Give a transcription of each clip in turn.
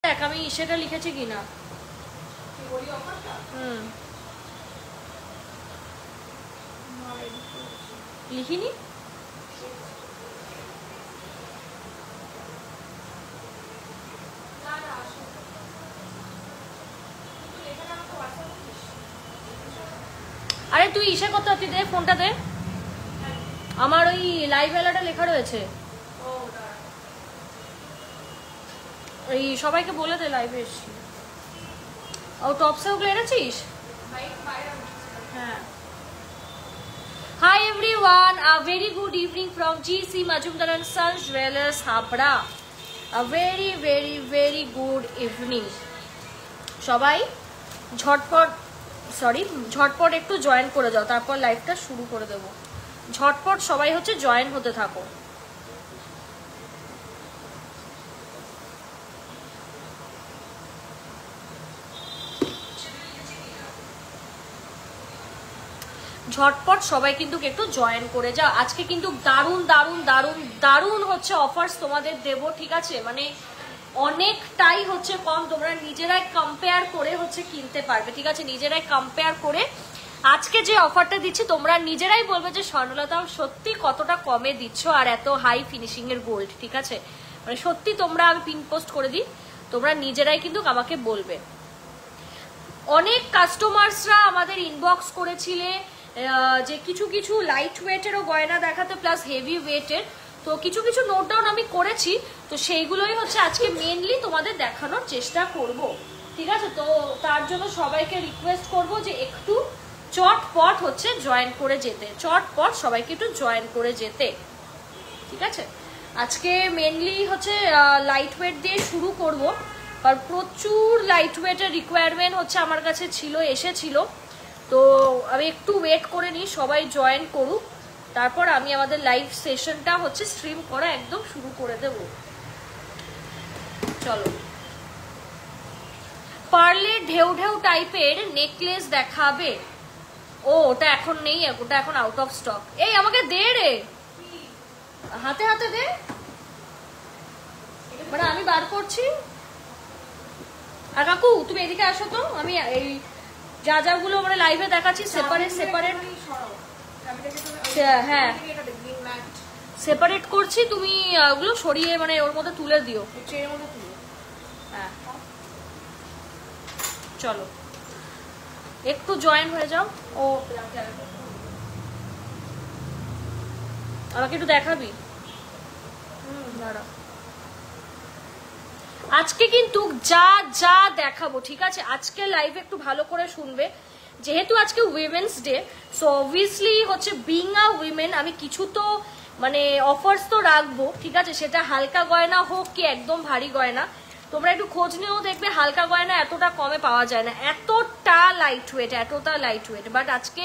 দেখ আমি সেটা লিখেছি কিনা। লিখিনি। আরে তুই ইসে করতে তুই দে ফোনটা দে, আমার ওই লাইভ এলাটা লেখা রয়েছে, এই সবাইকে বলে দে লাইভে এসছি। ও টপসে ওগুলো এনেছিস? হ্যাঁ। Hi everyone, a very good evening from GC Majumdar and Sons Jewelers Hapra. A very very very good evening. সবাই ঝটপট একটু জয়েন করে যাও, তারপর লাইভটা শুরু করে দেবো। ঝটপট সবাই হচ্ছে জয়েন হতে থাকো। ঝটপট সবাই কিন্তু একটু জয়েন করে যাও। আজকে কিন্তু দারুণ দারুণ দারুণ দারুণ হচ্ছে অফার্স তোমাদের দেব, ঠিক আছে? মানে অনেকটাই হচ্ছে কম, তোমরা নিজেরাই কম্পেয়ার করে হচ্ছে কিনতে পারবে, ঠিক আছে? নিজেরাই কম্পেয়ার করে আজকে যে অফারটা দিচ্ছি তোমরা নিজেরাই বলবে যে স্বর্ণলতা সত্যি কতটা কমে দিচ্ছ আর এত হাই ফিনিশিং এর গোল্ড, ঠিক আছে? মানে সত্যি তোমরা, আমি পিন পোস্ট করে দিই, তোমরা নিজেরাই কিন্তু আমাকে বলবে। অনেক কাস্টমার্সরা আমাদের ইনবক্স করেছিলে যে কিছু কিছু লাইট ওয়েটেরও গয়না দেখাতে, প্লাস হেভি ওয়েটের, তো কিছু কিছু নোট ডাউন আমি করেছি, তো সেইগুলোই হচ্ছে আজকে মেনলি তোমাদের দেখানোর চেষ্টা করব, ঠিক আছে? তো তার জন্য সবাইকে রিকোয়েস্ট করব যে একটু চটপট হচ্ছে জয়েন করে যেতে, চটপট সবাইকে একটু জয়েন করে যেতে, ঠিক আছে? আজকে মেনলি হচ্ছে লাইট ওয়েট দিয়ে শুরু করব, কারণ প্রচুর লাইট ওয়েটের রিকোয়ারমেন্ট হচ্ছে আমার কাছে এসেছিল, তো আমি একটু ওয়েট করে নিই, সবাই জয়েন করুক, তারপর আমি আমাদের লাইভ সেশনটা হচ্ছে স্ট্রিম করা একদম শুরু করে দেব। চলো, পার্লে ঢেউ ঢেউ টাইপের নেকলেস দেখাবে? ও ওটা এখন নেই, ওটা এখন আউট অফ স্টক। এই আমাকে দে রে, হাতে হাতে দে, মানে আমি বার করছি। আর কাকু তুমি এদিকে আসো তো, আমি এই যা যাগুলো আমরা লাইভে দেখাচ্ছি সেপারেট হ্যাঁ সেপারেট করছি, তুমি ওগুলো সরিয়ে মানে ওর মধ্যে তুলে দিও, হ্যাঁ। চলো একটু জয়েন হয়ে যাও। ও আমাকে একটু দেখাবি? দাঁড়া, আজকে কিন্তু যা যা দেখাবো, ঠিক আছে? আজকে লাইভে একটু ভালো করে শুনবে, যেহেতু আজকে উইমেন্স ডে, সো অবভিয়াসলি হচ্ছে বিং আ উইমেন আমি কিছু তো মানে অফার্স তো রাখবো, ঠিক আছে? সেটা হালকা গয়না হোক কি একদম ভারী গয়না, তোমরা একটু খোঁজ নিয়েও দেখবে হালকা গয়না এতটা কমে পাওয়া যায় না, এতটা লাইট ওয়েট। বাট আজকে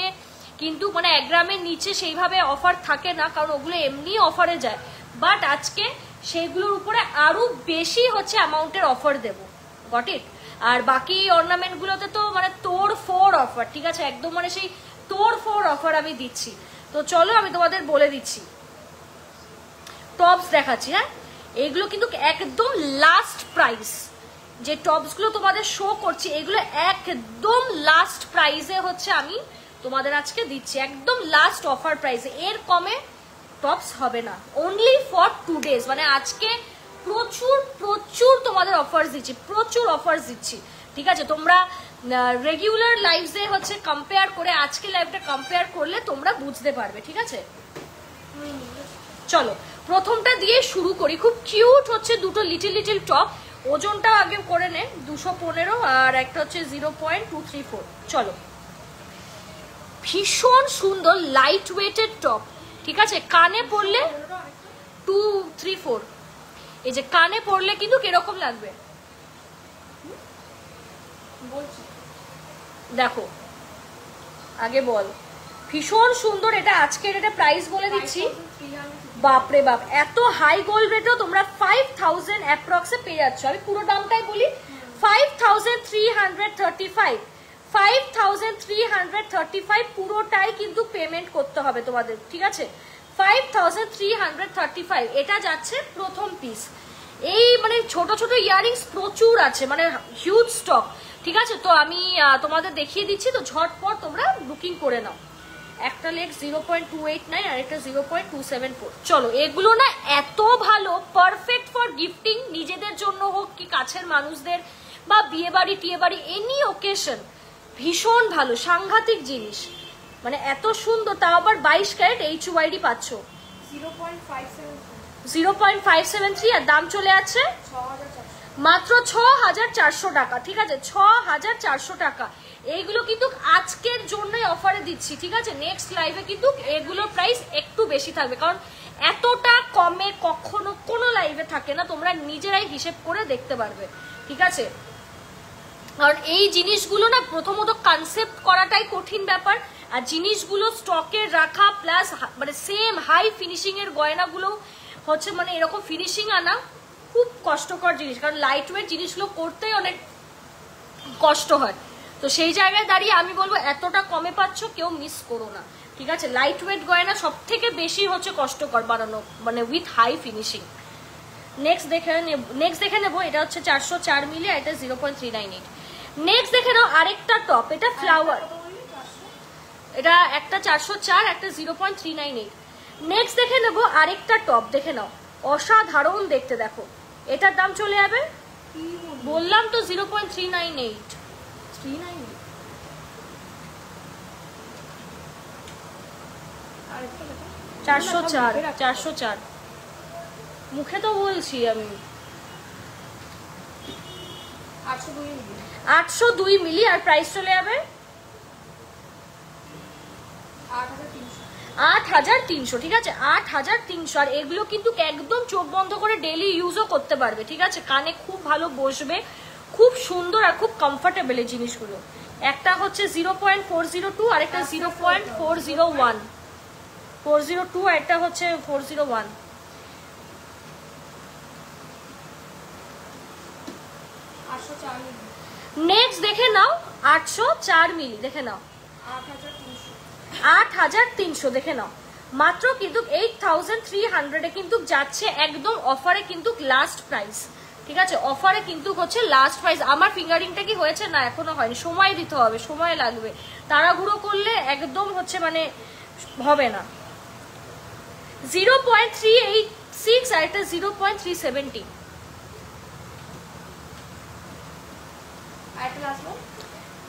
কিন্তু মানে 1 গ্রামের নিচে সেইভাবে অফার থাকে না, কারণ ওগুলো এমনি অফারে যায়, বাট আজকে সেইগুলোর উপরে আরো বেশি হচ্ছে অ্যামাউন্টের অফার দেব, গট ইট? আর বাকি অর্নামেন্ট গুলোতে তো মানে তোড় ফোড় অফার, ঠিক আছে? একদম মানে সেই তোড় ফোড় অফার আমি দিচ্ছি। তো চলো আমি তোমাদের বলে দিচ্ছি, টপস দেখাচ্ছি, হ্যাঁ? এগুলো কিন্তু একদম লাস্ট প্রাইস, যে টপস গুলো তোমাদের শো করছি এগুলো একদম লাস্ট প্রাইসে হচ্ছে আমি তোমাদের আজকে দিচ্ছি, একদম লাস্ট অফার প্রাইসে, এর কমে টপস হবে না, অনলি ফর 2 days। মানে আজকে প্রচুর প্রচুর তোমাদের অফার্স দিচ্ছি, প্রচুর অফার্স দিচ্ছি, ঠিক আছে? তোমরা রেগুলার লাইভসে হচ্ছে কম্পেয়ার করে আজকে লাইভটা কম্পেয়ার করলে তোমরা বুঝতে পারবে, ঠিক আছে? চলো প্রথমটা দিয়ে শুরু করি, খুব কিউট হচ্ছে দুটো লিটিল টপ, ওজনটা আগে করে নে, 215 আর একটা হচ্ছে 0.234। চলো, ভীষণ সুন্দর লাইট ওয়েটের টপ, ঠিক আছে? কানে পরলে 234, এই যে কানে পরলে কিন্তু কিরকম লাগবে দেখো, আগে বল। ভীষণ সুন্দর, এটা আজকের এটা প্রাইস বলে দিচ্ছি, বাপরে বাপ, এত হাই গোল্ড রেটও তোমরা 5000 অ্যাপ্রক্সে পেয়ে যাচ্ছ। আমি পুরো দামটাই বলি, 5335, 5335 পুরোটাই কিন্তু পেমেন্ট করতে হবে তোমাদের, ঠিক আছে? 5335 এটা যাচ্ছে প্রথম পিস। এই মানে ছোট ছোট ইয়ারিংস প্রচুর আছে, মানে হিউজ স্টক। ঠিক আছে, তো আমি তোমাদের দেখিয়ে দিচ্ছি, তো ঝটপট তোমরা বুকিং করে নাও। একটা লেগ 0.289 আর একটা 0.274। চলো, এগুলো না এত ভালো, পারফেক্ট ফর গিফটিং, নিজেদের জন্য হোক কি কাছের মানুষদের, বা বিয়ে বাড়ি টিয়ে বাড়ি, এনি ওকেশন ভীষণ ভালো, সাংঘাতিক জিনিস, মানে এত সুন্দর। তাও আবার 22 ক্যারেট HUID পাচ্ছ, 0.573, আর দাম চলে আছে মাত্র 6400 টাকা। ঠিক আছে, 6400 টাকা। এইগুলো কিন্তু আজকের জন্যই অফারে দিচ্ছি। ঠিক আছে, নেক্সট লাইভে কিন্তু এগুলোর প্রাইস একটু বেশি থাকবে, কারণ এতটা কমে কখনো কোনো লাইভে থাকে না, তোমরা নিজেরাই হিসেব করে দেখতে পারবে। ঠিক আছে, কারণ এই জিনিসগুলো না প্রথমত কনসেপ্ট করাটাই কঠিন ব্যাপার, আর জিনিসগুলো স্টকে রাখা প্লাস মানে সেম হাই ফিনিশিং এর গয়নাগুলো হচ্ছে মানে এরকম ফিনিশিং আনা খুব কষ্টকর জিনিস, কারণ লাইট ওয়েট জিনিসগুলো করতেই অনেক কষ্ট হয়। তো সেই জায়গায় দাঁড়িয়ে আমি বলবো এতটা কমে পাচ্ছ, কেউ মিস করো না। ঠিক আছে, লাইট ওয়েট গয়না সব থেকে বেশি হচ্ছে কষ্টকর বানানো, মানে উইথ হাই ফিনিশিং। নেক্সট দেখে নেবো, এটা হচ্ছে 404 মিলি, এটা 0.398। নেক্সট দেখে নাও আরেকটা টপ, এটা ফ্লাওয়ার, এটা একটা 404, একটা 0.398। নেক্সট দেখে নেবো আরেকটা টপ, দেখে নাও অসাধারণ দেখতে, দেখো এটার দাম চলে যাবে, বললাম তো 0.398, 404 মুখে তো বলছি আমি। 802 মিলি, আর প্রাইস চলে যাবে 8300। ঠিক আছে, 8300। আর এগুলো কিন্তু একদম চোখ বন্ধ করে ডেইলি ইউজও করতে পারবে। ঠিক আছে, কানে খুব ভালো বসবে, খুব সুন্দর আর খুব কমফোর্টেবল এই জিনিসগুলো। একটা হচ্ছে 0.402 আর একটা 0.401, 402 আর একটা হচ্ছে 401। নেক্সট দেখে নাও 804 মিলি, দেখে নাও 8300, দেখে নাও মাত্র কিন্তু 8300 এ কিন্তু যাচ্ছে, একদম অফারে কিন্তু লাস্ট প্রাইস। ঠিক আছে, অফারে কিন্তু হচ্ছে লাস্ট প্রাইস। আমার ফিঙ্গারিংটা কি হয়েছে? না, এখনো হয়নি, সময় দিতে হবে, সময় লাগবে, তাড়াহুড়ো করলে একদম হচ্ছে মানে হবে না। 0.386 আর একটা 0.370,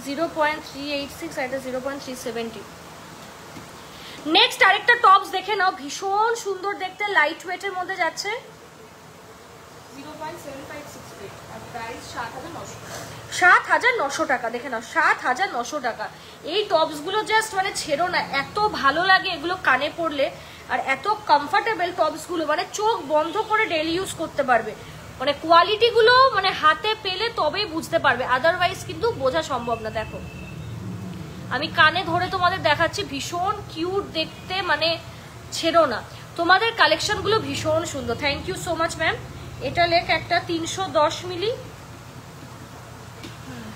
0.386 আর একটা 0.370। নেক্সট আরেকটা টপস দেখে নাও, ভীষণ সুন্দর দেখতে, লাইট ওয়েট এর মধ্যে যাচ্ছে, 7900 টাকা। দেখে নাও 7900 টাকা। এই টপস গুলো জাস্ট মানে ছেড়ো না, এত ভালো লাগে এগুলো কানে পড়লে, আর এত কমফোর্টেবল টপস গুলো, মানে চোখ বন্ধ করে ডেইলি ইউজ করতে পারবে। মানে কোয়ালিটি গুলো মানে হাতে পেলে তবেই বুঝতে পারবে, আদারওয়াইজ কিন্তু বোঝা সম্ভব না। দেখো আমি কানে ধরে তোমাদের দেখাচ্ছি, ভীষণ কিউট দেখতে, মানে ছেড়ো না। তোমাদের কালেকশন গুলো ভীষণ সুন্দর। Thank you so much ma'am. এটা লেখ একটা 310 মিলি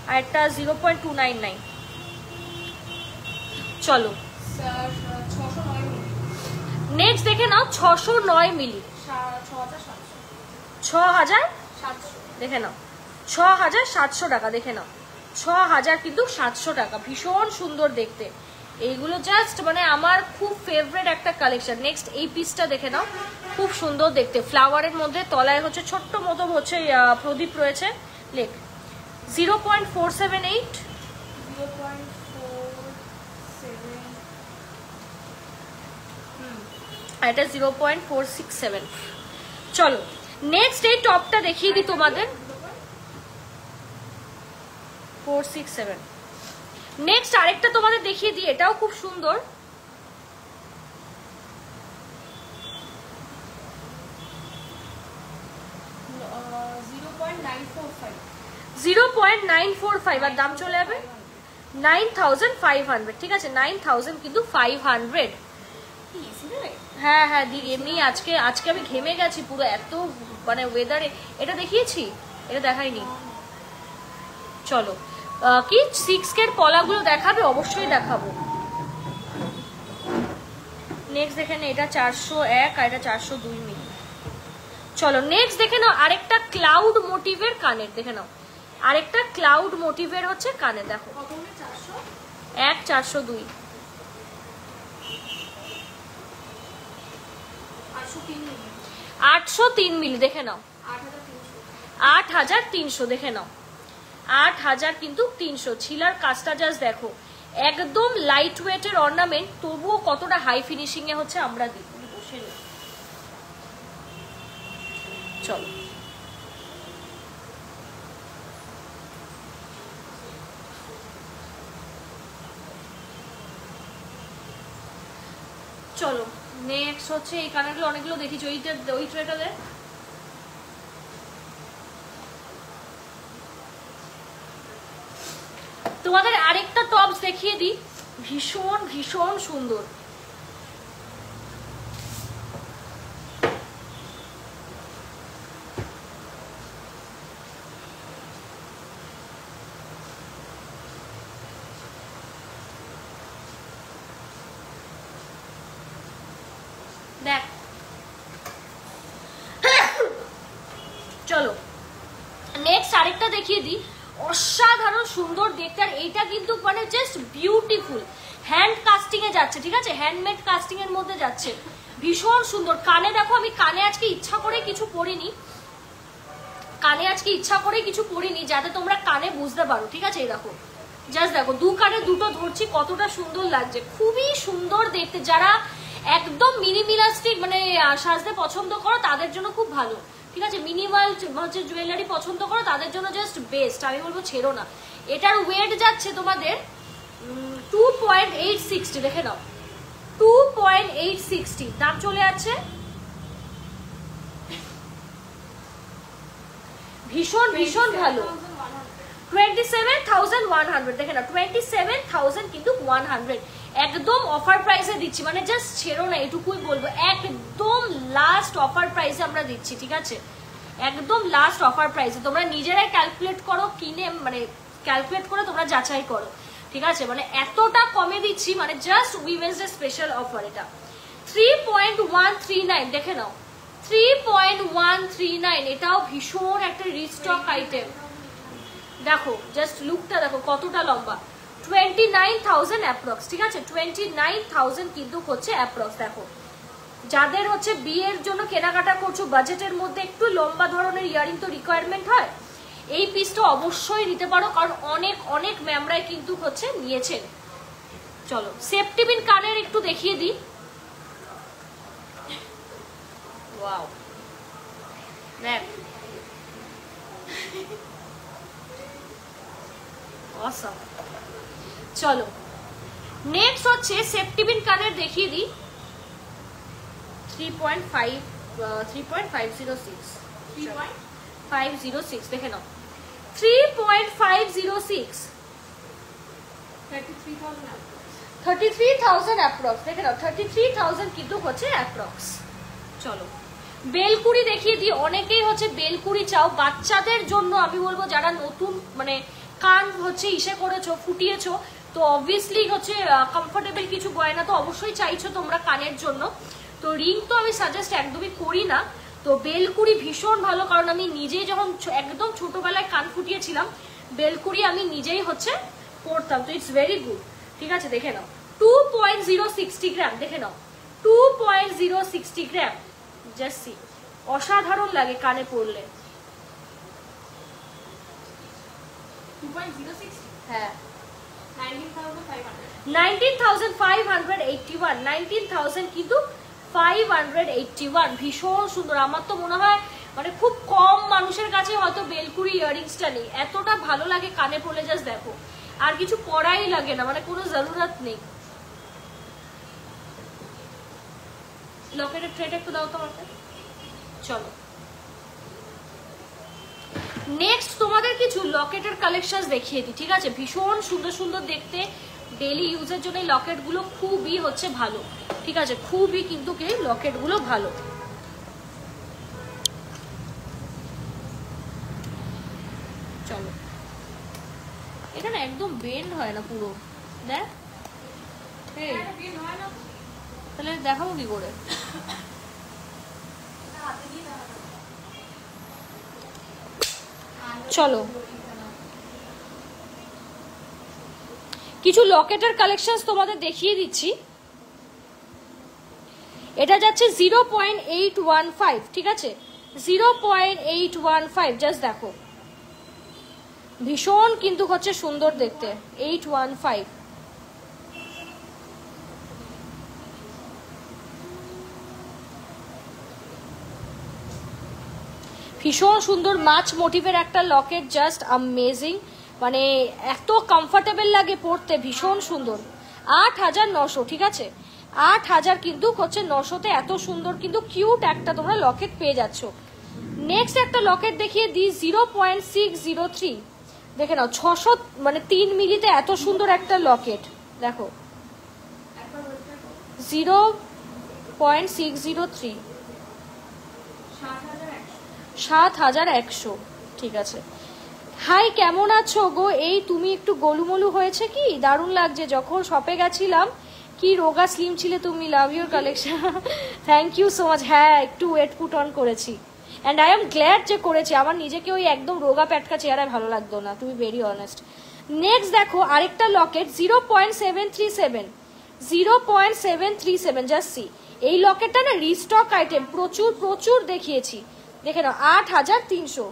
আর একটা 0.299। চলো নেক্সট দেখে নাও 609 মিলি, 6000, দেখে নাও 6700 টাকা। দেখে নাও 6000 কিন্তু 700 টাকা, ভীষণ সুন্দর দেখতে। এইগুলো জাস্ট মানে আমার খুব ফেভারিট একটা কালেকশন। নেক্সট এই পিসটা দেখে নাও, খুব সুন্দর দেখতে, ফ্লাওয়ারের মধ্যে তলায় হচ্ছে ছোট্ট মতো হচ্ছে প্রদীপ রয়েছে, লেখ 0.478, আর এটা 0.467। চলো নেক্সট এই টপটা দেখিয়ে দিই তোমাদের, 467। নেক্সট আরেকটা তোমাদের দেখিয়ে দিই, এটাও খুব সুন্দর, 0.945, আর দাম চলে যাবে 9500। ঠিক আছে, 9000 কিন্তু 500। হ্যাঁ হ্যাঁ দি, এমনি আজকে আমি ঘেমে গেছি পুরো, এত মানে ওয়েদারে। এটা দেখিয়েছি? এটা দেখাইনি। চলো কি 6K এর পলাগুলো দেখাবে? অবশ্যই দেখাবো। নেক্সট দেখেন এটা 401 আর এটা 402 মিলি। চলো নেক্সট দেখে নাও আরেকটা ক্লাউড মোটিভের কানের, দেখে নাও আরেকটা ক্লাউড মোটিভের হচ্ছে কানে। দেখো 1402 803 মিলি, দেখে নাও 8300, দেখে নাও 8000 কিন্তু 300। ছিলার কাজটা জাস্ট দেখো, একদম লাইট ওয়েটের অর্নামেন্ট, তবুও কতটা হাই ফিনিশিং এ হচ্ছে আমরা দিই। চলো চলো নেক্সট হচ্ছে এই কানেরগুলো অনেকগুলো দেখিছি, ওই ট্রেটা দে। তোমাদের আরেকটা টপস দেখিয়ে দিই, ভীষণ ভীষণ সুন্দর। দেখ চলো নেক্সট আরেকটা দেখিয়ে দিই, অসাধারণ সুন্দর দেখতে। আর এইটা কিন্তু মানে জাস্ট বিউটিফুল, হ্যান্ড কাস্টিং এ যাচ্ছে, ঠিক আছে, হ্যান্ডমেড কাস্টিং এর মধ্যে যাচ্ছে, ভীষণ সুন্দর। কানে দেখো, আমি কানে আজকে ইচ্ছা করে কিছু পরিনি, কানে আজকে ইচ্ছা করে কিছু পরিনি যাতে তোমরা কানে বুঝতে পারো, ঠিক আছে। এই দেখো জাস্ট দেখো, দু কানে দুটো ধরছি, কতটা সুন্দর লাগছে, খুবই সুন্দর দেখতে। যারা একদম মিনিমালিস্টিক মানে সাজতে পছন্দ করো তাদের জন্য খুব ভালো, ঠিক আছে। মিনিমাল হচ্ছে জুয়েলারি পছন্দ করো তাদের জন্য জাস্ট বেস্ট, আমি বলবো ছেড়ো না। এটার ওয়েট যাচ্ছে তোমাদের 2.860, দেখে নাও 2.860, দাম চলে যাচ্ছে ভীষণ ভীষণ ভালো, 27,100, দেখে না 27,000 কিন্তু 100, একদম অফার প্রাইসে দিচ্ছি, মানে জাস্ট ছেড়ো না, এটুকুই বলবো, একদম লাস্ট অফার প্রাইসে আমরা দিচ্ছি, ঠিক আছে, একদম লাস্ট অফার প্রাইসে। তোমরা নিজেরাই ক্যালকুলেট করো, কিনে মানে ক্যালকুলেট করে তোমরা যাচাই করো, ঠিক আছে, মানে এতটা কমে দিচ্ছি, মানে just women's day special offer. এটা 3.139, দেখে নাও 3.139, এটাও ভীষণ একটা রিস্টক আইটেম। দেখো জাস্ট লুকটা দেখো কতটা লম্বা, 29,000 অ্যাপ্রক্স, ঠিক আছে, 29,000 কিন্তু হচ্ছে অ্যাপ্রক্স। দেখো যাদের হচ্ছে বিয়ের জন্য কেনাকাটা করছো, বাজেটের মধ্যে একটু লম্বা ধরনের ইয়ারিং তো রিকোয়ারমেন্ট হয়, এই পিসটা অবশ্যই নিতে পারো, কারণ অনেক অনেক ম্যামরাই কিন্তু হচ্ছে নিয়েছেন। চলো সেফটি পিন কানের একটু দেখিয়ে দিই, ওয়াও দেখ অসাম। চলো নেক্সট হচ্ছে সেফটি পিন কানের দেখিয়ে দিই, 3.506 দেখে নাও 3.506, 33,000 অ্যাপ্রক্স, দেখে নাও 33,000 কিন্তু হচ্ছে অ্যাপ্রক্স। চলো বেলকুড়ি দেখিয়ে দিই, অনেকেই হচ্ছে বেলকুড়ি চাও বাচ্চাদের জন্য, আমি বলবো যারা নতুন মানে কান হচ্ছে ইসে করেছো, ফুটিয়েছো, তো অবভিয়াসলি হচ্ছে কমফোর্টেবল কিছু গয়না তো অবশ্যই চাইছো তোমরা কানের জন্য, তো রিং তো আমি সাজেস্ট একদমই করি না, তো বেলকুড়ি ভীষণ ভালো, কারণ আমি নিজেই যখন একদম ছোটবেলায় কান ফুটিয়েছিলাম, বেলকুড়ি আমি নিজেই হচ্ছে পরতাম, তো ইটস ভেরি গুড, ঠিক আছে। দেখে নাও 2.060 গ্রাম, দেখে নাও 2.060 গ্রাম, জাস্ট সি, অসাধারণ লাগে কানে পরলে। 2.060, হ্যাঁ 19,581, 19,581 কিন্তু 581, ভীষণ সুন্দর। আমার তো মনে হয় মানে খুব কম মানুষের কাছে হয়তো বেলকুড়ি ইয়ারিংসটা নেই, এতটা ভালো লাগে কানে পরলে, জাস্ট দেখো আর কিছু পরাই লাগে না, মানে কোনো জরুরত নেই। লকেটের ট্রেটা একটু দাও তো আমাকে। চলো নেক্সট তোমাদের কিছু লকেটের কালেকশন দেখিয়ে দিই, ঠিক আছে, ভীষণ সুন্দর সুন্দর দেখতে, ডেলি ইউজের জন্য এই লকেট গুলো খুবই হচ্ছে ভালো, ঠিক আছে, খুবই কিন্তু কি লকেট গুলো ভালো। চলো এটা না একদম বেন্ড হয় না পুরো, দেখ তাহলে দেখাবো কি করে, চলো কিছু লকেটের কালেকশন তোমাদের দেখিয়ে দিচ্ছি। এটা যাচ্ছে 0.815, ঠিক আছে 0.815, জাস্ট দেখো ভীষণ কিন্তু হচ্ছে সুন্দর দেখতে। 815 ভীষণ সুন্দর মাছ মোটিভের একটা লকেট, জাস্ট অ্যামেজিং, মানে এত কমফর্টেবল লাগে পরতে, ভীষণ সুন্দর। 8,900, ঠিক আছে 8,000 কিন্তু হচ্ছে 900-তে এত সুন্দর কিন্তু কিউট একটা তোমরা লকেট পেয়ে যাচ্ছ। নেক্সট একটা লকেট দেখিয়ে দিই 0.603, দেখে নাও 600 মানে 3 মিলিতে এত সুন্দর একটা লকেট দেখো 0.603, 7,100, ঠিক আছে। হাই কেমন আছো গো? এই তুমি একটু গোলুমলু হয়েছে কি, দারুণ লাগছে, যখন শপে গেছিলাম কি রোগা স্লিম ছিলে তুমি, love your collection, thank you so much. হ্যাঁ একটু ওয়েট পুট অন করেছি অ্যান্ড আই এম গ্ল্যাড যে করেছি, আমার নিজেকে ওই একদম রোগা প্যাটকা চেহারায় ভালো লাগতো না, to be very honest. Next দেখো আরেকটা লকেট 0.737, 0.737, জাস্ট সি, এই লকেটটা না রিস্টক আইটেম, প্রচুর প্রচুর দেখিয়েছি, দেখে নাও 8,300,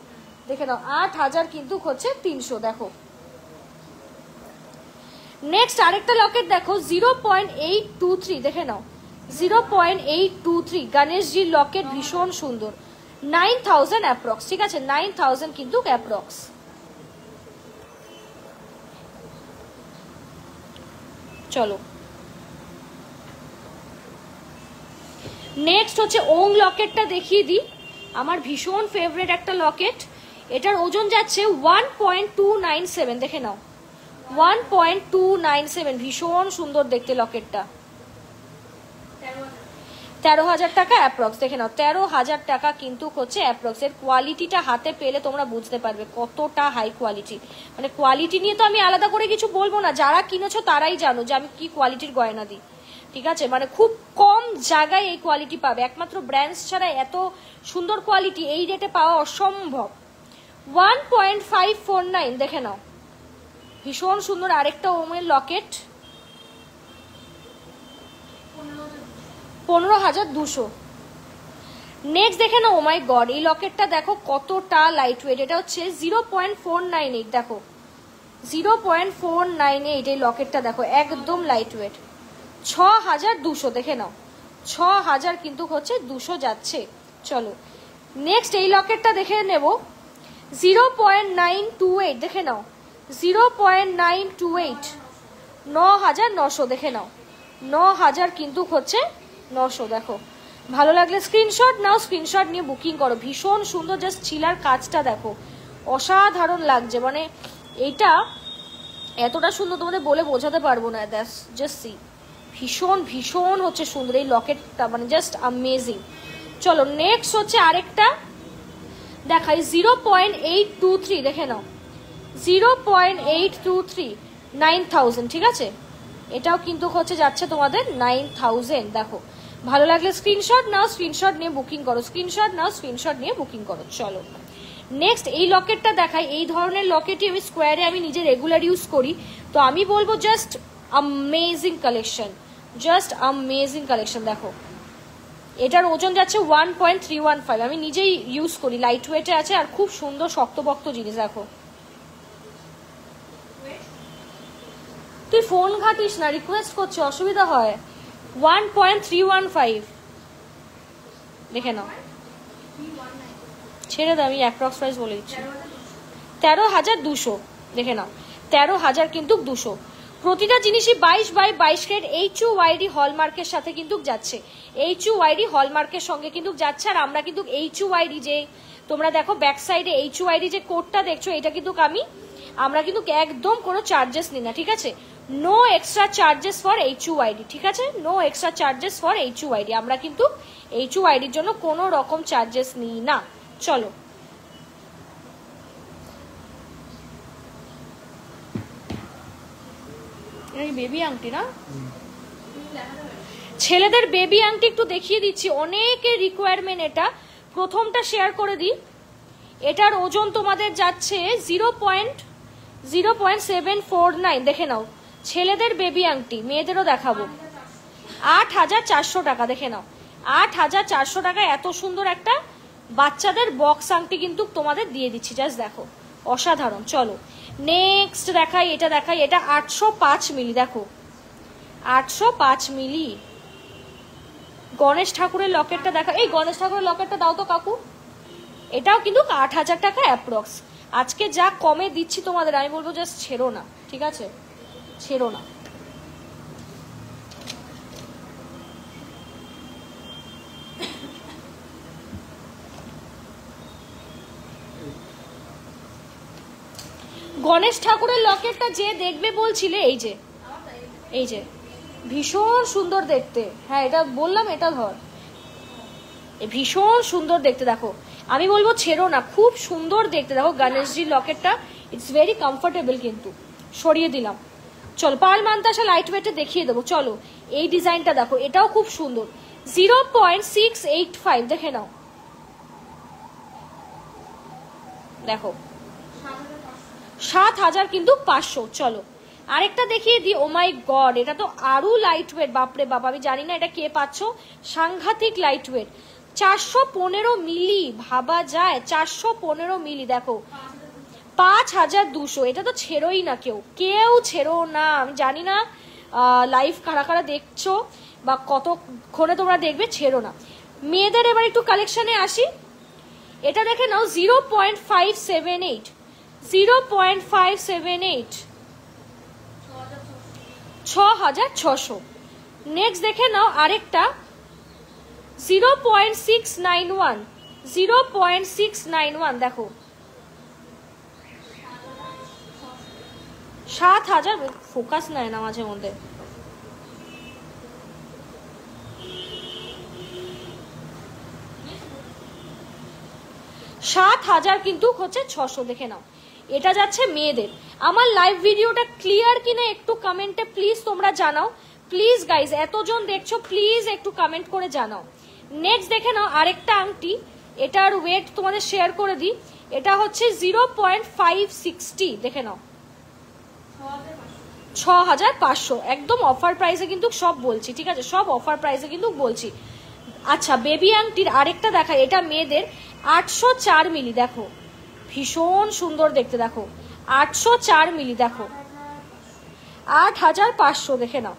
দেখে নাও 8,000 কিন্তু হচ্ছে 300, দেখো। নেক্সট আরেকটা লকেট দেখো 0.823, দেখে নাও 0.823, গণেশজির লকেট, ভীষণ সুন্দর, 9,000 অ্যাপ্রক্স, ঠিক আছে 9,000 কিন্তু অ্যাপ্রক্স। চলো নেক্সট হচ্ছে ওং লকেটটা দেখিয়ে দিই, আমার ভীষণ ফেভারিট একটা লকেট, এটার ওজন যাচ্ছে 1.297, দেখে নাও 1.297, ভীষণ সুন্দর দেখতে লকেটটা, 13,000 টাকা অ্যাপ্রক্স, দেখে নাও 13,000 টাকা কিন্তু হচ্ছে অ্যাপ্রক্স। এর কোয়ালিটিটা হাতে পেলে তোমরা বুঝতে পারবে কতটা হাই কোয়ালিটি, মানে কোয়ালিটি নিয়ে তো আমি আলাদা করে কিছু বলবো না, যারা কিনেছো তারাই জানো যে আমি কি কোয়ালিটির গয়না দিই, ঠিক আছে, মানে খুব কম জায়গায় এই কোয়ালিটি পাবে, একমাত্র ব্র্যান্ডস ছাড়া এত সুন্দর কোয়ালিটি এই রেটে পাওয়া অসম্ভব। 1.549, দেখে নাও ভীষণ সুন্দর আরেকটা ওমের লকেট, 15,200। নেক্সট দেখে নাও, ও মাই গড, এই লকেটটা দেখো কতটা লাইট ওয়েট, এটা হচ্ছে 0.498, দেখো 0.498, এই লকেটটা দেখো একদম লাইট ওয়েট, 6,200, দেখে নাও 6,000 কিন্তু হচ্ছে 200 যাচ্ছে। চলো নেক্সট এই লকেটটা দেখে নেব 0.928, দেখে নাও 0.928, 9,900, দেখে নাও 9,000 কিন্তু হচ্ছে 900, দেখো ভালো লাগলে স্ক্রিনশট নাও, স্ক্রিনশট নিয়ে বুকিং করো, ভীষণ সুন্দর, জাস্ট ছিলার কাজটা দেখো অসাধারণ লাগছে, মানে এইটা এতটা সুন্দর তোমাদের বলে বোঝাতে পারবো না, দ্যাটস জাস্ট সি, ভীষণ ভীষণ হচ্ছে সুন্দর এই লকেটটা, মানে জাস্ট অ্যামেজিং। চলো নেক্সট হচ্ছে আরেকটা দেখাই 0.823, দেখে নাও 0.823, 9,000, ঠিক আছে, এটাও কিন্তু হচ্ছে যাচ্ছে তোমাদের 9,000, দেখো ভালো লাগলে স্ক্রিনশট নাও, স্ক্রিনশট নিয়ে বুকিং করো, স্ক্রিনশট নাও, স্ক্রিনশট নিয়ে বুকিং করো। চলো নেক্সট এই লকেটটা দেখাই, এই ধরনের লকেটই আমি স্কোয়ারে আমি নিজে রেগুলার ইউজ করি, তো আমি বলবো just amazing collection, just amazing collection, দেখো এটার ওজন যাচ্ছে 1.315, আমি নিজেই ইউজ করি, লাইট ওয়েটে আছে আর খুব সুন্দর শক্তপোক্ত জিনিস, দেখো তুই ফোন ঘাটিস না, রিকোয়েস্ট করছে, অসুবিধা হয়। 1.315, দেখে নাও, ছেড়ে দাও, আমি অ্যাপ্রক্স প্রাইস বলে দিচ্ছি, 13,200, দেখে নাও 13,000 কিন্তু 200, প্রতিটা জিনিসই 22/22 ক্যারেট HUID হলমার্কের সাথে কিন্তু যাচ্ছে, HUID হলমার্কের সঙ্গে কিন্তু যাচ্ছে, আর আমরা কিন্তু HUID যে তোমরা দেখো ব্যাক সাইডে HUID যে কোডটা দেখছো, এটা কিন্তু আমরা কিন্তু একদম কোনো চার্জেস নিই না, ঠিক আছে, no extra charges for HUID, ঠিক আছে, no extra charges for HUID, আমরা কিন্তু HUIDর জন্য কোনো রকম চার্জেস নিই না। চলো বেবি আংটি না, ছেলেদের বেবি আংটি একটু দেখিয়ে দিচ্ছি, অনেকের রিকোয়ারমেন্ট, এটা প্রথমটা শেয়ার করে দিই, এটার ওজন তোমাদের যাচ্ছে 0.749। দেখে নাও, ছেলেদের বেবি আংটি, মেয়েদেরও দেখাবো। 8,400 টাকা, দেখে নাও 8,400 টাকা এত সুন্দর একটা বাচ্চাদের বক্স আংটি কিন্তু তোমাদের দিয়ে দিচ্ছি, জাস্ট দেখো অসাধারণ। চলো নেক্সট দেখাই, এটা দেখাই, এটা 805 মিলি, দেখো 805 মিলি গণেশ ঠাকুরের লকেটটা দেখা। এই গণেশ ঠাকুরের লকেটটা দাও তো কাকু, এটাও কিন্তু 8,000 টাকা অ্যাপ্রক্স। আজকে যা কমে দিচ্ছি তোমাদের, আমি বলবো জাস্ট ছেড়ো না, ঠিক আছে, ছেড়ো না। গণেশ ঠাকুরের লকেটটা যে দেখবে বলছিলে, এই যে এই যে ভীষণ সুন্দর দেখতে। হ্যাঁ এটা বললাম, এটা ধর, ভীষণ সুন্দর দেখতে, দেখো আমি বলবো ছেড়ো না, খুব সুন্দর দেখতে। দেখো গণেশজির লকেটটা, ইটস ভেরি কমফোর্টেবল, কিন্তু সরিয়ে দিলাম। চলো পার্ল মান্তাসা লাইট ওয়েটে দেখিয়ে দেবো। চলো এই ডিজাইনটা দেখো, এটাও খুব সুন্দর, 0.685, দেখে নাও, দেখো 7,000 কিন্তু 500। চলো আরেকটা দেখিয়ে দিই। ও মাই গড, এটা তো আরো লাইট ওয়েট, বাপরে বাপ, আমি জানি না এটা কে পাচ্ছ, সাংঘাতিক লাইট ওয়েট, 415 মিলি, ভাবা যায় 415 মিলি, দেখো 5,200। এটা তো ছেড়োই না, কেউ ছেড়ো না। আমি জানি না লাইভ কারা কারা দেখছো বা কতক্ষণে তোমরা দেখবে, ছেড়ো না। মেয়েদের এবার একটু কালেকশনে আসি, এটা দেখে নাও 0.578, 0.578, 6,600। নেক্সট দেখে নাও আরেকটা 0.691, 0.691, দেখো 7,000। ফোকাস নেয় না মাঝে মধ্যে। সাত হাজার কিন্তু হচ্ছে 600, দেখে নাও। এটা যাচ্ছে মেয়েদের। আমার লাইভ ভিডিওটা ক্লিয়ার কিনা একটু কমেন্টে প্লিজ তোমরা জানাও, প্লিজ গাইজ, এতজন দেখছো প্লিজ একটু কমেন্ট করে জানাও। নেক্সট দেখে নাও আরেকটা আংটি, এটার ওয়েট তোমাদের শেয়ার করে দিই, এটা হচ্ছে 0.560, দেখে নাও 6,500, একদম অফার প্রাইসে কিন্তু সব বলছি, ঠিক আছে, সব অফার প্রাইসে কিন্তু বলছি। আচ্ছা বেবি আংটির আরেকটা দেখা, এটা মেয়েদের 804 মিলি, দেখো ভীষণ সুন্দর দেখতে, দেখো 804 মিলি, দেখো 8,500, দেখে নাও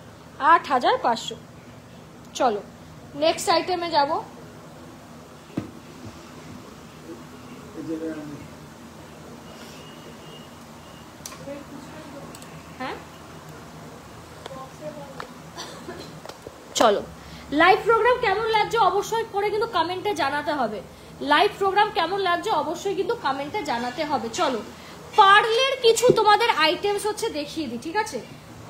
8,500। চলো নেক্সট আইটেমে যাব। হ্যাঁ চলো, লাইভ প্রোগ্রাম কেমন লাগছে অবশ্যই করে কিন্তু কমেন্টে জানাতে হবে। লাইভ প্রোগ্রাম কেমন লাগছে অবশ্যই কিন্তু কমেন্টে জানাতে হবে। চলো পার্লের কিছু তোমাদের আইটেমস হচ্ছে দেখিয়ে দিই, ঠিক আছে,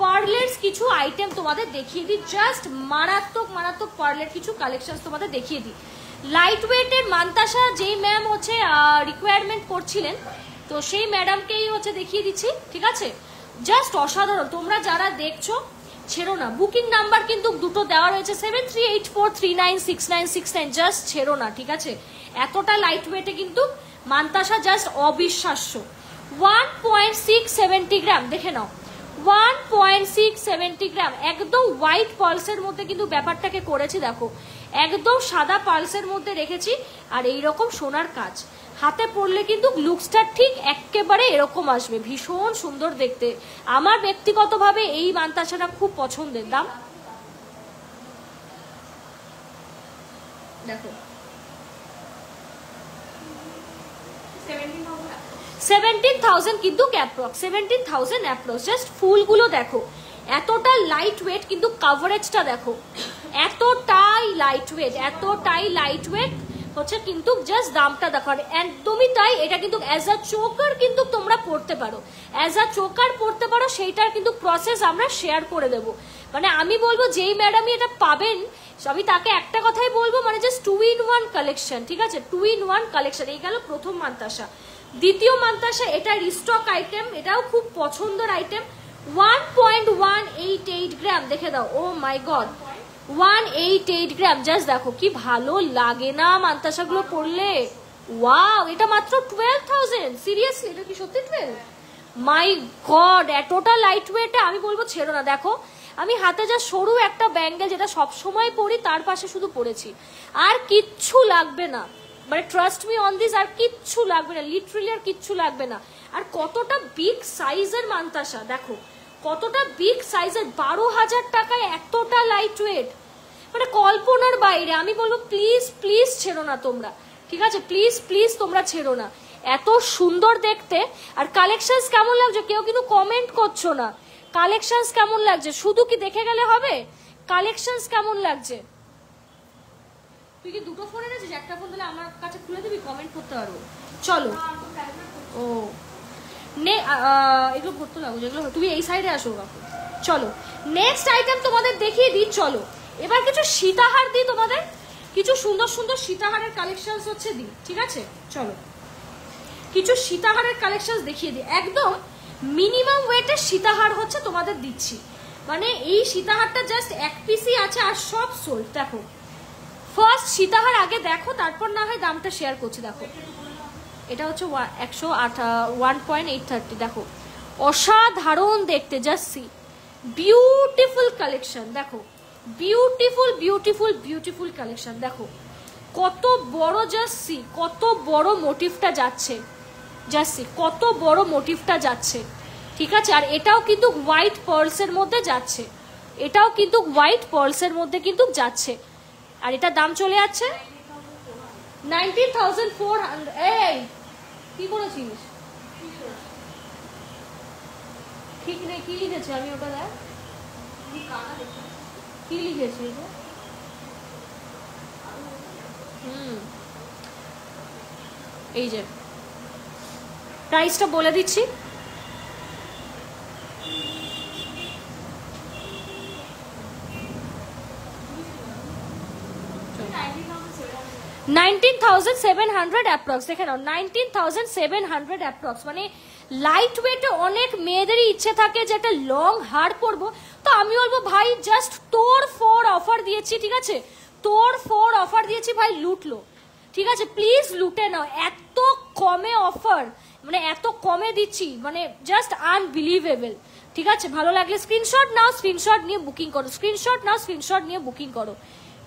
পার্লের কিছু আইটেম তোমাদের দেখিয়ে দিই, জাস্ট মারাত্মক মারাত্মক পার্লের কিছু কালেকশন তোমাদের দেখিয়ে দিই। লাইট ওয়েটের মান্তাসা যেই ম্যাম হচ্ছে রিকোয়ারমেন্ট করছিলেন, তো সেই ম্যাডামকেই হচ্ছে দেখিয়ে দিচ্ছি, ঠিক আছে, জাস্ট অসাধারণ। তোমরা যারা দেখছো ছেড়ো না, বুকিং নাম্বার কিন্তু দুটো দেওয়া রয়েছে 7384396969, জাস্ট ছেড়ো না, ঠিক আছে। এতটা লাইট ওয়েটে কিন্তু মান্তাসা জাস্ট অবিশ্বাস্য। 1.670 গ্রাম, দেখে নাও 1.670 গ্রাম, একদম হোয়াইট পালসের মধ্যে কিন্তু ব্যাপারটাকে করেছি, দেখো একদম সাদা পালসের মধ্যে রেখেছি, আর এইরকম সোনার কাজ হাতে পড়লে কিন্তু লুকসটা ঠিক একেবারে এরকম আসবে, ভীষণ সুন্দর দেখতে। আমার ব্যক্তিগতভাবে এই মান্তাসাটা খুব পছন্দের। দাম দেখো 17,000 কিন্তু অ্যাপ্রক্স, 17,000 অ্যাপ্রক্স। জাস্ট ফুলগুলো দেখো, এতটা লাইট ওয়েট, কিন্তু কাভারেজটা দেখো এতটাই লাইট ওয়েট, এতটাই লাইট ওয়েট হচ্ছে, কিন্তু জাস্ট দামটা দেখো। আর একদমই তাই, এটা কিন্তু অ্যাজ আ চোকার কিন্তু তোমরা পড়তে পারো, অ্যাজ আ চোকার পড়তে পারো, সেইটার কিন্তু প্রসেস আমরা শেয়ার করে দেবো। মানে আমি বলবো যেই ম্যাডামই এটা পাবেন, আমি তাকে একটা কথাই বলবো, মানে জাস্ট 2-in-1 কালেকশন, ঠিক আছে, 2-in-1 কালেকশন। এই গেল প্রথম মান্তাসা। দ্বিতীয় মান্তাসা, এটা রিস্টক আইটেম, এটাও খুব পছন্দের আইটেম, 1.188 গ্রাম, দেখে দাও, ও মাই গড 188 গ্রাম, জাস্ট দেখো কি ভালো লাগে না মান্তাসাগুলো পরলে, ওয়াও, এটা মাত্র 12,000। সিরিয়াসলি, এটা কি সত্যি 12? মাই গড, এতটা লাইট ওয়েটে আমি বলবো ছেড়ো না। দেখো আমি হাতে যা সরু একটা ব্যাঙ্গেল যেটা সব সময় পরি তার পাশে শুধু পরেছি, আর কিচ্ছু লাগবে না, মানে ট্রাস্ট মি অন দিস, আর কিচ্ছু লাগবে না, লিটারালি আর কিচ্ছু লাগবে না। আর কতটা বিগ সাইজের মান্তাসা, দেখো কতটা বিগ সাইজের, 12,000 টাকায় এতটা লাইট ওয়েট, মানে কল্পনার বাইরে। আমি বলবো প্লিজ প্লিজ ছেড়ো না তোমরা, ঠিক আছে? প্লিজ প্লিজ তোমরা ছেড়ো না, এত সুন্দর দেখতে। আর কালেকশনস কেমন লাগছে কেউ কিন্তু কমেন্ট করছো না, কালেকশনস কেমন লাগছে? শুধু কি দেখে গেলে হবে? কালেকশনস কেমন লাগছে? তুই কি দুটো ফোন এনেছিস? একটা ফোন দিলে আমার কাছে খুলে দিবি, কমেন্ট করতে পারবো। চলো, ও নে এগুলো ভরতে লাগো যেগুলো, তুমি এই সাইডে আসো কাকু। চলো নেক্সট আইটেম তোমাদের দেখিয়ে দিই। চলো এবার কিছু সীতাহার দিই তোমাদের, কিছু সুন্দর সুন্দর সীতাহারের কালেকশনস হচ্ছে দিই, ঠিক আছে? চলো কিছু সীতাহারের কালেকশনস দেখিয়ে দিই, একদম মিনিমাম ওয়েটের সীতাহার হচ্ছে তোমাদের দিচ্ছি। মানে এই সীতাহারটা জাস্ট এক পিসই আছে আর সব সোল্ড। দেখো ফার্স্ট সীতাহার আগে দেখো, তারপর না হয় দামটা শেয়ার করছি। দেখো এটা হচ্ছে 1.830। দেখো অসাধারণ দেখতে, জাস্ট সি, বিউটিফুল কালেকশন। দেখো বিউটিফুল বিউটিফুল বিউটিফুল কালেকশন। দেখো কত বড়, জাস্ট সি কত বড় মোটিভটা যাচ্ছে, জাস্ট সি কত বড় মোটিভটা যাচ্ছে, ঠিক আছে? আর এটাও কিন্তু হোয়াইট পার্লসের মধ্যে যাচ্ছে, এটাও কিন্তু হোয়াইট পার্লসের মধ্যে কিন্তু যাচ্ছে। আর এটা দাম চলে যাচ্ছে 19,400। এই কি করেছিস? ঠিক নেই, কি লিখেছে? আমি ওটা দেখ কি লিখেছি। এই যে প্রাইসটা বলে দিচ্ছি, 19,700 অ্যাপ্রক্স। দেখে নাও 19,700 অ্যাপ্রক্স। মানে লাইট ওয়েটে অনেক মেয়েদেরই ইচ্ছে থাকে যে একটা লং হার পরবো, তো আমি বলবো ভাই জাস্ট তোর ফোর অফার দিয়েছি, ঠিক আছে? তোর ফোর অফার দিয়েছি ভাই, লুটলো, ঠিক আছে? প্লিজ লুটে নাও, এত কমে অফার, মানে এত কমে দিচ্ছি, মানে জাস্ট আনবিলিভেবল, ঠিক আছে? ভালো লাগলে স্ক্রিনশট নাও, স্ক্রিনশট নিয়ে বুকিং করো, স্ক্রিনশট নাও, স্ক্রিনশট নিয়ে বুকিং করো।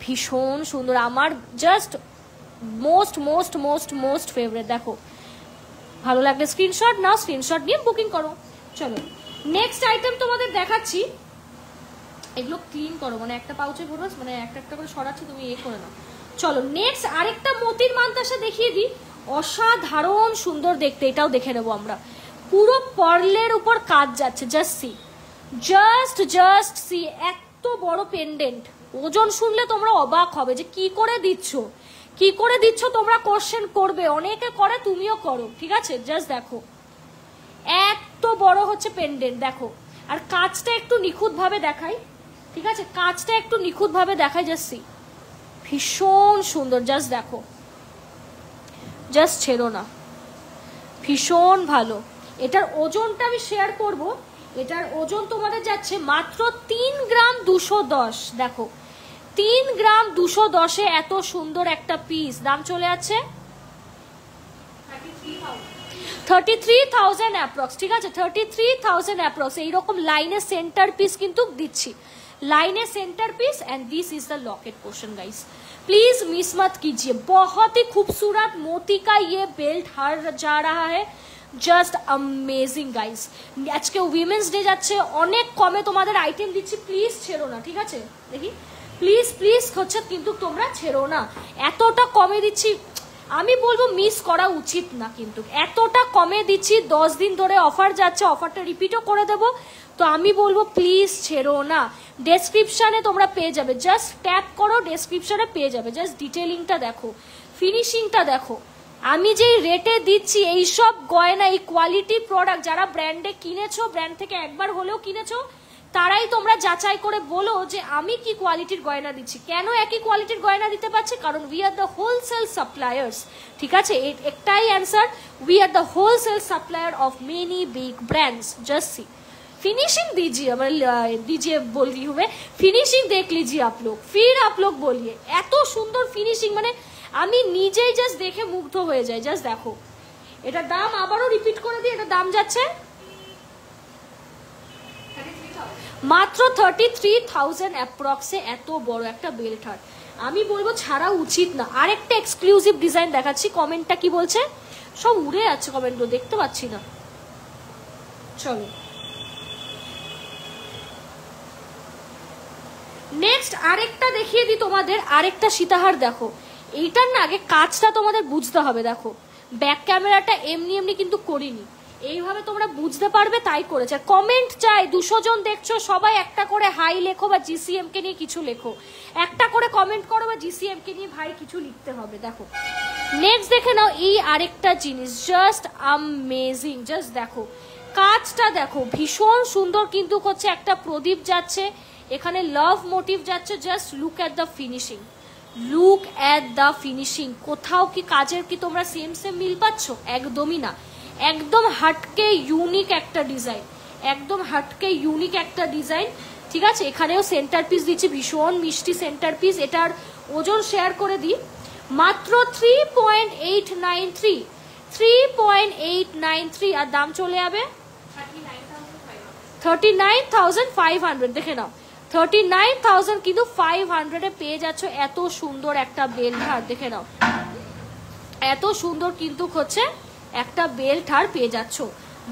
ভীষণ সুন্দর, আমার just most most most most favourite. দেখো ভালো লাগলে স্ক্রিনশট নাও, স্ক্রিনশট নিয়ে বুকিং করো। চলো নেক্সট আইটেম তোমাদের দেখাচ্ছি, এগুলো ক্লিন করো, মানে একটা পাউচে ভরো, মানে একটা একটা করে সরাচ্ছি, তুমি এ করে নাও। চলো নেক্সট আরেকটা মতির মান্তাসা দেখিয়ে দিই, অসাধারণ সুন্দর দেখতে, এটাও দেখে নেবো আমরা। পুরো পার্লের উপর কাজ যাচ্ছে, জাস্ট সি, জাস্ট সি, এত বড় পেন্ডেন্ট, ওজন শুনলে তোমরা অবাক হবে যে কি করে দিচ্ছ, কি করে দিচ্ছ, তোমরা কোশ্চেন করবে, অনেকে করে, তুমিও করো, ঠিক আছে? জাস্ট দেখো এত বড় হচ্ছে পেন্ডেন্ট, দেখো। আর কাজটা একটু নিখুঁত ভাবে দেখাই, ঠিক আছে? কাজটা একটু নিখুঁত ভাবে দেখাই, জাস্ট সি, ভীষণ সুন্দর, জাস্ট দেখো, জাস্ট ছেড়ো না, ভীষণ ভালো। এটার ওজনটা আমি শেয়ার করব, এটার ওজন তোমাদের যাচ্ছে মাত্র 3 গ্রাম 210। দেখো 3 গ্রাম 210-এ এত সুন্দর একটা পিস, দাম চলে যাচ্ছে 33,000 অ্যাপ্রক্স, ঠিক আছে? 33,000 অ্যাপ্রক্স। এইরকম লাইনের সেন্টার পিস কিন্তু দিচ্ছি, लाइने centre piece and this is the locket portion guys, please miss मत कीजिए। बहुत ही खूबसूरत मोती का ये बेल्ट हार जा रहा है, জাস্ট অ্যামেজিং গাইস। আজকে উইমেন্স ডে যাচ্ছে, অনেক কমে তোমাদের আইটেম দিচ্ছি, প্লিজ ছেড়ো না, ঠিক আছে? দেখি প্লিজ প্লিজ হচ্ছে, কিন্তু তোমরা ছেড়ো না, এতটা কমে দিচ্ছি, আমি বলবো মিস করা উচিত না, কিন্তু এতটা কমে দিচ্ছি, 10 দিন ধরে অফার যাচ্ছে, অফারটা রিপিটও করে দেবো, তো আমি বলবো প্লিজ ছেড়ো না। ডেসক্রিপশনে তোমরা পেয়ে যাবে, জাস্ট ট্যাপ করো, ডেসক্রিপশনে পেয়ে যাবে, জাস্ট ডিটেলিংটা দেখো, ফিনিশিংটা দেখো। আমি যেই রেটে দিচ্ছি এইসব গয়না, এই কোয়ালিটি প্রোডাক্ট, যারা ব্র্যান্ডে কিনেছো, ব্র্যান্ড থেকে একবার হলেও কিনেছো, তারাই তোমরা যাচাই করে বলো যে আমি কি কোয়ালিটির গয়না দিচ্ছি। কেন একই কোয়ালিটির গয়না দিতে পারছি? কারণ we are the wholesale suppliers, ঠিক আছে? একটাই answer, we are the wholesale supplier of many big brands. Just see finishing दीजिए, दीजिए बोल रही हूँ मैं, फिनिशिंग देख लीजिए आप लोग, फिर आप लोग बोलिए। এত সুন্দর ফিনিশিং, মানে আমি নিজেই জাস্ট দেখে মুগ্ধ হয়ে যাই। জাস্ট দেখো, এটা দাম আবারও রিপিট করে দিই, এটা দাম যাচ্ছে মাত্র 33,000 অ্যাপ্রক্সে। এত বড় একটা বেল্ট হার আমি বলবো ছাড়া উচিত না। আরেকটা এক্সক্লুসিভ ডিজাইন দেখাচ্ছি, কমেন্টটা কি বলছে, সব উড়ে যাচ্ছে কমেন্টগুলো, দেখতে পাচ্ছি না। চলো নেক্সট আরেকটা দেখিয়ে দিই তোমাদের, আরেকটা সীতাহার দেখো। এইটার না আগে কাজটা তোমাদের বুঝতে হবে। দেখো ব্যাক ক্যামেরাটা এমনি এমনি কিন্তু করিনি, এইভাবে তোমরা বুঝতে পারবে তাই করেছে। কমেন্ট চাই, 200 জন দেখছো, সবাই একটা করে হাই লেখো বা জিসিএম কে নিয়ে কিছু লেখো, একটা করে কমেন্ট করো বা জিসিএম কে নিয়ে ভাই কিছু লিখতে হবে। দেখো নেক্সট দেখে নাও এই আরেকটা জিনিস, জাস্ট অ্যামেজিং। জাস্ট দেখো কাজটা দেখো, ভীষণ সুন্দর কিন্তু হচ্ছে, একটা প্রদীপ যাচ্ছে এখানে, লাভ মোটিভ যাচ্ছে। Just look at the finishing, look at the finishing. কোথাও কি কাজের কি তোমরা সেম সেম মিল পাচ্ছ? একদমই না, একদম হাটকে ইউনিক একটা ডিজাইন, একদম হাটকে ইউনিক একটা ডিজাইন। ঠিক আছে, এখানেও সেন্টার পিস দিচ্ছি, ভীষণ মিষ্টি সেন্টার পিস। এটার ওজন শেয়ার করে দিই, মাত্র 3.893, 3.893, আর দাম চলে যাবে 39,500। দেখে নাও 39,000 কিন্তু 500 পেয়ে যাচ্ছ এত সুন্দর একটা বেল্ট হার। দেখে নাও এত সুন্দর কিন্তু হচ্ছে একটা বেল্ট হার পেয়ে যাচ্ছ।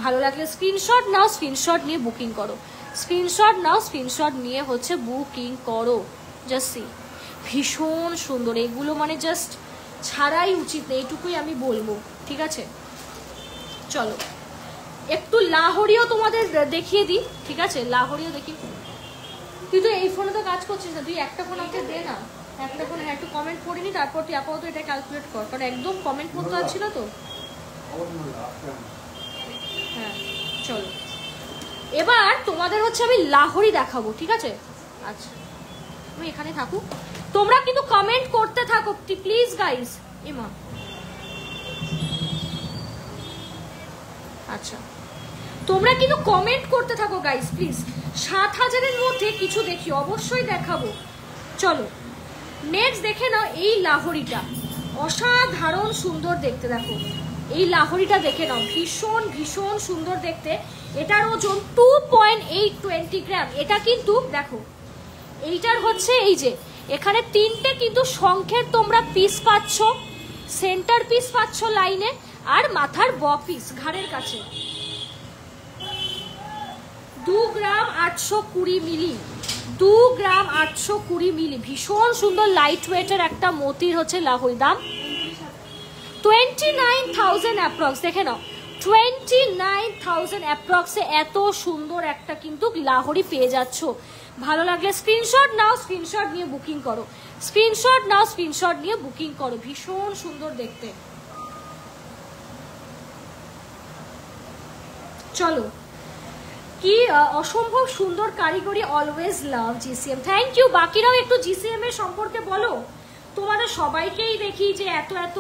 ভালো লাগলে স্ক্রিনশট নাও, স্ক্রিনশট নিয়ে বুকিং করো, স্ক্রিনশট নাও, স্ক্রিনশট নিয়ে হচ্ছে বুকিং করো। জাস্ট সি, ভীষণ সুন্দর এগুলো, মানে জাস্ট ছাড়াই উচিত নেই, এইটুকুই আমি বলবো। ঠিক আছে চলো একটু লাহোরিও তোমাদের দেখিয়ে দিই। ঠিক আছে লাহোরিও দেখি। তুই তো এই ফোনে তো কাজ করছিস না, তুই একটা ফোন আমাকে দে না, একটা ফোন। হ্যাঁ একটু কমেন্ট পড়ে নি, তারপর তুই আপাতত এটা ক্যালকুলেট কর, কারণ একদম কমেন্ট পড়তে পারছি না তো। হ্যাঁ চলো এবার তোমাদের হচ্ছে আমি লাহোরি দেখাবো। ঠিক আছে আচ্ছা তুমি এখানে থাকো, তোমরা কিন্তু কমেন্ট করতে থাকো প্লিজ গাইস। এমা আচ্ছা তোমরা কিন্তু কমেন্ট করতে থাকো গাইস প্লিজ। 7,000-এর মধ্যে কিছু দেখি, অবশ্যই দেখাবো। চলো নেক্সট দেখে নাও এই লাহোরিটা, অসাধারণ সুন্দর দেখতে। দেখো এই লাহোরিটা দেখে নাও, ভীষণ ভীষণ সুন্দর দেখতে। এটার ওজন 2.820 গ্রাম। এটা কিন্তু দেখো এইটার হচ্ছে এই যে এখানে 3টে কিন্তু শঙ্খের তোমরা পিস পাচ্ছ, সেন্টার পিস পাচ্ছ লাইনে, আর মাথার ব পিস ঘাড়ের কাছে। 2 গ্রাম 820 মিলি, 2 গ্রাম 820 মিলি। ভীষণ সুন্দর লাইট ওয়েটের একটা মতির হচ্ছে লাহোরি। দাম 29,000 অ্যাপ্রক্স। দেখে নাও 29,000 অ্যাপ্রক্সে এত সুন্দর একটা কিন্তু লাহোরি পেয়ে যাচ্ছ। ভালো লাগলে স্ক্রিনশট নাও, স্ক্রিনশট নিয়ে বুকিং করো, স্ক্রিনশট নাও, স্ক্রিনশট নিয়ে বুকিং করো। ভীষণ সুন্দর দেখতে। চলো কি অসম্ভব সুন্দর কারিগরি, always love GCM. Thank you. বাকিরাও একটু জিসিএম এর সম্পর্কে বলো, তোমাদের সবাইকেই দেখি যে এত এত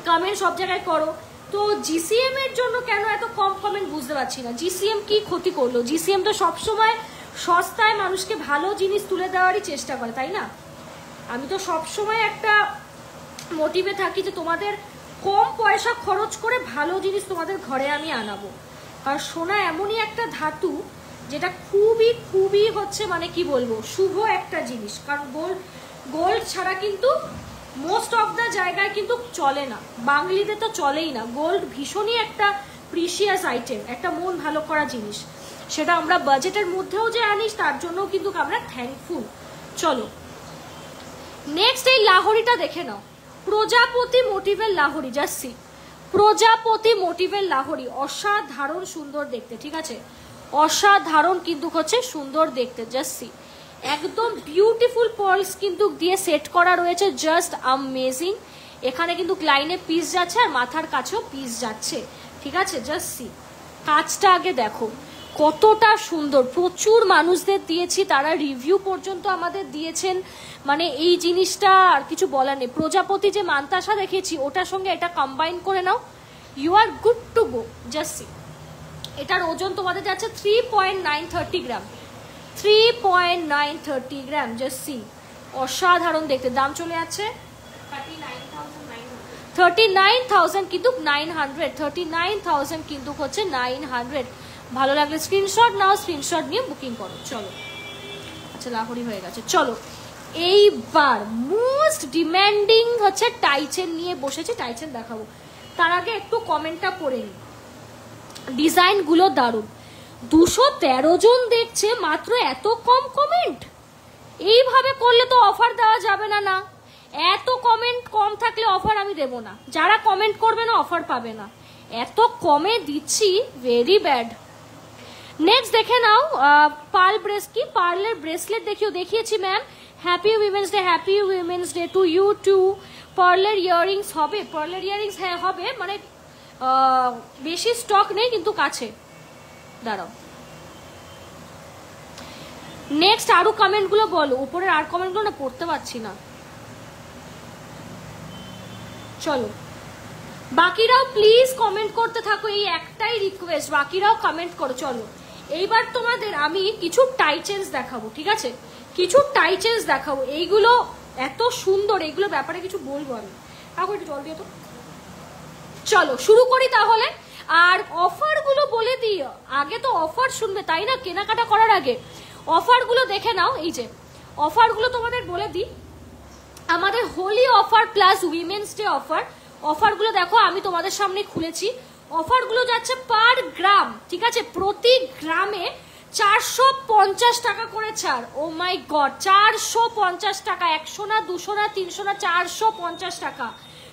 কমেন্ট সব জায়গায় করো, তো জিসিএম এর জন্য কেন এত কম কমেন্ট বুঝতে পারছি না। জিসিএম কি ক্ষতি করলো? জিসিএম তো সবসময় সস্তায় মানুষকে ভালো জিনিস তুলে দেওয়ারই চেষ্টা করে, তাই না? আমি তো সবসময় একটা মোটিভে থাকি যে তোমাদের কম পয়সা খরচ করে ভালো জিনিস তোমাদের ঘরে আমি আনাবো। আর সোনা এমনই একটা ধাতু যেটা খুবই খুবই হচ্ছে মানে কি বলবো শুভ একটা জিনিস, কারণ গোল্ড ছাড়া কিন্তু মোস্ট অফ দ্য জায়গায় কিন্তু চলে না, বাঙালিদের তো চলেই না। গোল্ড ভীষণই একটা প্রিশিয়াস আইটেম, একটা মন ভালো করা জিনিস, সেটা আমরা বাজেটের মধ্যেও যে আনিস তার জন্যও কিন্তু আমরা থ্যাঙ্কফুল। চলো নেক্সট এই লাহোরিটা দেখে নাও, প্রজাপতি মোটিভের লাহোরি। জাস্ট প্রজাপতি মোটিভের লাহোরি, অসাধারণ সুন্দর দেখতে। ঠিক আছে অসাধারণ কিন্তু হচ্ছে সুন্দর দেখতে। জাস্ট একদম বিউটিফুল পার্লস কিন্তু দিয়ে সেট করা রয়েছে, জাস্ট অ্যামেজিং। এখানে কিন্তু লাইনে পিস যাচ্ছে আর মাথার কাছেও পিস যাচ্ছে। ঠিক আছে জাস্ট সি, কাজটা আগে দেখো কতটা সুন্দর। প্রচুর মানুষদের দিয়েছি, তারা রিভিউ পর্যন্ত আমাদের দিয়েছেন, মানে এই জিনিসটা আর কিছু বলার নেই। প্রজাপতি যে মান্তাসা দেখেছি ওটার সঙ্গে এটা কম্বাইন করে নাও, you are good to go. Just see, এটার ওজন তোমাদের যাচ্ছে 3.930 গ্রাম, 3.930 গ্রাম। জাস্ট সি, অসাধারণ দেখতে। দাম চলে যাচ্ছে 39,000 কিন্তু 900, 39,000 কিন্তু হচ্ছে 900। ভালো লাগলে স্ক্রিনশট নাও, স্ক্রিনশট নিয়ে বুকিং করো। চলো, আচ্ছা লাহোরি হয়ে গেছে। চলো এইবার মোস্ট ডিম্যান্ডিং হচ্ছে টাইচেন নিয়ে বসেছি, টাইচেন দেখাবো। তার আগে একটু কমেন্টটা পড়ে নিই। ডিজাইনগুলো দারুণ। 213 জন দেখছে, মাত্র এত কম কমেন্ট। এইভাবে করলে তো অফার দেওয়া যাবে না। না, এত কমেন্ট কম থাকলে অফার আমি দেব না। যারা কমেন্ট করবে না অফার পাবে না। এত কমে দিচ্ছি, ভেরি ব্যাড। নেক্সট দেখে নাও, পার্ল পার্লের ব্রেসলেট দেখিয়েছি ma'am. Happy women's day, happy women's day to you too. পার্লের ইয়াররিংস হবে, পার্লের ইয়াররিংস হ্যাঁ হবে, মানে বেশি স্টক নেই কিন্তু কাছে। দাঁড়াও, নেক্সট আরো কমেন্ট গুলো বলো। উপরের আর কমেন্ট গুলো না পড়তে পারছি না। চলো, বাকিরাও প্লিজ কমেন্ট করতে থাকো, এই একটাই রিকোয়েস্ট, বাকিরাও কমেন্ট করো। চলো এইবার তোমাদের আমি কিছু টাইচেন্স দেখাবো, ঠিক আছে? কিছু টাইচেন্স দেখাবো। এইগুলো এত সুন্দর, এইগুলো ব্যাপারে কিছু বলবো আমি। কাকু একটু জল দিয়ে তো। চলো শুরু করি তাহলে। আর অফার গুলো বলে দিই, আগে তো অফার শুনবে তাই না, কেনাকাটা করার আগে অফার গুলো দেখে নাও। এই যে অফার গুলো তোমাদের বলে দিই, আমাদের Holi offer plus women's day offer. অফারগুলো দেখো, আমি তোমাদের সামনে খুলেছি। অফারগুলো যাচ্ছে পার গ্রাম, ঠিক আছে? প্রতি গ্রামে 450 টাকা করে ছাড়। ও মাই গড, 450 টাকা, 100 না, 200 না, 300 না, 450 টাকা,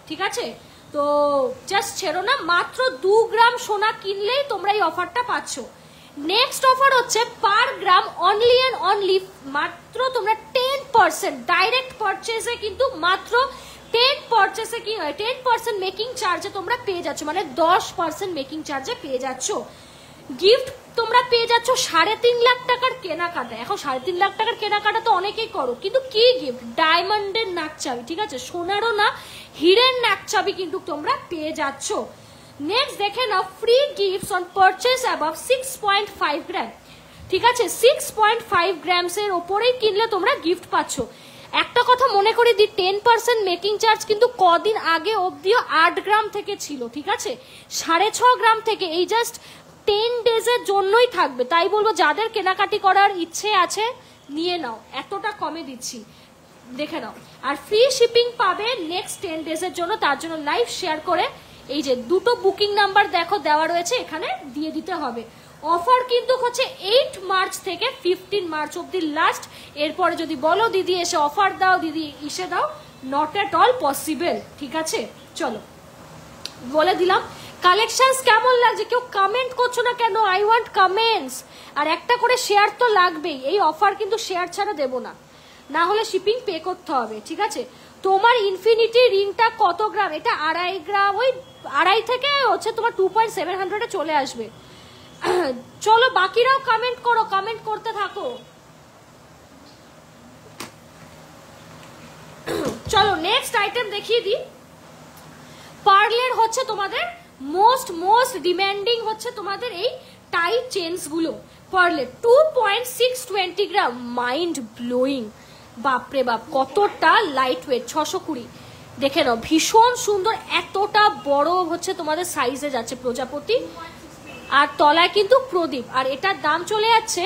ঠিক আছে? তো জাস্ট ছেড়ো না, মাত্র 2 গ্রাম সোনা কিনলেই তোমরা এই অফারটা পাচ্ছ। নেক্সট অফার হচ্ছে পার গ্রাম অনলি এন্ড অনলি মাত্র তোমরা 10% ডাইরেক্ট পারচেজে, কিন্তু মাত্র 10 পারচেজে কি হয়, 10% মেকিং চার্জে তোমরা পেয়ে যাচ্ছ, মানে 10% মেকিং চার্জে পেয়ে যাচ্ছ। গিফট তোমরা পেয়ে যাচ্ছ 3.5 লাখ টাকার কেনাকাটা। এখন 3.5 লাখ টাকার কেনাকাটা তো অনেকেই করো, কিন্তু কি গিফট? ডায়মন্ডের নাকচাবি, ঠিক আছে? সোনারও না, হীরের নাকচাবি কিন্তু তোমরা পেয়ে যাচ্ছ। নেক্সট দেখে নাও, free gifts on purchase above 6.5 gram, ঠিক আছে? 6.5 গ্রামস এর ওপরেই কিনলে তোমরা গিফট পাচ্ছ। একটা কথা মনে করে দিই, 10% মেকিং চার্জ কিন্তু কদিন আগে অবধিও 8 গ্রাম থেকে ছিল, ঠিক আছে? 6.5 গ্রাম থেকে, এই জাস্ট 10 ডেজের জন্যই থাকবে। তাই বলবো যাদের কেনাকাটি করার ইচ্ছে আছে নিয়ে নাও, এতটা কমে দিচ্ছি, দেখে নাও। আর ফ্রি শিপিং পাবে নেক্সট 10 ডেজের জন্য। তার জন্য লাইভ শেয়ার করে এই যে দুটো বুকিং নাম্বার দেখো দেওয়া রয়েছে, এখানে দিয়ে দিতে হবে। অফার কিন্তু হচ্ছে 8 মার্চ থেকে 15 মার্চ অব্দি লাস্ট। এরপরে যদি বলো দিদি এসে অফার দাও, দিদি ইসে দাও, নট এট অল পসিবল, ঠিক আছে? চলো বলে দিলাম। কালেকশনস কেমন লাগছে? কেউ কমেন্ট করছো না কেন? I want comments. আর একটা করে শেয়ার তো লাগবেই। এই অফার কিন্তু শেয়ার ছাড়া দেবো না, না হলে শিপিং পে করতে হবে, ঠিক আছে? তোমার ইনফিনিটি রিংটা কত গ্রাম? এটা 2.5 গ্রাম, ওই 2.5 থেকে হচ্ছে তোমার 2.700 চলে আসবে। চলো বাকিরাও কমেন্ট করো, কমেন্ট করতে থাকো। চলো নেক্সট আইটেম দেখিয়ে দিই। পার্লের হচ্ছে তোমাদের মোস্ট ডিমান্ডিং হচ্ছে তোমাদের এই টাই চেনস গুলো। পার্লের 2.620 গ্রাম, মাইন্ড ব্লোয়িং, বাপরে বাপ কতটা লাইট ওয়েট, 620। দেখে নাও, ভীষণ সুন্দর, এতটা বড় হচ্ছে তোমাদের সাইজে যাচ্ছে প্রজাপতি, আর তলায় কিন্তু প্রদীপ। আর এটার দাম চলে যাচ্ছে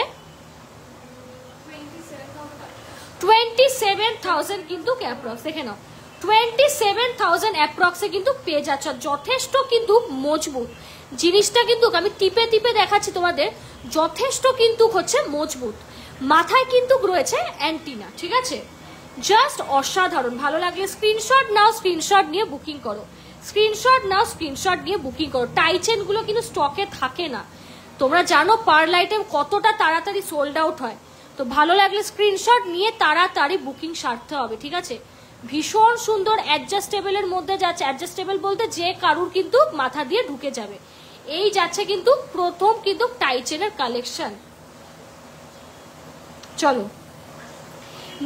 27,000 কিন্তু অ্যাপ্রক্স। দেখে নাও, 27,000 অ্যাপ্রক্সে কিন্তু পেয়ে যাচ্ছ। যথেষ্ট কিন্তু মজবুত জিনিসটা, কিন্তু আমি টিপে টিপে দেখাচ্ছি তোমাদের, যথেষ্ট কিন্তু হচ্ছে মজবুত। মাথায় কিন্তু রয়েছে অ্যান্টিনা, ঠিক আছে? জাস্ট অসাধারণ। ভালো লাগলে স্ক্রিনশট নাও, স্ক্রিনশট নিয়ে বুকিং করো, স্ক্রিনশট নাও, স্ক্রিনশট নিয়ে বুকিং করো। টাইচেন গুলো কিন্তু স্টকে থাকে না, তোমরা জানো পার্ল আইটেম কতটা তাড়াতাড়ি সোল্ড আউট হয়। তো ভালো লাগলে স্ক্রিনশট নিয়ে তাড়াতাড়ি বুকিং সারতে হবে, ঠিক আছে? ভীষণ সুন্দর, অ্যাডজাস্টেবলের মধ্যে যাচ্ছে। অ্যাডজাস্টেবল বলতে যে কারুর কিন্তু মাথা দিয়ে ঢুকে যাবে। এই যাচ্ছে কিন্তু প্রথম কিন্তু টাইচেনের কালেকশন। চলো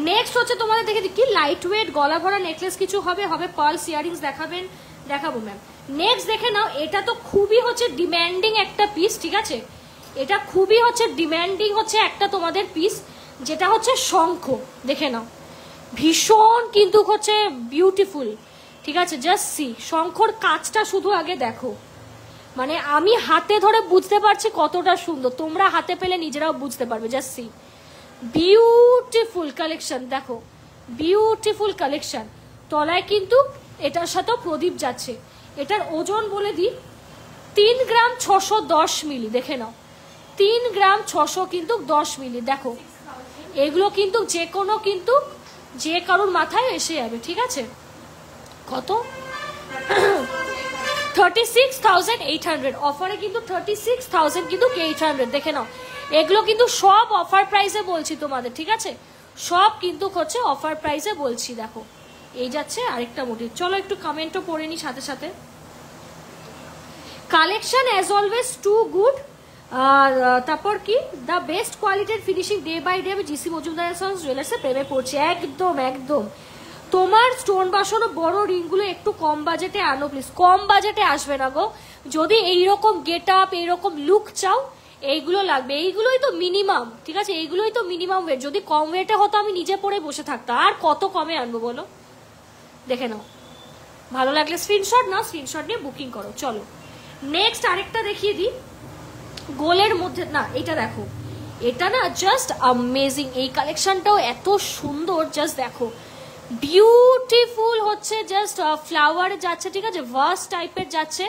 নেক্সট হচ্ছে তোমাদের দেখে কি লাইট ওয়েট গলা ভরা নেকলেস কিছু হবে, পার্লস ইয়ারিংস দেখাবেন, দেখাবো ম্যাম। নেক্সট দেখে নাও, এটা তো খুবই হচ্ছে ডিম্যান্ডিং একটা পিস, ঠিক আছে? এটা খুবই হচ্ছে ডিম্যান্ডিং হচ্ছে একটা তোমাদের পিস, যেটা হচ্ছে শঙ্খ। দেখে নাও ভীষণ কিন্তু হচ্ছে বিউটিফুল, ঠিক আছে? জাস্ট সি, শঙ্খর কাজটা শুধু আগে দেখো, মানে আমি হাতে ধরে বুঝতে পারছি কতটা সুন্দর, তোমরা হাতে পেলে নিজেরাও বুঝতে পারবে। জাস্ট সি, বিউটিফুল কালেকশন দেখো, বিউটিফুল কালেকশন। তলায় কিন্তু এটার সাথেও প্রদীপ যাচ্ছে। এটার ওজন বলে দিই 3 গ্রাম 610 মিলি, দেখে নাও 3 গ্রাম 600 কিন্তু 10 মিলি। দেখো এগুলো কিন্তু যে কোনো কিন্তু যে কারোর মাথায় এসে যাবে, ঠিক আছে? কত? 36,800 অফারে কিন্তু 36,000 কিন্তু 800, দেখে নাও। এগুলো কিন্তু সব অফার প্রাইসে বলছি তোমাদের, ঠিক আছে? সব কিন্তু হচ্ছে অফার প্রাইসে বলছি। দেখো এই যাচ্ছে আরেকটা মোটিভ। চলো একটু কমেন্টও পড়ে নি সাথে সাথে। Collection as always too good. তারপর কি, দ্য বেস্ট কোয়ালিটির ফিনিশিং ডে বাই ডে। আমি জিসি মজুমদার জুয়েলার্সে প্রেমে পড়ছি, একদম একদম। তোমার স্টোন বাসনও বড় রিংগুলো একটু কম বাজেটে আনো প্লিজ। কম বাজেটে আসবে না গো, যদি এইরকম গেট আপ এইরকম লুক চাও এইগুলো লাগবে, এইগুলোই তো মিনিমাম, ঠিক আছে? এইগুলোই তো মিনিমাম ওয়েট। যদি কম ওয়েটে হতো আমি নিজে পরে বসে থাকতাম, আর কত কমে আনবো বলো? দেখে নাও, ভালো লাগলে স্ক্রিনশট নাও, স্ক্রিনশট নিয়ে বুকিং করো। চলো নেক্সট আরেকটা দেখিয়ে দিই, গোলের মধ্যে না, এটা দেখো, এটা না জাস্ট অ্যামেজিং। এই কালেকশনটাও এত সুন্দর, জাস্ট দেখো, বিউটিফুল হচ্ছে, জাস্ট ফ্লাওয়ার যাচ্ছে, ঠিক আছে? ভার্স টাইপের যাচ্ছে।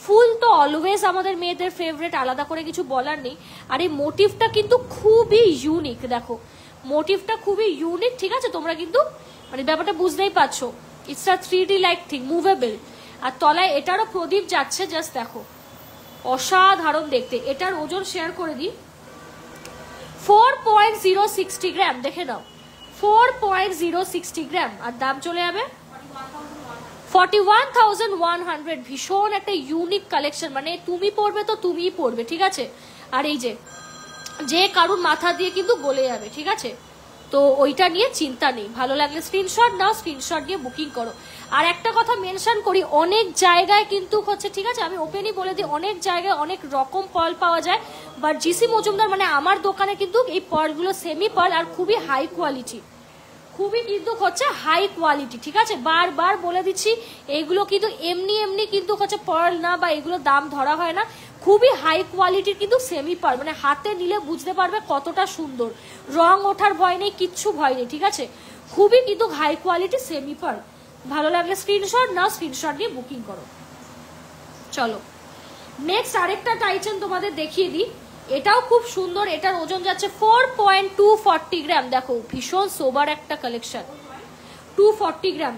ফুল তো অলওয়েজ আমাদের মেয়েদের ফেভারিট, আলাদা করে কিছু বলার নেই। আর এই মোটিভটা কিন্তু খুবই ইউনিক, দেখো মোটিভটা খুবই ইউনিক, ঠিক আছে? তোমরা কিন্তু মানে ব্যাপারটা বুঝতেই পারছো, it's a 3D like thing, movable. আর তলায় এটারও প্রদীপ যাচ্ছে, জাস্ট দেখো অসাধারণ দেখতে। এটার ওজন শেয়ার করে দিই 4.060 গ্রাম, দেখে নাও 4.060 গ্রাম। আর দাম চলে যাবে 41,100। ভীষণ একটা ইউনিক কালেকশন, মানে তুমি পরবে তো তুমিই পরবে, ঠিক আছে? আর এই যে কারুর মাথা দিয়ে কিন্তু গলে যাবে, ঠিক আছে? তো ওইটা নিয়ে চিন্তা নেই। ভালো লাগলে স্ক্রিনশট নাও, স্ক্রিনশট দিয়ে বুকিং করো। আর একটা কথা মেনশন করি, অনেক জায়গায় কিন্তু হচ্ছে, ঠিক আছে? আমি ওপেনই বলে দিই, অনেক জায়গায় অনেক রকম পার্ল পাওয়া যায়, বাট জিসি মজুমদার মানে আমার দোকানে কিন্তু এই পার্লগুলো সেমি পার্ল আর খুবই হাই কোয়ালিটি, খুবই কিন্তু হচ্ছে হাই কোয়ালিটি, ঠিক আছে? বারবার বলে দিচ্ছি, এইগুলো কিন্তু এমনি এমনি কিন্তু হচ্ছে পার্ল না, বা এগুলো দাম ধরা হয় না। খুবই হাই কোয়ালিটির কিন্তু সেমি পার্ল, মানে হাতে নিলে বুঝতে পারবে কতটা সুন্দর, রং ওঠার ভয় নেই, কিচ্ছু ভয় নেই, ঠিক আছে? খুবই কিন্তু হাই কোয়ালিটি সেমি পার্ল। ভালো লাগলে স্ক্রিনশট নাও, স্ক্রিনশট নিয়ে বুকিং করো। চলো নেক্সট আরেকটা টাইচেন তোমাদের দেখিয়ে দিই, এটাও খুব সুন্দর। এটার ওজন যাচ্ছে 4.240 গ্রাম। দেখো ভীষণ সোবার একটা কালেকশন, 240 গ্রাম,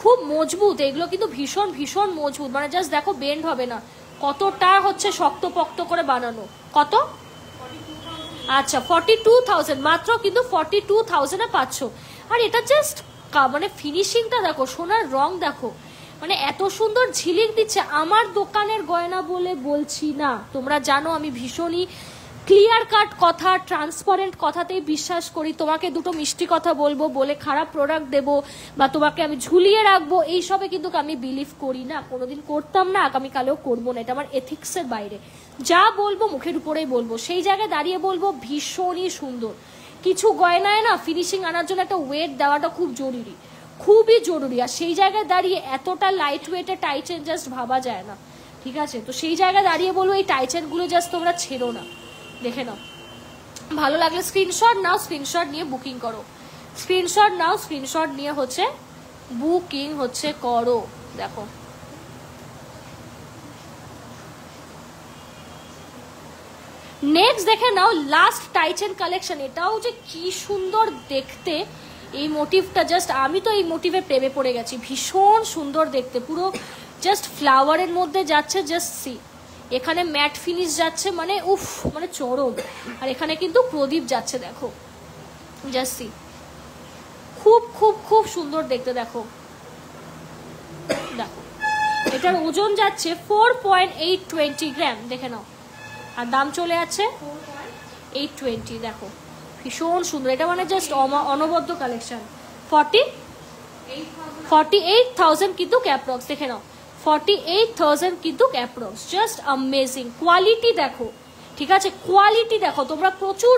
খুব মজবুত। এগুলো কিন্তু ভীষণ ভীষণ মজবুত, মানে জাস্ট দেখো বেন্ড হবে না, কতটা হচ্ছে শক্তপোক্ত করে বানানো। কত? আচ্ছা 42,000 মাত্র, কিন্তু 42,000-এ পাচ্ছ। আর এটা জাস্ট মানে ফিনিশিংটা দেখো, সোনার রং দেখো, মানে এত সুন্দর ঝিলিক দিচ্ছে। আমার দোকানের গয়না বলে বলছি না, তোমরা জানো আমি ভীষণই ক্লিয়ার কাট কথা, ট্রান্সপারেন্ট কথাতেই বিশ্বাস করি। তোমাকে দুটো মিষ্টি কথা বলবো বলে খারাপ প্রোডাক্ট দেবো, বা তোমাকে আমি ঝুলিয়ে রাখবো, এইসবে কিন্তু আমি বিলিভ করি না, কোনোদিন করতাম না, আগামীকালেও করবো না। এটা আমার এথিক্সের বাইরে। যা বলবো মুখের উপরেই বলবো, সেই জায়গায় দাঁড়িয়ে বলবো ভীষণই সুন্দর। কিছু গয়নায় না ফিনিশিং আনার জন্য একটা ওয়েট দেওয়াটা খুব জরুরি, খুবই জরুরি। আর সেই জায়গায় দাঁড়িয়ে এতটা লাইট ওয়েটের টাইচেন জাস্ট ভাবা যায় না, ঠিক আছে? তো সেই জায়গায় দাঁড়িয়ে বলবো এই টাইচেনগুলো জাস্ট তোমরা ছেড়ো না, দেখে নাও। ভালো লাগলে স্ক্রিনশট নাও, স্ক্রিনশট নিয়ে বুকিং করো। স্ক্রিনশট নাও, স্ক্রিনশট নিয়ে হচ্ছে বুকিং হচ্ছে করো। দেখো নেক্সট দেখে নাও লাস্ট টাইচেন কালেকশন। এটাও যে কি সুন্দর দেখতে এই মোটিভটা, জাস্ট আমি তো এই মোটিভে প্রেমে পড়ে গেছি। ভীষণ সুন্দর দেখতে, পুরো জাস্ট ফ্লাওয়ারের মধ্যে যাচ্ছে, জাস্ট সি। এখানে ম্যাট ফিনিশ যাচ্ছে, মানে উফ, মানে চরম। আর এখানে কিন্তু প্রদীপ যাচ্ছে, দেখো জাস্ট সি, খুব খুব খুব সুন্দর দেখতে। দেখো দেখো এটার ওজন যাচ্ছে 4.820 গ্রাম, দেখে নাও। আর দাম চলে যাচ্ছে 820। দেখো ভীষণ সুন্দর, এটা মানে জাস্ট অনবদ্য কালেকশন। 48,000 কিন্তু অ্যাপ্রক্স, দেখে নাও 48,000 কিন্তু অ্যাপ্রক্স। জাস্ট অ্যামেজিং কোয়ালিটি দেখো, ঠিক আছে, কোয়ালিটি দেখো, তোমরা প্রচুর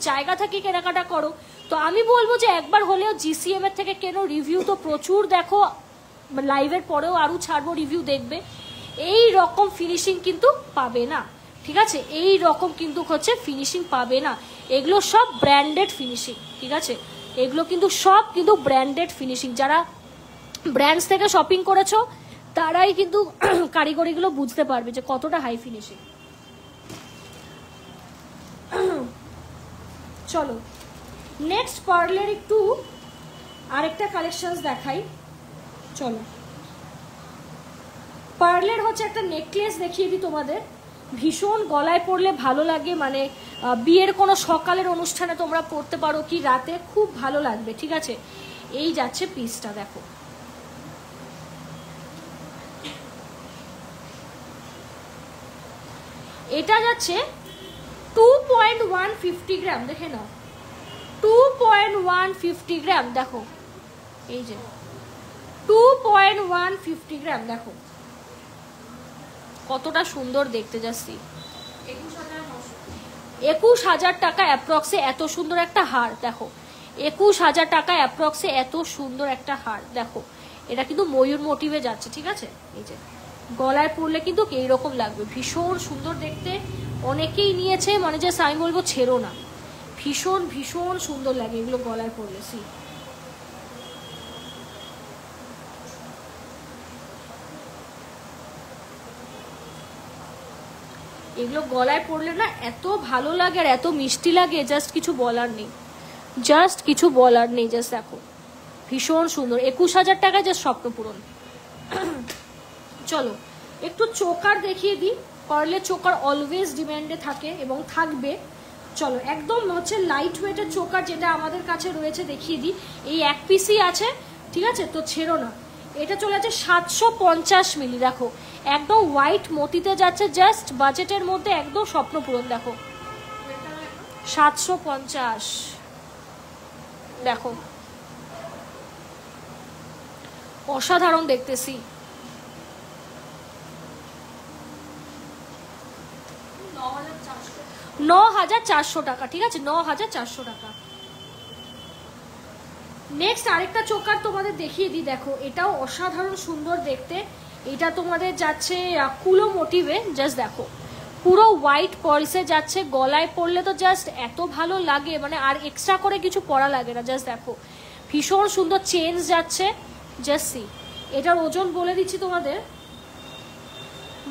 জায়গা থেকে কেনাকাটা করো, তো আমি বলবো যে একবার হলেও GCM এর থেকে কেন, রিভিউ তো প্রচুর দেখো, লাইভের পরেও আরও ছাড়বো, রিভিউ দেখবে। এই রকম ফিনিশিং কিন্তু পাবে না, ঠিক আছে, এই রকম কিন্তু হচ্ছে ফিনিশিং পাবে না, এগুলো সব ব্র্যান্ডেড ফিনিশিং, ঠিক আছে, এগুলো কিন্তু সব কিন্তু ব্র্যান্ডেড ফিনিশিং। যারা ব্র্যান্ডস থেকে শপিং করেছো তারাই কিন্তু কারিগরিগুলো বুঝতে পারবে যে কতটা হাই ফিনিশিং। চলো নেক্সট পার্লের একটু আরেকটা কালেকশন দেখাই। চলো পার্লের হচ্ছে একটা নেকলেস দেখিয়ে দিই তোমাদের, ভীষণ গলায় পরলে ভালো লাগে, মানে বিয়ের কোনো সকালের অনুষ্ঠানে তোমরা পরতে পারো কি রাতে, খুব ভালো লাগবে, ঠিক আছে। এই যাচ্ছে পিসটা, দেখো এটা যাচ্ছে 2.150 গ্রাম, দেখে নাও 2.150 গ্রাম, দেখো এই যে 2.150 গ্রাম, দেখো কতটা সুন্দর দেখতে যাচ্ছি। 21,000 টাকা অ্যাপ্রক্সে এত সুন্দর একটা হার, দেখো 21,000 টাকা অ্যাপ্রক্সে এত সুন্দর একটা হার, দেখো এটা কিন্তু ময়ূর মোটিভে যাচ্ছে, ঠিক আছে। এই যে গলায় পরলে কিন্তু এইরকম লাগবে, ভীষণ সুন্দর দেখতে, অনেকেই নিয়েছে, মানে যে আমি বলবো ছেড়ো না, ভীষণ ভীষণ সুন্দর লাগে এগুলো গলায় পরলে। সি এগুলো গলায় পরলে না এত ভালো লাগে আর এত মিষ্টি লাগে, জাস্ট কিছু বলার নেই, জাস্ট কিছু বলার নেই, জাস্ট দেখো ভীষণ সুন্দর। 21,000 টাকায় জাস্ট স্বপ্ন পূরণ। চলো একটু চোকার দেখিয়ে দিই, পার্লের চোকার অলওয়েজ ডিমান্ডে থাকে এবং থাকবে। চলো একদম হচ্ছে লাইট ওয়েটের চোকার যেটা আমাদের কাছে রয়েছে দেখিয়ে দিই, এই এক পিসই আছে, ঠিক আছে, তো ছেড়ো না। এটা চলে যাচ্ছে 750 মিলি, দেখো একদম হোয়াইট মতিতে যাচ্ছে, জাস্ট বাজেটের মধ্যে একদম স্বপ্ন পূরণ, দেখো 750, দেখো অসাধারণ দেখতেছি। 9,400 টাকা, ঠিক আছে, 9,400 টাকা। নেক্সট আরেকটা চোকার তোমাদের দেখিয়ে দিই, দেখো এটাও অসাধারণ সুন্দর দেখতে, এটা তোমাদের যাচ্ছে কুলো মোটিভে, জাস্ট দেখো পুরো হোয়াইট পার্লসে যাচ্ছে, গলায় পরলে তো জাস্ট এত ভালো লাগে, মানে আর এক্সট্রা করে কিছু পরা লাগে না, জাস্ট দেখো ভীষণ সুন্দর চেঞ্জ যাচ্ছে, জাস্ট সি। এটার ওজন বলে দিচ্ছি তোমাদের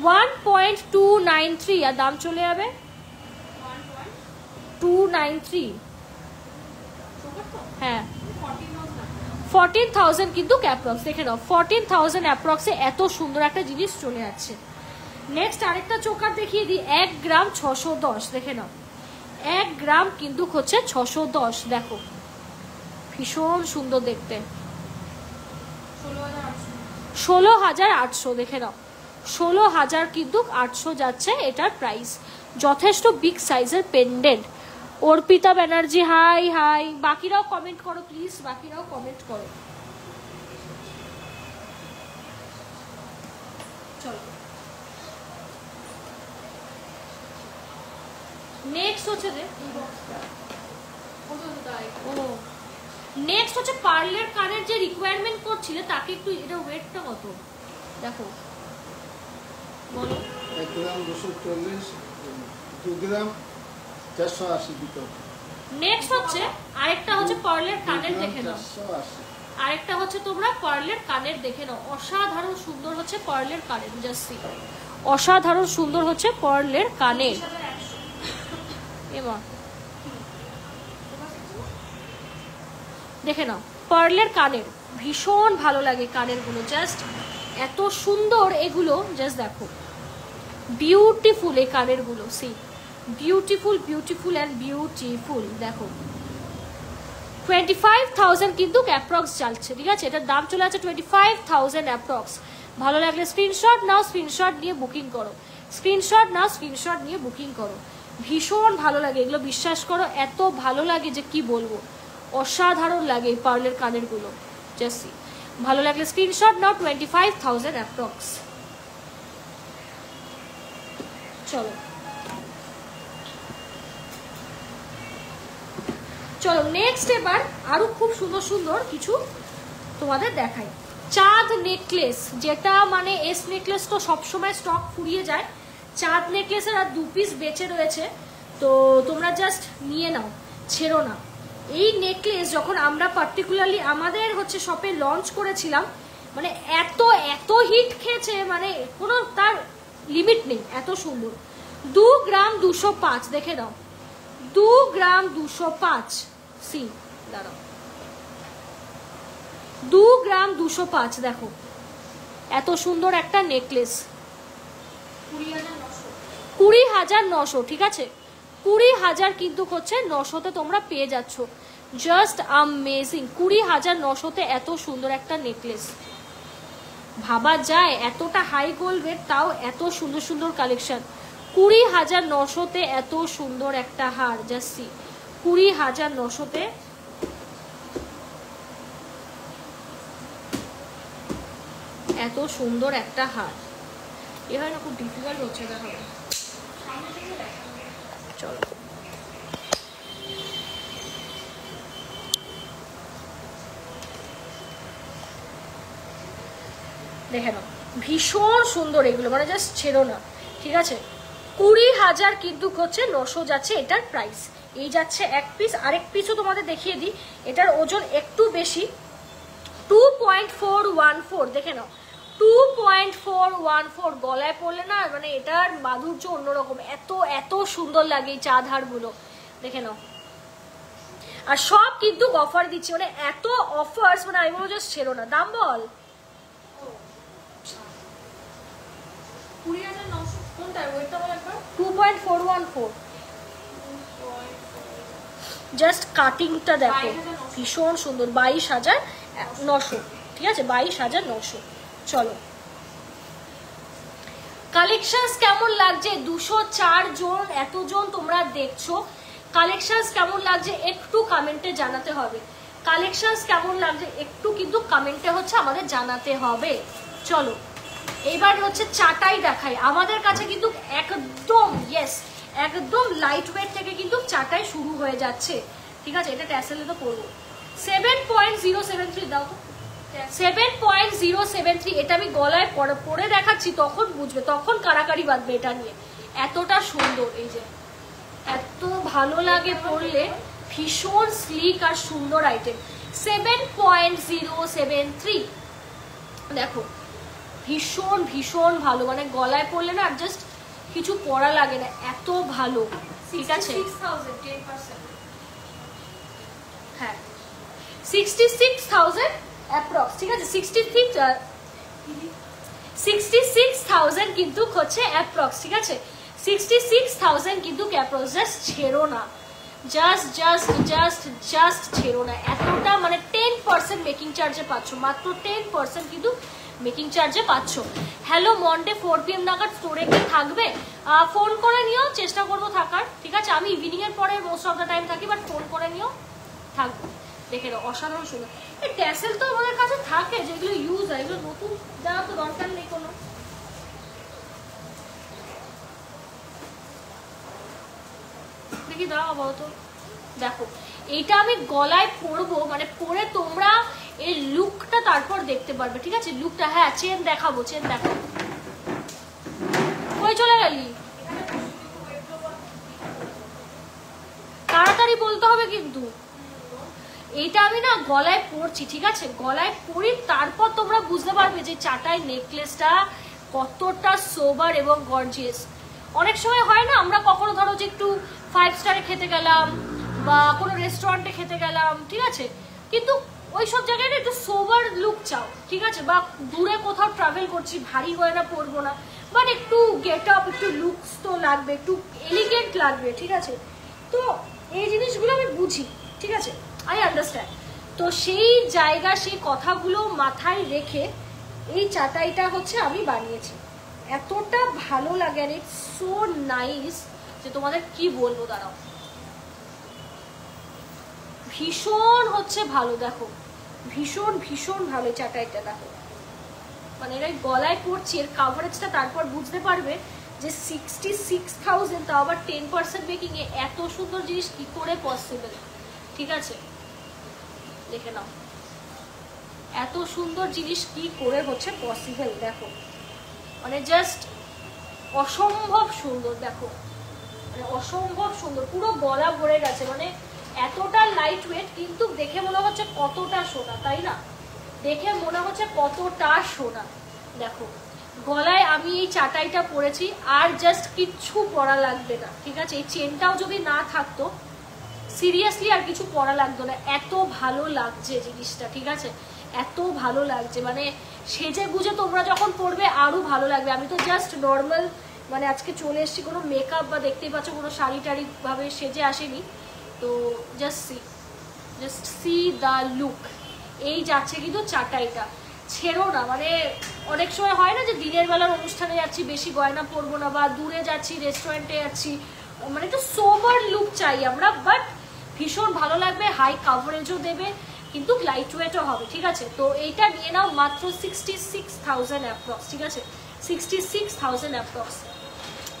1.293, আর দাম চলে যাবে 293, হ্যাঁ 14,000 কিন্তু অ্যাপ্রক্স, দেখে নাও 14,000 অ্যাপ্রক্সে এত সুন্দর একটা জিনিস চলে যাচ্ছে। নেক্সট আরেকটা চোকার দেখিয়ে দিই, 1 গ্রাম 610, দেখে নাও 1 গ্রাম কিন্তু হচ্ছে 610, দেখো ভীষণ সুন্দর দেখতে, 16,800, দেখে নাও 16,000 কিন্তু 800 যাচ্ছে এটার প্রাইস, যথেষ্ট বিগ সাইজের pendant. Arpita Banerjee hi hi, বাকিরাও কমেন্ট করো প্লিজ, বাকিরাও কমেন্ট করো। চলো নেক্সট হচ্ছে নেক্সট হচ্ছে পার্লের কানের যে রিকোয়ারমেন্ট করছিলে তাকে একটু, এটা ওয়েটটা কত দেখো বলো। 1 গ্রাম 240, 2 গ্রাম 480 দিতে। নেক্সট হচ্ছে আরেকটা হচ্ছে পার্লের কানের, দেখে নাও আরেকটা হচ্ছে তোমরা পার্লের কানের দেখে নাও, অসাধারণ সুন্দর হচ্ছে পার্লের কানের, জাস্ট সি অসাধারণ সুন্দর হচ্ছে পার্লের কানের। এবার দেখে নাও পার্লের কানের, ভীষণ ভালো লাগে কানের গুলো, জাস্ট এত সুন্দর এগুলো, জাস্ট দেখো বিউটিফুল এই কানের গুলো, C beautiful beautiful and beautiful, দেখো 25,000 কিন্তু অ্যাপ্রক্স চালছে, ঠিক আছে, এটার দাম চলে আছে 25,000 অ্যাপ্রক্স। ভালো লাগলে স্ক্রিনশট নাও, স্ক্রিনশট নিয়ে বুকিং করো, স্ক্রিনশট নাও, স্ক্রিনশট নিয়ে বুকিং করো, ভীষণ ভালো লাগে এগুলো, বিশ্বাস করো এত ভালো লাগে যে কি বলবো, অসাধারণ লাগে এই পার্লের কানের গুলো, জাস্ট ভালো লাগলে স্ক্রিনশট নাও, 25,000 অ্যাপ্রক্স। চলো চলো নেক্সট এবার আরো খুব সুন্দর সুন্দর কিছু তোমাদের দেখাই। চাঁদ নেকলেস, যেটা মানে এস নেকলেস তো সবসময় স্টক ফুরিয়ে যায়, চাঁদ নেকলেসের আর 2 পিস বেঁচে রয়েছে, তো তোমরা জাস্ট নিয়ে নাও, ছেড়ো না। এই নেকলেস যখন আমরা পার্টিকুলারলি আমাদের হচ্ছে শপে লঞ্চ করেছিলাম, মানে এত এত হিট খেয়েছে, মানে কোনো তার লিমিট নেই, এত সুন্দর। 2 গ্রাম 205, দেখে নাও, 2 গ্রাম 205, সি দাঁড়াও, 2 গ্রাম 205, দেখো এত সুন্দর একটা নেকলেস, 20,900, ঠিক আছে, 20,000 কিন্তু হচ্ছে 900-তে তোমরা পেয়ে যাচ্ছ, জাস্ট আমেজিং। 20,900-তে এত সুন্দর একটা নেকলেস, ভাবা যায় এতটা হাই গোল্ডের তাও এত সুন্দর সুন্দর কালেকশন। 20,900-তে এত সুন্দর একটা হার, জাস্ট সি, 20,900-তে এত সুন্দর একটা হার। এ হয় না, খুব ডিফিকাল্ট হচ্ছে দেখা, চলো দেখে নাও, ভীষণ সুন্দর এগুলো, মানে জাস্ট ছেড়ো না, ঠিক আছে। 20,000 কিন্তু হচ্ছে 900 যাচ্ছে এটার প্রাইস। এই যাচ্ছে এক পিস, আরেক পিসও তোমাদের দেখিয়ে দিই, এটার ওজন একটু বেশি, 2.414, দেখে নাও, 2.414, গলায় পড়লে না মানে এটার মাধুর্য অন্যরকম, এত এত সুন্দর লাগে এই চাঁদ হারগুলো, দেখে নাও। আর সব কিন্তু অফার দিচ্ছি, মানে এত অফার্স, মানে আমি বলবো জাস্ট ছেড়ো না। দাম বল, 2.414, জাস্ট কাটিংটা দেখো, ভীষণ সুন্দর, 22,900, ঠিক আছে, 22,900। চলো কালেকশনস কেমন লাগছে, 204 জন, এতজন তোমরা দেখছো, কালেকশনস কেমন লাগছে একটু কমেন্টে জানাতে হবে, কালেকশনস কেমন লাগছে একটু কিন্তু কমেন্টে হচ্ছে আমাদের জানাতে হবে। চলো এবার হচ্ছে চাটাই দেখাই, আমাদের কাছে কিন্তু একদম ইয়েস একদম লাইট ওয়েট থেকে কিন্তু চাটাই শুরু হয়ে যাচ্ছে, ঠিক আছে। এটা ট্যাসেলে তো পড়বো, 7.073 দাও তো, 7.073, এটা আমি গলায় পরে দেখাচ্ছি, তখন বুঝবে, তখন কারাকারি বাঁধবে এটা নিয়ে, এতটা সুন্দর, এই যে এত ভালো লাগে পরলে, ভীষণ স্লিক আর সুন্দর আইটেম। 7.073, দেখো ভীষণ ভীষণ ভালো, মানে গলায় পরলে না জাস্ট কিছু পরা লাগে না, এত ভালো, ঠিক আছে। হ্যাঁ 66,000 অ্যাপ্রক্স, ঠিক আছে, 66,000 কিন্তু হচ্ছে অ্যাপ্রক্স, ঠিক আছে, 66,000 কিন্তু অ্যাপ্রক্স, জাস্ট ছেড়ো না, জাস্ট ছেড়ো না, এতটা মানে 10% মেকিং চার্জে পাচ্ছ, মাত্র 10% কিন্তু মেকিং চার্জে পাচ্ছ। হ্যালো মন্ডে 4 PM নাগাদ স্টোরে কি থাকবে, ফোন করে নিও, চেষ্টা করবো থাকার, ঠিক আছে, আমি ইভিনিং এর পরে মোস্ট অফ দ্য টাইম থাকি, বাট ফোন করে নিও, থাকবো। দেখে নাও অসাধারণ সুন্দর, এই ট্যাসেল তো আমাদের কাছে থাকে, যেগুলো ইউজ হয়, এগুলো নতুন দেওয়া তো দরকার নেই কোনো। দেখি দাও বলতো, দেখো এইটা আমি গলায় পরবো, মানে পরে তোমরা এই লুকটা তারপর দেখতে পারবে, ঠিক আছে, লুকটা। হ্যাঁ চেন দেখাবো, চেন দেখাবো, কই চলে গেলি, তাড়াতাড়ি বলতে হবে কিন্তু। এইটা আমি না গলায় পরছি, ঠিক আছে, গলায় পরি, তারপর তোমরা বুঝতে পারবে যে চাটাই নেকলেসটা কতটা সোবার এবং গর্জিয়াস। অনেক সময় হয় না, আমরা কখনো ধরো যে একটু 5 স্টারে খেতে গেলাম বা কোনো রেস্টুরেন্টে খেতে গেলাম, ঠিক আছে, কিন্তু ওই সব জায়গায় একটু সোবার লুক চাও, ঠিক আছে, বা দূরে কোথাও ট্রাভেল করছি, ভারী গয়না পরবো না, বাট একটু গেট আপ, একটু লুকস তো লাগবে, একটু এলিগেন্ট লাগবে, ঠিক আছে, তো এই জিনিসগুলো আমি বুঝি, ঠিক আছে, আই আন্ডারস্ট্যান্ড। তো সেই জায়গা, সেই কথাগুলো মাথায় রেখে এই চাটাইটা হচ্ছে আমি বানিয়েছি, এতটা ভালো লাগে, আর ইটস সো নাইস যে তোমাদের কি বলবো, দাঁড়াও, ভীষণ হচ্ছে ভালো, দেখো ভীষণ ভীষণ ভালো চাটাইটা, দেখো মানে এর গলায় পড়ছি, এর কাভারেজটা তারপর বুঝতে পারবে যে 66,000, তাও আবার 10% মেকিং এ এত সুন্দর জিনিস কি করে পসিবল, ঠিক আছে, দেখে নাও এত সুন্দর জিনিস কি করে হচ্ছে পসিবল। দেখো মানে জাস্ট অসম্ভব সুন্দর, দেখো মানে অসম্ভব সুন্দর, পুরো গলা ভরে গেছে, মানে এতটা লাইট ওয়েট কিন্তু দেখে মনে হচ্ছে কতটা সোনা, তাই না? দেখে মনে হচ্ছে কতটা সোনা। দেখো গলায় আমি এই চাটাইটা পরেছি, আর জাস্ট কিচ্ছু পরা লাগবে না, ঠিক আছে? এই চেনটাও যদি না থাকতো সিরিয়াসলি আর কিছু পরা লাগতো না, এত ভালো লাগছে জিনিসটা, ঠিক আছে? এত ভালো লাগছে, মানে সেজে গুজে তোমরা যখন পরবে আরো ভালো লাগবে। আমি তো জাস্ট নর্মাল মানে আজকে চলে এসেছি, কোনো মেকআপ বা দেখতেই পাচ্ছ কোনো শাড়ি টাড়ি ভাবে সেজে আসেনি, তো জাস্ট সি দ্য লুক। এই যাচ্ছে কিন্তু চাটাইটা, ছেড়ো না। মানে অনেক সময় হয় না যে দিনের বেলার অনুষ্ঠানে যাচ্ছি বেশি গয়না পরবো না, বা দূরে যাচ্ছি রেস্টুরেন্টে যাচ্ছি, মানে একটু সোবার লুক চাই আমরা, বাট ভীষণ ভালো লাগবে, হাই কাভারেজও দেবে কিন্তু লাইট ওয়েটও হবে, ঠিক আছে? তো এইটা নিয়ে নাও মাত্র 66,000 অ্যাপ্রক্স, ঠিক আছে? 66,000 অ্যাপ্রক্স।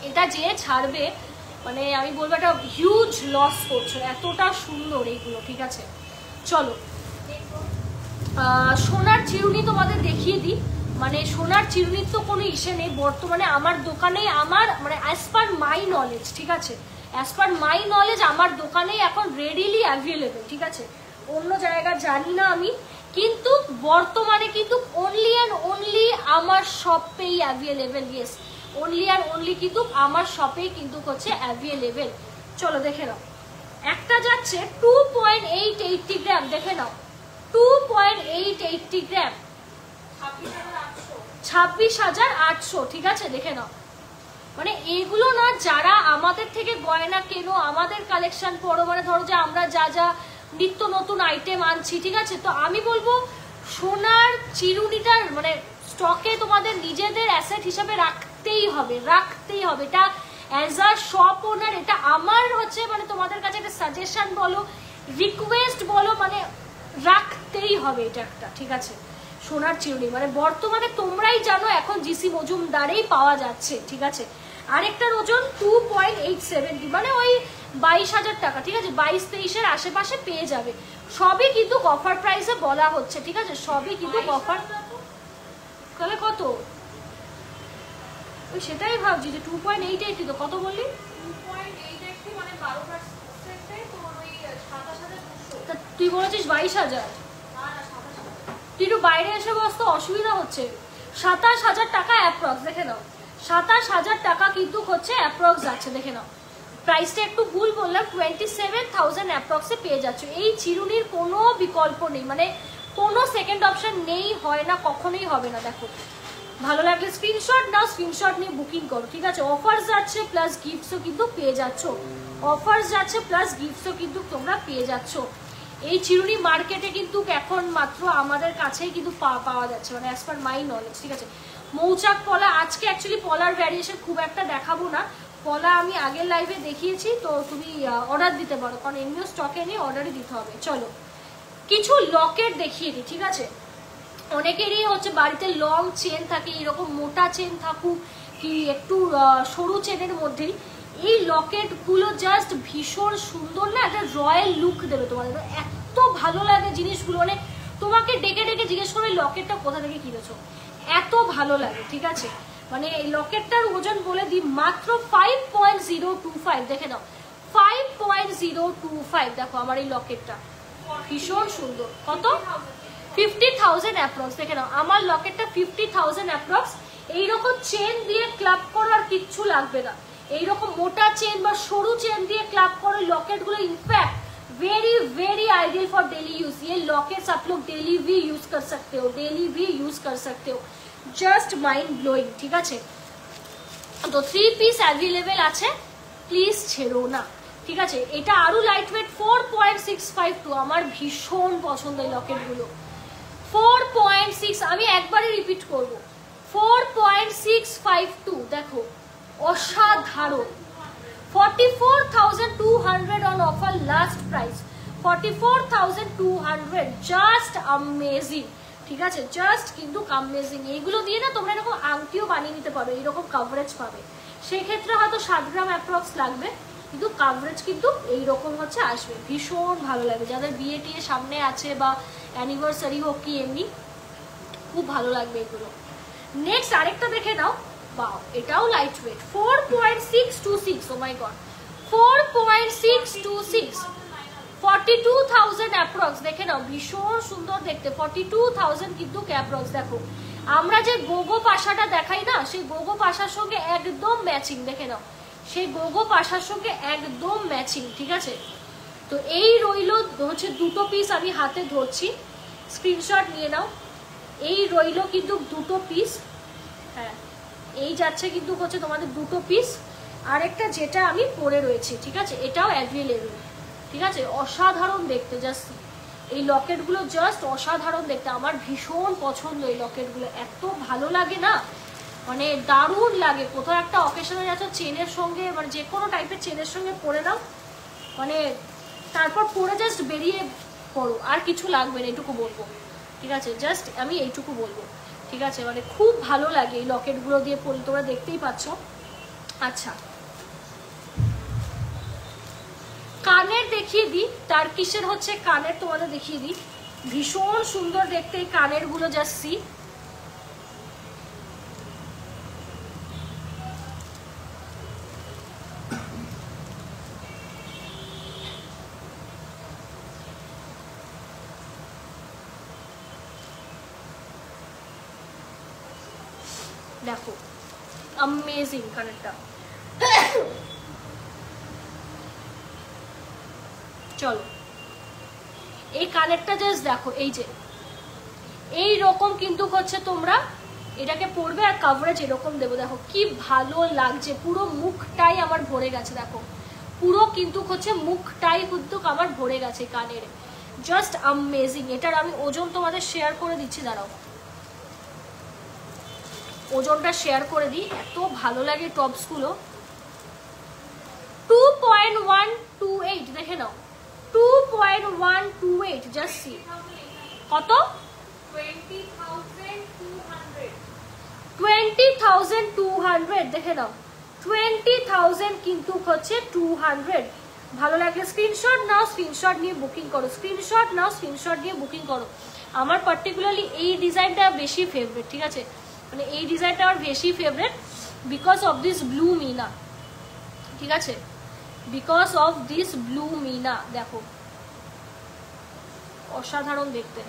এটা যে ছাড়বে মানে আমি বলবো একটা হিউজ লস করছো, এতটা সুন্দর এইগুলো, ঠিক আছে? চলো সোনার চিরুনি তোমাদের দেখিয়ে দিই। মানে সোনার চিরুনির তো কোনো ইসে নেই বর্তমানে আমার দোকানে, আমার মানে অ্যাজ পার মাই নলেজ, ঠিক আছে? অ্যাজ পার মাই নলেজ আমার দোকানে এখন রেডিলি অ্যাভেলেবেল, ঠিক আছে? অন্য জায়গা জানি না আমি, কিন্তু বর্তমানে কিন্তু অনলি অ্যান্ড অনলি আমার শপেই available. Yes, only and only কিন্তু আমার শপেই কিন্তু হচ্ছে অ্যাভেলেবেল। চলো দেখে নাও, একটা যাচ্ছে 2.880 গ্রাম, দেখে নাও 2.880 গ্রাম, 26,800, ঠিক আছে? দেখে নাও, মানে এগুলো না যারা আমাদের থেকে গয়না কেনো, আমাদের কালেকশন পড়ো, মানে ধরো যে আমরা যা যা নিত্য নতুন আইটেম আনছি, ঠিক আছে? তো আমি বলবো সোনার চিরুনিটার মানে স্টকে তোমাদের নিজেদের অ্যাসেট হিসাবে রাখতেই হবে, রাখতেই হবে। এটা অ্যাজ আ শপ ওনার এটা আমার হচ্ছে মানে তোমাদের কাছে একটা সাজেশন বলো, রিকোয়েস্ট বলো, মানে রাখতেই হবে এটা একটা, ঠিক আছে? সোনার চিরুনি মানে বর্তমানে তোমরাই জানো এখন জিসি মজুমদারেই পাওয়া যাচ্ছে, ঠিক আছে? আরেকটার ওজন 2.870, মানে ওই 22,000 টাকা, ঠিক আছে? 22-23-এর আশেপাশে পেয়ে যাবে। সবই কিন্তু অফার প্রাইসে বলা হচ্ছে, ঠিক আছে? সবই কিন্তু অফার। তাহলে কত? ওই সেটাই ভাবছি যে 2.880, তো কত বললি? 2.880 মানে 12%, তোমার ওই 27,200। তুই বলেছিস 22,000। তুই একটু বাইরে এসে বস, তো অসুবিধা হচ্ছে। 27,000 টাকা অ্যাপ্রক্স, দেখে নাও 27,000 টাকা কিন্তু হচ্ছে অ্যাপ্রক্স যাচ্ছে, দেখে নাও। প্রাইসটা একটু ভুল বললাম, 27,000 অ্যাপ্রক্সে পেয়ে যাচ্ছ। এই চিরুনির কোনো বিকল্প নেই, মানে কোনো সেকেন্ড অপশন নেই, হয় না, কখনোই হবে না। দেখো ভালো লাগলে স্ক্রিনশট নাও, স্ক্রিনশট নিয়ে বুকিং করো, ঠিক আছে? অফার্স যাচ্ছে প্লাস গিফটসও কিন্তু পেয়ে যাচ্ছ, অফার্স যাচ্ছে প্লাস গিফটসও কিন্তু তোমরা পেয়ে যাচ্ছ। এই চিরুনি মার্কেটে কিন্তু এখন মাত্র আমাদের কাছেই কিন্তু পাওয়া যাচ্ছে, মানে অ্যাজ পার মাই নলেজ, ঠিক আছে? মৌচাক পলা, আজকে অ্যাকচুয়ালি পলার ভ্যারিয়েশন খুব একটা দেখাবো না, পলা আমি আগের লাইভে দেখিয়েছি, তো তুমি অর্ডার দিতে পারো, কারণ এমনিও স্টকে নিয়ে অর্ডারই দিতে হবে। চলো কিছু লকেট দেখিয়ে দিই, ঠিক আছে? অনেকেরই হচ্ছে বাড়িতে লং চেন থাকে, এরকম মোটা চেন থাকুক কি একটু সরু চেনের মধ্যেই, এই লকেটগুলো জাস্ট ভীষণ সুন্দর না, একটা রয়্যাল লুক দেবে তোমাদের, এত ভালো লাগে জিনিসগুলো, মানে তোমাকে ডেকে ডেকে জিজ্ঞেস করবে লকেটটা কোথা থেকে কিনেছো, এত ভালো লাগে, ঠিক আছে? মানে এই লকেটটার ওজন বলে দিই মাত্র 5.025, দেখে নাও 5.025। দেখো আমার এই লকেটটা ভীষণ সুন্দর, কত? 50,000 অ্যাপ্রক্স, দেখে নাও আমার লকেটটা 50,000 অ্যাপ্রক্স। এইরকম চেন দিয়ে ক্লাব করার কিচ্ছু লাগবে না, এইরকম মোটা চেন বা সরু চেন দিয়ে ক্লাব করো লকেটগুলো, in fact very very ideal for daily use. ये लॉकेट्स आप लोग डेली भी यूज कर सकते हो, डेली भी यूज कर सकते हो, জাস্ট মাইন্ড ব্লোয়িং, ঠিক আছে? তো 3 পিস অ্যাভেলেবেল আছে, প্লিজ ছেড়ো না, ঠিক আছে? এটা আরো লাইট ওয়েট 4.652, আমার ভীষণ পছন্দ এই লকেটগুলো। 4.6, আমি একবারই রিপিট করব, 4.652, দেখো অসাধারণ। 44,200 on offer, last price 44,200, just amazing, ঠিক আছে? জাস্ট কিন্তু অ্যামেজিং। এইগুলো দিয়ে না তোমরা এরকম আংটিও বানিয়ে নিতে পারো, এইরকম কভারেজ পাবে। সেক্ষেত্রে হয়তো 7 গ্রাম অ্যাপ্রক্স লাগবে, কিন্তু কাভারেজ কিন্তু এইরকম হচ্ছে আসবে, ভীষণ ভালো লাগবে যাদের বিয়ে টিয়ে সামনে আছে বা অ্যানিভার্সারি হোক কি এমনি, খুব ভালো লাগবে এগুলো। নেক্সট আরেকটা দেখে নাও, বাও এটাও লাইট ওয়েট, 4.626, ও মাই গড 4.626, 42,000 অ্যাপ্রক্স, দেখে নাও ভীষণ সুন্দর দেখতে, 42,000 কিন্তু অ্যাপ্রক্স। দেখো আমরা যে গোগো পাশাটা দেখাই না, সেই গোগো পাশার সঙ্গে একদম ম্যাচিং, দেখে নাও সেই গোগো পাশার সঙ্গে একদম ম্যাচিং, ঠিক আছে। তো এই রইল হচ্ছে দুটো পিস, আমি হাতে ধরছি, স্ক্রিনশট নিয়ে নাও। এই রইল কিন্তু দুটো পিস, হ্যাঁ এই যাচ্ছে কিন্তু হচ্ছে তোমাদের দুটো পিস, আরেকটা যেটা আমি পরে রয়েছি, ঠিক আছে, এটাও অ্যাভেলেবল, ঠিক আছে। অসাধারণ দেখতে, জাস্ট এই লকেটগুলো জাস্ট অসাধারণ দেখতে, আমার ভীষণ পছন্দ এই লকেটগুলো, এত ভালো লাগে না, মানে দারুণ লাগে। কোথাও একটা অকেশনে যাচ্ছ চেনের সঙ্গে, মানে যে কোনো টাইপের চেনের সঙ্গে পরে নাও, মানে তারপর পরে জাস্ট বেরিয়ে পড়ো, আর কিছু লাগবে না, এইটুকু বলবো, ঠিক আছে, জাস্ট আমি এইটুকু বলবো, ঠিক আছে, মানে খুব ভালো লাগে এই লকেটগুলো দিয়ে পরলে, তোমরা দেখতেই পাচ্ছ। আচ্ছা কানের দেখিয়ে দিই, টার্কিশের হচ্ছে কানের তোমাদের দেখিয়ে দিই, ভীষণ সুন্দর দেখতে এই কানের গুলো, জাস্ট সি, দেখো অ্যামেজিং কানেরটা। চলো এই কানেরটা জাস্ট দেখো, এই যে এই রকম কিন্তু হচ্ছে তোমরা এটাকে পরবে, আর কাভারেজ এরকম দেবো, দেখো কি ভালো লাগছে, পুরো মুখটাই আমার ভরে গেছে, দেখো পুরো কিন্তু হচ্ছে মুখটাই কিন্তু আমার ভরে গেছে কানের, জাস্ট অ্যামেজিং। এটার আমি ওজন তোমাদের শেয়ার করে দিচ্ছি, দাঁড়াও ওজনটা শেয়ার করে দিই, এত ভালো লাগে টপসগুলো। 2.128, দেখে নাও 2.128, জাস্ট সি, কত 20,200, দেখে নাও 20,000 কিন্তু হচ্ছে 200। ভালো লাগলে স্ক্রিনশট নাও, স্ক্রিনশট নিয়ে বুকিং করো, স্ক্রিনশট নাও, স্ক্রিনশট নিয়ে বুকিং করো। আমার পার্টিকুলারলি এই ডিজাইনটা বেশি ফেভারিট, ঠিক আছে, মানে এই ডিজাইনটা আমার বেশি favourite because of this blue meena, ঠিক আছে, because of this blue meena, দেখো অসাধারণ দেখতে।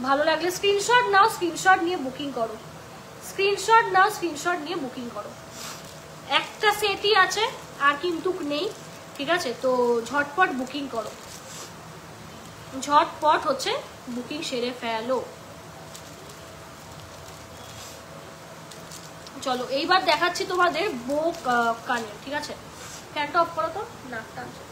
ভালো লাগলে স্ক্রিনশট নাও, স্ক্রিনশট নিয়ে বুকিং করো, স্ক্রিনশট নাও, স্ক্রিনশট নিয়ে বুকিং করো। একটা সেটই আছে আর কিন্তু নেই, ঠিক আছে, তো ঝটপট বুকিং করো, ঝটপট হচ্ছে বুকিং সেরে ফেলো। চলো এইবার দেখাচ্ছি তোমাদের বো কানের, ঠিক আছে, ফ্যানটা অফ করো তো, না টানছে।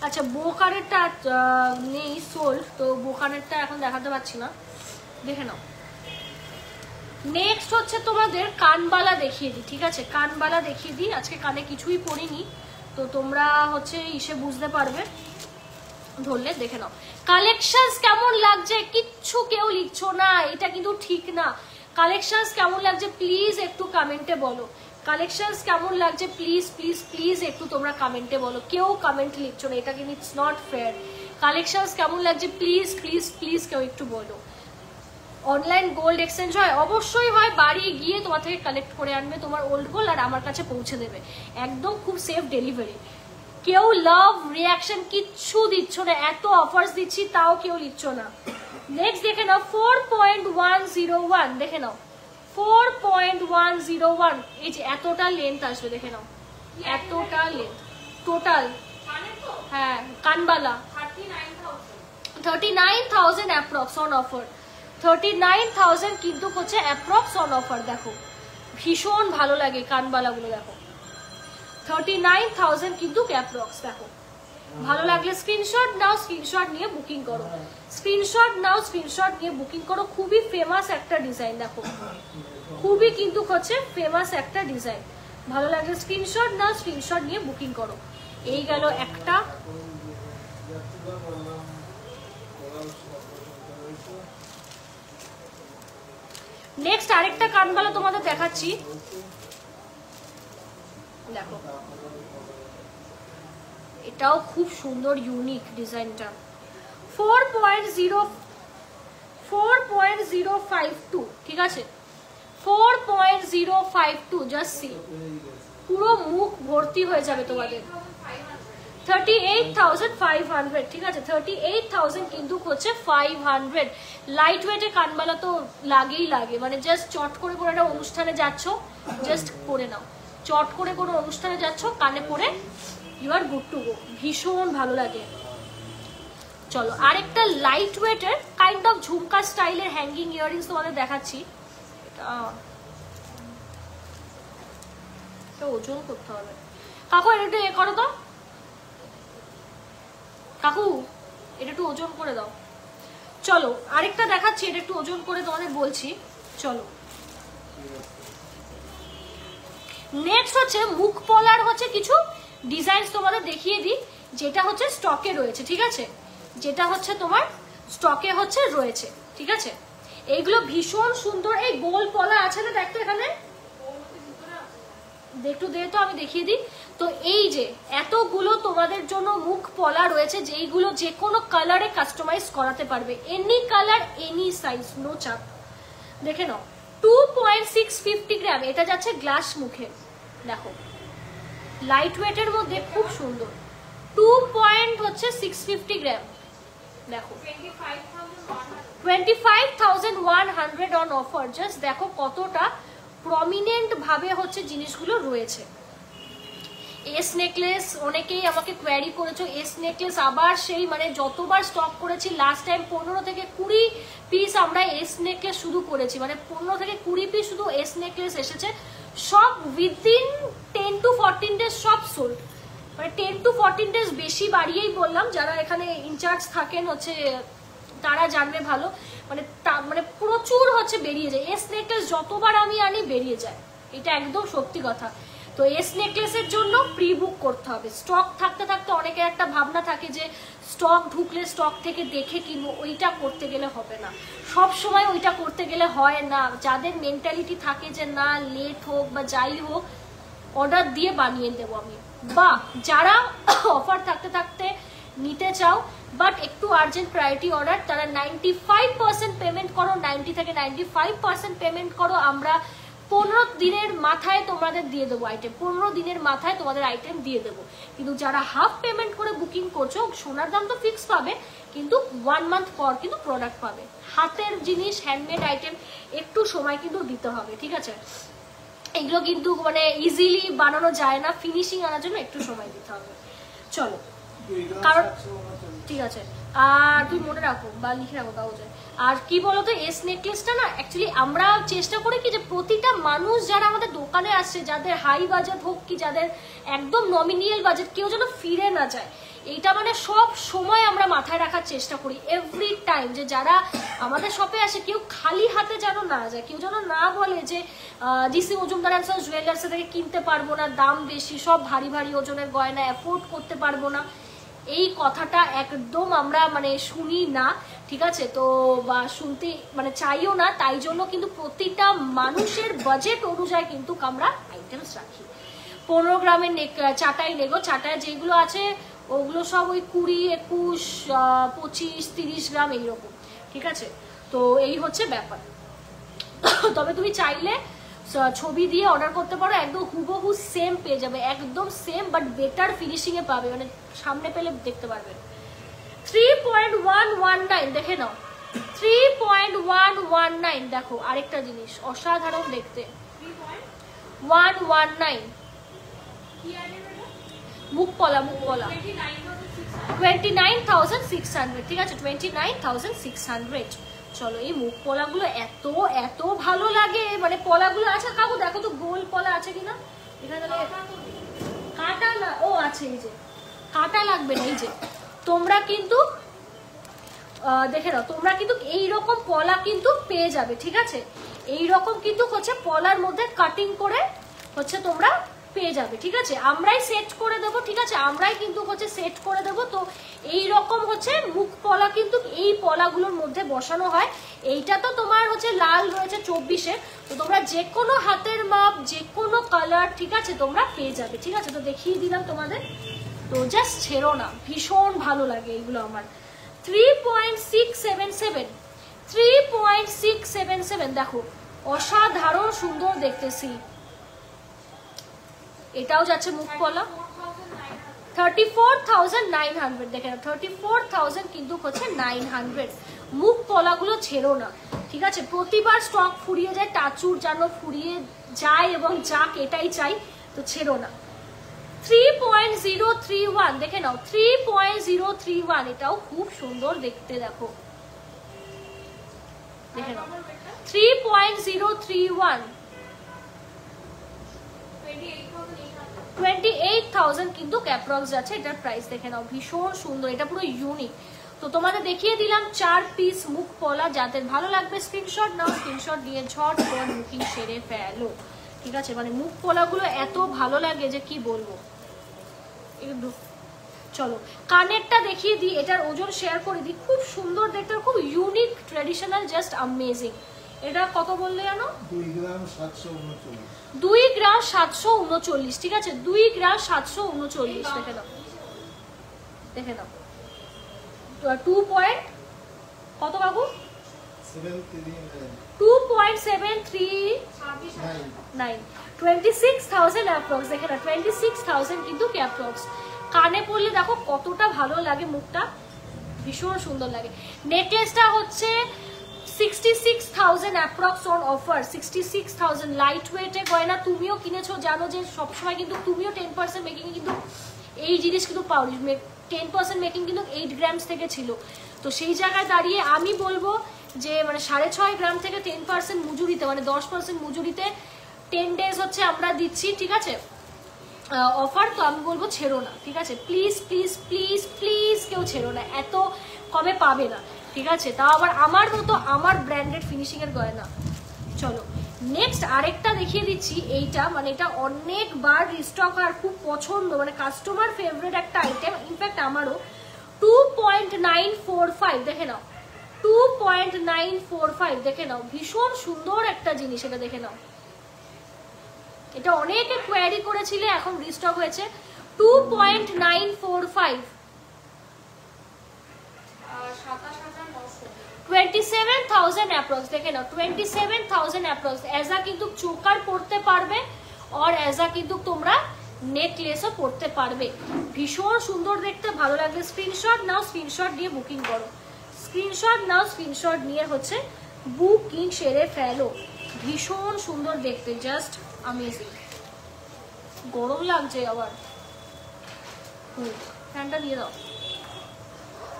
আচ্ছা বোকানেরটা নেই সোল্ড, তো বোকানেরটা এখন দেখাতে পারছি না, দেখে নাও। নেক্সট হচ্ছে তোমাদের কানবালা দেখিয়ে দিই, ঠিক আছে, কানবালা দেখিয়ে দিই, আজকে কানে কিছুই পরিনি, তো তোমরা হচ্ছে ইসে বুঝতে পারবে ধরলে, দেখে নাও। কালেকশনস কেমন লাগছে, কিচ্ছু কেউ লিখছো না, এটা কিন্তু ঠিক না। কালেকশনস কেমন লাগছে প্লিজ একটু কমেন্টে বলো, কালেকশনস কেমন লাগছে প্লিজ প্লিজ প্লিজ একটু তোমরা কমেন্টে বলো, কেউ কমেন্ট লিখছো না, এটা কিন্তু ইটস নট ফেয়ার। কালেকশনস কেমন লাগছে প্লিজ প্লিজ প্লিজ কেউ একটু বলো। অনলাইন গোল্ড এক্সচেঞ্জ হয়, অবশ্যই হয়, বাড়ি গিয়ে তোমার থেকে কালেক্ট করে আনবে তোমার ওল্ড গোল্ড আর আমার কাছে পৌঁছে দেবে, একদম খুব সেফ ডেলিভারি। কেউ লাভ রিয়াকশন কিচ্ছু দিচ্ছ না, এত অফার্স দিচ্ছি তাও কেউ লিখছ না। নেক্সট দেখে নাও 4.101, দেখে নাও 4.101, এই যে এতটা লেন্থ আসবে, দেখে নাও এতটা লেন্থ টোটাল, হ্যাঁ কানবালা 39,000 অ্যাপ্রক্স অন অফার, 39,000 কিন্তু হচ্ছে অ্যাপ্রক্স অন অফার। দেখো ভীষণ ভালো লাগে কানবালাগুলো, দেখো 39,000 কিন্তু অ্যাপ্রক্স। দেখো ভালো লাগলে স্ক্রিনশট নাও, স্ক্রিনশট নিয়ে বুকিং করো, স্ক্রিনশট নাও, স্ক্রিনশট নিয়ে বুকিং করো। খুবই ফেমাস একটা ডিজাইন, দেখো খুবই কিন্তু হচ্ছে ফেমাস একটা ডিজাইন, ভালো লাগলে স্ক্রিনশট নাও, স্ক্রিনশট নিয়ে বুকিং করো। এই গেল একটা। নেক্সট আরেকটা কানবালা তোমাদের দেখাচ্ছি, দেখো এটাও খুব সুন্দর ইউনিক ডিজাইনটা। 4.052, ঠিক আছে 4.052, জাস্ট সি, পুরো মুখ ভর্তি হয়ে যাবে তোমাদের। 38,500, ঠিক আছে 38,000 কিন্তু হচ্ছে 500। লাইট ওয়েটে কানবালা তো লাগেই লাগে, মানে জাস্ট চট করে কোনো একটা অনুষ্ঠানে যাচ্ছ, জাস্ট পরে নাও, চট করে কোনো অনুষ্ঠানে যাচ্ছ কানে পরে, you are good to go, ভীষণ ভালো লাগে। চলো আরেকটা লাইট ওয়েটের কাইন্ড অফ ঝুমকা স্টাইলের হ্যাঙ্গিং ইয়াররিংস তোমাদের দেখাচ্ছি। এটা ওজন করতে হবে। কাকু এটা একটু এ করো তো, কাকু এটা একটু ওজন করে দাও। চলো আরেকটা দেখাচ্ছি, এটা একটু ওজন করে তোমাদের বলছি। চলো নেক্সট হচ্ছে মুখ পলার হচ্ছে কিছু ডিজাইন তোমাদের দেখিয়ে দিই, যেটা হচ্ছে স্টকে রয়েছে, ঠিক আছে, যেটা হচ্ছে তোমার স্টকে হচ্ছে রয়েছে, ঠিক আছে। এইগুলো ভীষণ সুন্দর। এই গোল পলা আছে না, দেখতো এখানে একটু দে তো, আমি দেখিয়ে দিই। তো এই যে এতগুলো তোমাদের জন্য মুখ পলা রয়েছে, যেইগুলো যে কোনো কালারে কাস্টমাইজ করাতে পারবে, any colour any size, no চাপ। দেখে নাও 2.650 গ্রাম, এটা যাচ্ছে গ্লাস মুখে, দেখো লাইট ওয়েটের মধ্যে খুব সুন্দর। 2.650 গ্রাম, দেখো 25,100 অন অফার। জাস্ট দেখো কতটা প্রমিনেন্ট ভাবে হচ্ছে জিনিসগুলো রয়েছে। এস নেকলেস অনেকেই আমাকে কোয়ারি করেছো, এস নেকলেস আবার সেই মানে যতবার স্টক করেছি, লাস্ট টাইম 15 থেকে 20 পিস আমরা এস নেকলেস শুধু করেছি, মানে 15 থেকে 20 পিস শুধু এস নেকলেস এসেছে, সব উইদিন 10 to 14 ডেজ সব সোল্ড। মানে 10 to 14 ডেজ বেশি বাড়িয়েই বললাম, যারা এখানে ইনচার্জ থাকেন হচ্ছে তারা জানবে ভালো, মানে মানে প্রচুর হচ্ছে বেরিয়ে যায় এস নেকলেস, যতবার আমি আনি বেরিয়ে যায়, এটা একদম সত্যি কথা। তো এস নেকলেসের জন্য প্রি বুক করতে হবে। স্টক থাকতে থাকতে অনেকের একটা ভাবনা থাকে যে স্টক ঢুকলে স্টক থেকে দেখে কিনবো, ওইটা করতে গেলে হবে না, সব সময় ওইটা করতে গেলে হয় না। যাদের মেন্টালিটি থাকে যে না লেট হোক বা যাই হোক অর্ডার দিয়ে বানিয়ে দেবো আমি, বা যারা অফার থাকতে থাকতে নিতে চাও বাট একটু আর্জেন্ট প্রায়োরিটি অর্ডার, তারা 95% পেমেন্ট করো, 90 থেকে 95% পেমেন্ট করো, আমরা 15 দিনের মাথায় তোমাদের দিয়ে দেবো আইটেম, 15 দিনের মাথায় তোমাদের আইটেম দিয়ে দেবো। কিন্তু যারা হাফ পেমেন্ট করে বুকিং করছো, সোনার দাম তো ফিক্স পাবে, কিন্তু 1 মান্থ পর কিন্তু প্রোডাক্ট পাবে। হাতের জিনিস, হ্যান্ডমেড আইটেম, একটু সময় কিন্তু দিতে হবে, ঠিক আছে। এগুলো কিন্তু মানে ইজিলি বানানো যায় না, ফিনিশিং আনার জন্য একটু সময় দিতে হবে। চলো কারণ ঠিক আছে, আর তুই মনে রাখো বা লিখে রাখো কাগজে। আর কি বলতো, এস নেকলেসটা না অ্যাকচুয়ালি আমরা চেষ্টা করি কি যে প্রতিটা মানুষ যারা আমাদের দোকানে আসছে, যাদের হাই বাজেট হোক কি যাদের একদম নমিনিয়াল বাজেট, কেউ যেন ফিরে না যায়, এইটা মানে সব সময় আমরা মাথায় রাখার চেষ্টা করি এভরি টাইম, যে যারা আমাদের শপে আসে কেউ খালি হাতে যেন না যায়, কেউ যেন না বলে যে DC Majumdar and sons jewellers থেকে কিনতে পারবো না, দাম বেশি, সব ভারী ভারী ওজনের গয়না অ্যাফোর্ড করতে পারবো না, এই কথাটা একদম আমরা মানে শুনি না, ঠিক আছে। তো বা শুনতে মানে চাইও না, তাই জন্য কিন্তু প্রতিটা মানুষের বাজেট অনুযায়ী কিন্তু আমরা আইটেমস রাখি। 15 গ্রামের চাটাই নেগো, চাটায় যেগুলো আছে ওগুলো সব ওই 20, 21, 25, 30 গ্রাম এইরকম, ঠিক আছে। তো এই হচ্ছে ব্যাপার। তবে তুমি চাইলে ছবি দিয়ে অর্ডার করতে পারো, একদম হুবহু সেম পেয়ে যাবে, একদম সেম বাট বেটার ফিনিশিং এ পাবে, মানে সামনে পেলে দেখতে পারবে। 3.119 দেখে নাও, 3.119 দেখো আরেকটা জিনিস অসাধারণ দেখতে, 119 মুখ পলা, মুখ পলা 29,600, ঠিক আছে 29,600। চলো এই মুখ পলাগুলো এত এত ভালো লাগে, মানে পলাগুলো আছে কাকু দেখো তো গোল পলা আছে কিনা এখানে, তাহলে কাটা না, ও আছে, এই যে কাটা লাগবে না, এই যে তোমরা কিন্তু দেখে নাও, তোমরা কিন্তু এইরকম পলা কিন্তু পেয়ে যাবে, ঠিক আছে। এইরকম কিন্তু হচ্ছে পলার মধ্যে কাটিং করে হচ্ছে তোমরা পেয়ে যাবে, ঠিক আছে? আমরাই সেট করে দেবো, ঠিক আছে? আমরাই কিন্তু হচ্ছে সেট করে দেবো। তো এই রকম হচ্ছে মুখ পলা কিন্তু এই পলাগুলোর মধ্যে বসানো হয়। এইটা তো তোমার হচ্ছে লাল রয়েছে 24-এ, তো তোমরা যে কোনো হাতের মাপ, যে কোনো কালার, ঠিক আছে, তোমরা পেয়ে যাবে, ঠিক আছে? তো দেখিয়ে দিলাম তোমাদের, তো জাস্ট ছেড়ো না, ভীষণ ভালো লাগে এইগুলো আমার। 3.677, 3.677 দেখো, অসাধারণ সুন্দর দেখতেছি। এটাও যাচ্ছে মুখ পলা 34,900, দেখে না 34,000 কিন্তু হচ্ছে 900। মুখ পলাগুলো ছেড়ো না, ঠিক আছে? প্রতিবার স্টক ফুরিয়ে যায়, টাচুর যেন ফুরিয়ে যায় এবং যাক, এটাই চাই, তো ছেড়ো না। 3.031 দেখে নাও, 3.031, এটাও খুব সুন্দর দেখতে, দেখো দেখে নাও 3.031, 28,000 কিন্তু অ্যাপ্রক্স যাচ্ছে এটার প্রাইস, দেখে নাও ভীষণ সুন্দর, এটা পুরো ইউনিক। তো তোমাদের দেখিয়ে দিলাম 4 পিস মুখ পলা, যাদের ভালো লাগবে স্ক্রিনশট নাও, স্ক্রিনশট দিয়ে ঝটপট বুকিং সেরে ফেলো, ঠিক আছে? মানে মুখ পলাগুলো এত ভালো লাগে যে কি বলবো। চলো কানেরটা দেখিয়ে দিই, এটার ওজন শেয়ার করে দিই, খুব সুন্দর দেখতে, খুব ইউনিক, ট্রেডিশনাল, জাস্ট অ্যামেজিং। এটা কত বললে জানো? 2 গ্রাম 739, 2 গ্রাম 739, ঠিক আছে? 2 গ্রাম 739, দেখে নাও, দেখে নাও 2 পয়েন্ট কত বাবু? 2.739, 26,000 অ্যাপ্রক্স, দেখে না 26,000 কিন্তু অ্যাপ্রক্স। কানে পরলে দেখো কতটা ভালো লাগে, মুখটা ভীষণ সুন্দর লাগে। নেকলেসটা হচ্ছে 66,000 অ্যাপ্রক্স অন অফার, 66,000 লাইট ওয়েটে গয়না। তুমিও কিনেছো, জানো যে সবসময় কিন্তু তুমিও 10% মেকিং কিন্তু এই জিনিস কিন্তু পাওনি, 10% মেকিং কিন্তু 8 গ্রামস থেকে ছিল। তো সেই জায়গায় দাঁড়িয়ে আমি বলবো যে মানে 6.5 গ্রাম থেকে 10% মজুরিতে, মানে 10% মজুরিতে 10 ডেজ হচ্ছে আমরা দিচ্ছি, ঠিক আছে? অফার। তো আমি বলবো ছেড়ো না, ঠিক আছে? প্লিজ প্লিজ প্লিজ প্লিজ কেউ ছেড়ো না, এত কমে পাবে না, ঠিক আছে? তাও আবার আমার মতো, আমার ব্র্যান্ডেড ফিনিশিং এর গয়না। চলো নেক্সট আরেকটা দেখিয়ে দিচ্ছি, এইটা মানে এটা অনেকবার রিস্টক আর খুব পছন্দ, মানে কাস্টমার ফেভারিট একটা আইটেম, ইনফ্যাক্ট আমারও। 2.945 দেখে নাও, 2.945 দেখে নাও, ভীষণ সুন্দর একটা জিনিস, এটা দেখে নাও। এটা অনেকে কোয়ারি করেছিলে, এখন রিস্টক হয়েছে। 2.945, 27,000 অ্যাপ্রক্স, দেখে নাও 27,000 অ্যাপ্রক্স। এজা কিন্তু চোকার পড়তে পারবে, আর এজা কিন্তু তোমরা নেকলেসও পড়তে পারবে, ভীষণ সুন্দর দেখতে। ভালো লাগলে স্ক্রিনশট নাও, স্ক্রিনশট দিয়ে বুকিং করো, স্ক্রিনশট নাও, স্ক্রিনশট নিয়ে হচ্ছে বুকিং সেরে ফেলো। ভীষণ সুন্দর দেখতে, জাস্ট অ্যামেজিং। গরম লাগছে আবার, ফ্যানটা দিয়ে দাও।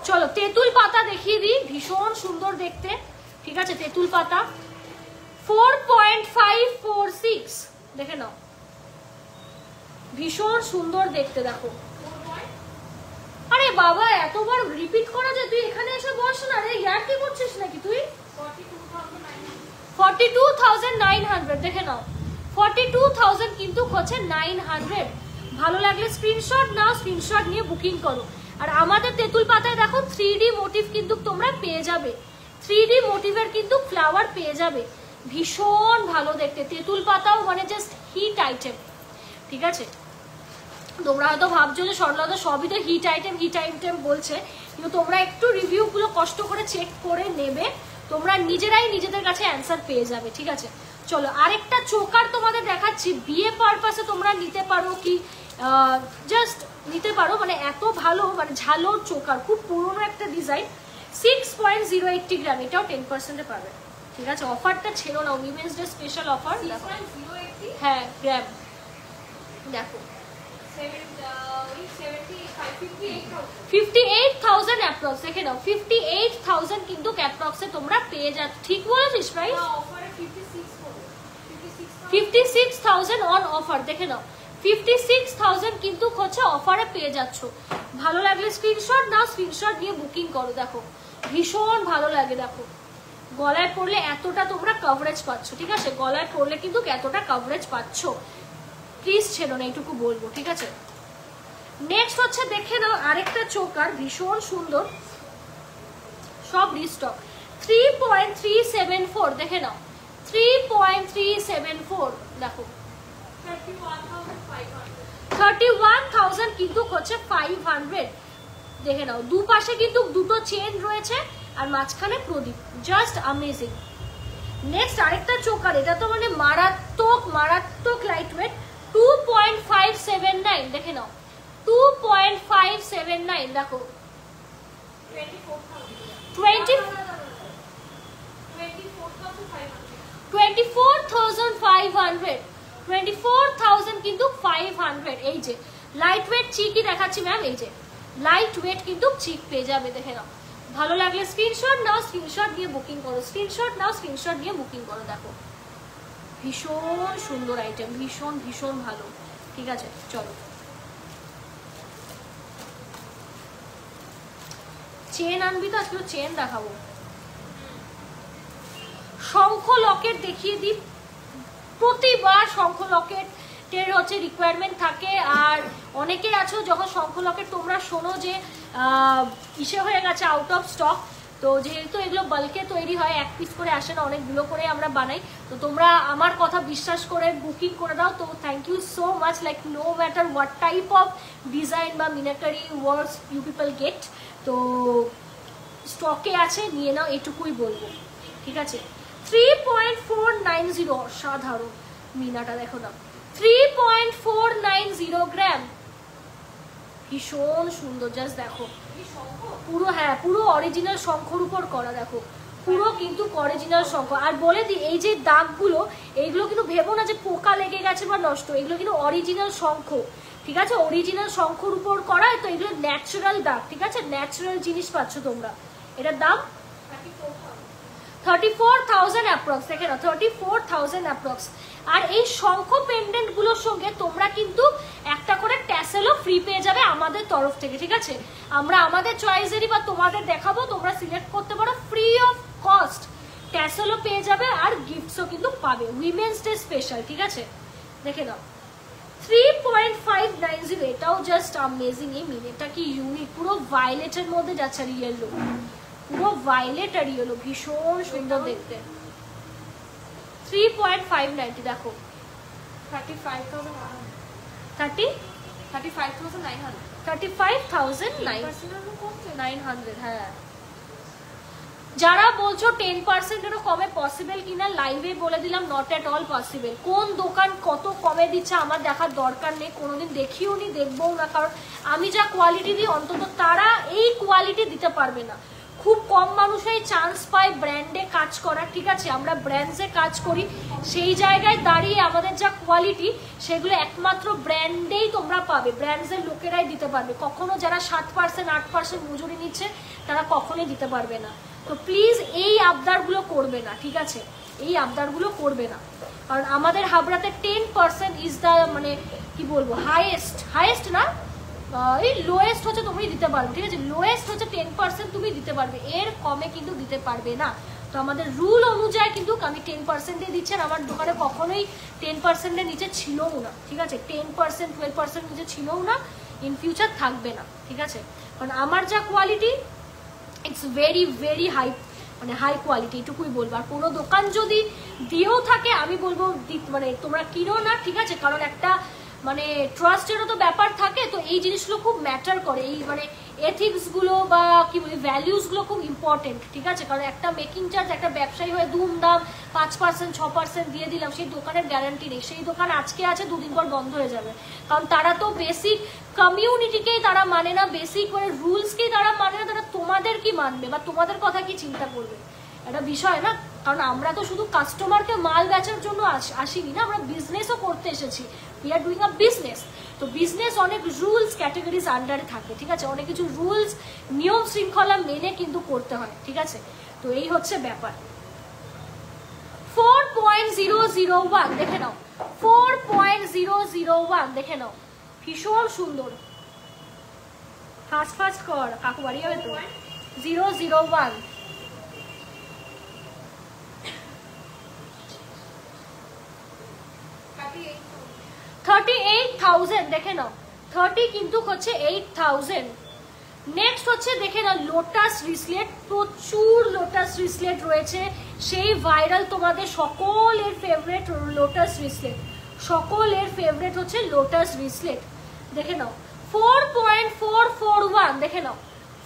চলো তেঁতুল পাতা দেখিয়ে দিই, ভীষণ সুন্দর দেখতে, ঠিক আছে? তেঁতুল পাতা 4.546 দেখে নাও, ভীষণ সুন্দর দেখতে, দেখো। আরে বাবা এতবার রিপিট করা যায়, তুই এখানে এসে বস না রে, ইয়ার কি করছিস নাকি তুই? 42,900 দেখে নাও, 42,000 কিন্তু হচ্ছে 900। ভালো লাগলে স্ক্রিনশট নাও, স্ক্রিনশট নিয়ে বুকিং করো। আর আমাদের তেঁতুল পাতায় দেখো 3D মোটিভ কিন্তু তোমরা পেয়ে যাবে, 3D মোটিভের কিন্তু ফ্লাওয়ার পেয়ে যাবে, ভীষণ ভালো দেখতে। তেঁতুল পাতাও মানে জাস্ট হিট আইটেম, ঠিক আছে? তোমরা হয়তো ভাবছো যে স্বর্ণলতা সবই তো হিট আইটেম বলছে, কিন্তু তোমরা একটু রিভিউগুলো কষ্ট করে চেক করে নেবে, তোমরা নিজেরাই নিজেদের কাছে অ্যান্সার পেয়ে যাবে, ঠিক আছে? চলো আরেকটা চোকার তোমাদের দেখাচ্ছি, বিয়ে পারপাসে তোমরা নিতে পারো, কি জাস্ট নিতে পারো, মানে এত ভালো, মানে ঝালোর চোকার, খুব পুরনো একটা ডিজাইন, 6.080 গ্রাম, এটাও 10% পাবে, ঠিক আছে? অফারটা ছিল না, উইমেন্স ডে স্পেশাল অফার। হ্যাঁ গ্রাম দেখো 58,000 অ্যাপ্রক্স, দেখে নাও 58,000 কিন্তু অ্যাপ্রক্সে তোমরা পেয়ে যাচ্ছ, ঠিক বলেছিস ভাই? 56,000 অন অফার, দেখে নাও 56,000 কিন্তু হচ্ছে অফারে পেয়ে যাচ্ছ। ভালো লাগলে স্ক্রিনশট নাও, স্ক্রিনশট নিয়ে বুকিং করো। দেখো ভীষণ ভালো লাগে, দেখো গলায় পরলে এতটা তোমরা কভারেজ পাচ্ছ, ঠিক আছে? গলায় পরলে কিন্তু এতটা কভারেজ পাচ্ছ, প্লিজ ছেড়ো না, এইটুকু বলবো, ঠিক আছে। নেক্সট হচ্ছে দেখে নাও আরেকটা চোকার, ভীষণ সুন্দর, সব রিস্টক, 3.374, দেখে নাও 3.374, দেখো 31,000 কিন্তু হচ্ছে 500, দেখে নাও দুপাশে কিন্তু দুটো চেন রয়েছে আর মাঝখানে প্রদীপ, জাস্ট অ্যামেজিং। নেক্সট আরেকটা চোকার, এটা তো মানে মারাত্মক মারাত্মক লাইট ওয়েট, 2.579, দেখে নাও 2.579, দেখো 24,500 কিন্তু 500, এই যে লাইট ওয়েট চিকই দেখাচ্ছি ম্যাম, এই যে লাইট ওয়েট কিন্তু চিক পেয়ে যাবে, দেখে নাও। ভালো লাগলে স্ক্রিনশট নাও, স্ক্রিনশট দিয়ে বুকিং করো, স্ক্রিনশট নাও, স্ক্রিনশট দিয়ে বুকিং করো। দেখো ভীষণ সুন্দর আইটেম, ভীষণ ভীষণ ভালো, ঠিক আছে। চলো চেন আনবি তো, আজকে চেন দেখাবো। শঙ্খ লকেট দেখিয়ে দিই, প্রতিবার শঙ্খ লকেটের হচ্ছে রিকোয়ারমেন্ট থাকে। আর অনেকেই আছো যখন শঙ্খ লকেট তোমরা শোনো যে ইসে হয়ে গেছে, আউট অফ স্টক, তো যেহেতু এগুলো বাল্কে তৈরি হয়, এক পিস করে আসে না, অনেকগুলো করে আমরা বানাই, তো তোমরা আমার কথা বিশ্বাস করে বুকিং করে দাও। তো thank you so much, like no matter what type of design বা meenakari works you people get, তো স্টকে আছে, নিয়ে নাও, এটুকুই বলবো, ঠিক আছে। 3.490, অসাধারণ মিনাটা দেখো না, 3.490 গ্রাম, ভীষণ সুন্দর, জাস্ট দেখো পুরো, হ্যাঁ পুরো অরিজিনাল শঙ্খর উপর করা, দেখো পুরো কিন্তু অরিজিনাল শঙ্খ। আর বলে দিই এই যে দাগগুলো, এইগুলো কিন্তু ভেবো না যে পোকা লেগে গেছে বা নষ্ট, এগুলো কিন্তু অরিজিনাল শঙ্খ, ঠিক আছে, অরিজিনাল শঙ্খর উপর করা, তো এগুলো ন্যাচারাল দাগ, ঠিক আছে, ন্যাচারাল জিনিস পাচ্ছ তোমরা। এটার দাম 34,000 অ্যাপ্রক্স, দেখে না 34,000 অ্যাপ্রক্স। আর এই শঙ্খ পেন্ডেন্ট গুলোর সঙ্গে তোমরা কিন্তু একটা করে ট্যাসেলও ফ্রি পেয়ে যাবে আমাদের তরফ থেকে, ঠিক আছে। আমরা আমাদের চয়েসেরই বা তোমাদের দেখাবো, তোমরা সিলেক্ট করতে পারো, ফ্রি অফ কস্ট ট্যাসেলও পেয়ে যাবে আর গিফটসও কিন্তু পাবে, উইমেন্স ডে স্পেশাল, ঠিক আছে। দেখে নাও 3.590, এটাও জাস্ট অ্যামেজিং। এই মিনিটা কি ইউনিক, পুরো ভায়োলেটের মধ্যে যাচ্ছে, আর ইয়েলো, পুরো ভায়োলেট আর ইয়েলো, ভীষণ সুন্দর দেখতে। 3.590, দেখো 35,900, হ্যাঁ। যারা বলছো 10% কমে পসিবল কিনা, লাইভে বলে দিলাম নট এট অল পসিবল। কোন দোকান কত কমে দিচ্ছে আমার দেখার দরকার নেই, কোনোদিন দেখিও নি, দেখবও না, কারণ আমি যা কোয়ালিটি দিই অন্তত তারা এই কোয়ালিটি দিতে পারবে না। খুব কম মানুষই চান্স পায় ব্র্যান্ডে কাজ করার, ঠিক আছে, আমরা ব্র্যান্ডসে কাজ করি, সেই জায়গায় দাঁড়িয়ে আমাদের যা কোয়ালিটি সেগুলো একমাত্র ব্র্যান্ডেই তোমরা পাবে, ব্র্যান্ডসের লোকেরাই দিতে পারবে। কখনো যারা 7% 8% মজুরি নিচ্ছে তারা কখনোই দিতে পারবে না। তো প্লিজ এই আবদারগুলো করবে না, ঠিক আছে, এই আবদারগুলো করবে না, কারণ আমাদের হাবড়াতে 10% ইজ দ্য, মানে কি বলবো, হাইয়েস্ট না, এই লোয়েস্ট হচ্ছে তুমি দিতে পারবে, ঠিক আছে, লোয়েস্ট হচ্ছে 10% তুমি দিতে পারবে, এর কমে কিন্তু দিতে পারবে না। তো আমাদের রুল অনুযায়ী কিন্তু আমি 10% দিচ্ছি, আর আমার দোকানে কখনোই 10% নিচে ছিলও না, ঠিক আছে, 10% 12% নিচে ছিলও না, ইন ফিউচার থাকবে না, ঠিক আছে, কারণ আমার যা quality it's very very high, মানে হাই কোয়ালিটি, এটুকুই বলবো। আর কোনো দোকান যদি দিয়েও থাকে আমি বলবো মানে তোমরা কিনো না, ঠিক আছে, কারণ একটা মানে ট্রাস্টেরও তো ব্যাপার থাকে, তো এই জিনিসগুলো খুব ম্যাটার করে, এই মানে এথিক্সগুলো বা কি বলি ভ্যালিউসগুলো খুব ইম্পর্টেন্ট, ঠিক আছে, কারণ একটা মেকিং চার্জ একটা ব্যবসায়ী হয়ে দুমদাম 5% 6% দিয়ে দিলাম, সেই দোকানের গ্যারান্টি নেই, সেই দোকান আজকে আছে 2 দিন পর বন্ধ হয়ে যাবে, কারণ তারা তো বেসিক কমিউনিটিকেই তারা মানে না, বেসিক মানে রুলসকেই তারা মানে না, তারা তোমাদের কি মানবে বা তোমাদের কথা কি চিন্তা করবে, একটা বিষয় না। কারণ আমরা তো শুধু কাস্টমারকে মাল বেচার জন্য আসিনি না, আমরা বিজনেসও করতে এসেছি, we are doing a business. তো বিজনেস অনেক রুলস ক্যাটাগরিজ আন্ডারে থাকে, ঠিক আছে, অনেক কিছু রুলস নিয়ম শৃঙ্খলা মেনে কিন্তু করতে হয়, ঠিক আছে, তো এই হচ্ছে ব্যাপার। 4.001 দেখে নাও, 4.001 দেখে নাও, ভীষণ সুন্দর, ফাস্ট কর, কাকু বাড়ি যাবে তো। 001 38,000 8000 দেখে নাও, 30 কিন্তু হচ্ছে 8000। নেক্সট হচ্ছে দেখে নাও লোটাস রিসলেট, প্রচুর লোটাস রিসলেট রয়েছে, সেই ভাইরাল তোমাদের সকলের ফেভারিট লোটাস রিসলেট, সকলের ফেভারিট হচ্ছে লোটাস রিসলেট। দেখে নাও 4.441, দেখে নাও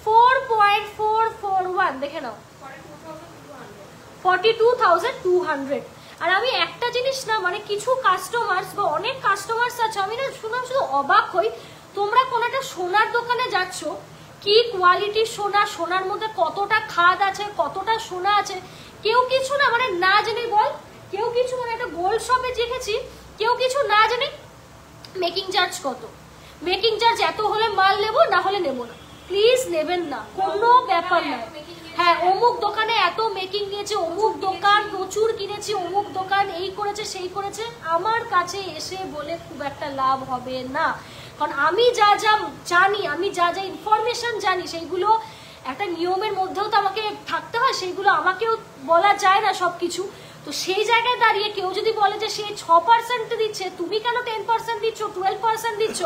4.441, দেখে নাও 42,200। আর আমি একটা জিনিস না, মানে কিছু কাস্টমার্স বা অনেক কাস্টমার্স আছে, আমি না শুধু অবাক হই, তোমরা কোনো একটা সোনার দোকানে যাচ্ছ, কি কোয়ালিটির সোনা, সোনার মধ্যে কতটা খাদ আছে, কতটা সোনা আছে, কেউ কিছু না মানে না জেনে বল, কেউ কিছু মানে একটা গোল্ড শপে দেখেছি, কেউ কিছু না জেনে মেকিং চার্জ কত, মেকিং চার্জ এত হলে মাল নেবো, না হলে নেবো না, প্লিজ নেবেন না, কোনো ব্যাপার নয়। হ্যাঁ অমুক দোকানে এত মেকিং নিয়েছে, অমুক দোকান প্রচুর কিনেছি, অমুক দোকান এই করেছে সেই করেছে, আমার কাছে এসে বলে খুব একটা লাভ হবে না। কারণ আমি যা যা জানি, আমি যা যা ইনফরমেশন জানি, সেইগুলো একটা নিয়মের মধ্যেও তো আমাকে থাকতে হয়, সেইগুলো আমাকেও বলা যায় না সবকিছু। তো সেই জায়গায় দাঁড়িয়ে কেউ যদি বলে যে সে 6% দিচ্ছে, তুমি কেন 10% দিচ্ছ, 12% দিচ্ছ,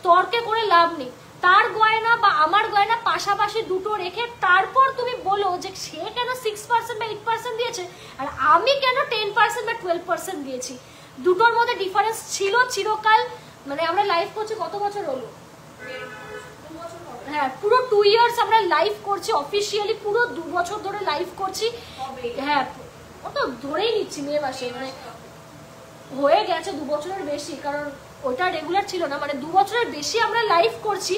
তর্কে করে লাভ নেই। তার গয়না বা আমার গয়না পাশাপাশি দুটো রেখে তারপর তুমি বলো যে সে কেন 6% বা 8% দিয়েছে আর আমি কেন 10% বা 12% দিয়েছি। দুটোর মধ্যে ডিফারেন্স ছিল চিরকাল। মানে আমরা লাইভ করছি কত বছর হলো? হ্যাঁ পুরো 2 ইয়ার্স আমরা লাইভ করছি অফিসিয়ালি, পুরো 2 বছর ধরে লাইভ করছি। হ্যাঁ ও তো ধরেই নিচ্ছি মে মাসে, মানে হয়ে গেছে 2 বছরের বেশি, কারণ ওটা রেগুলার ছিল না, মানে 2 বছরের বেশি আমরা লাইভ করছি।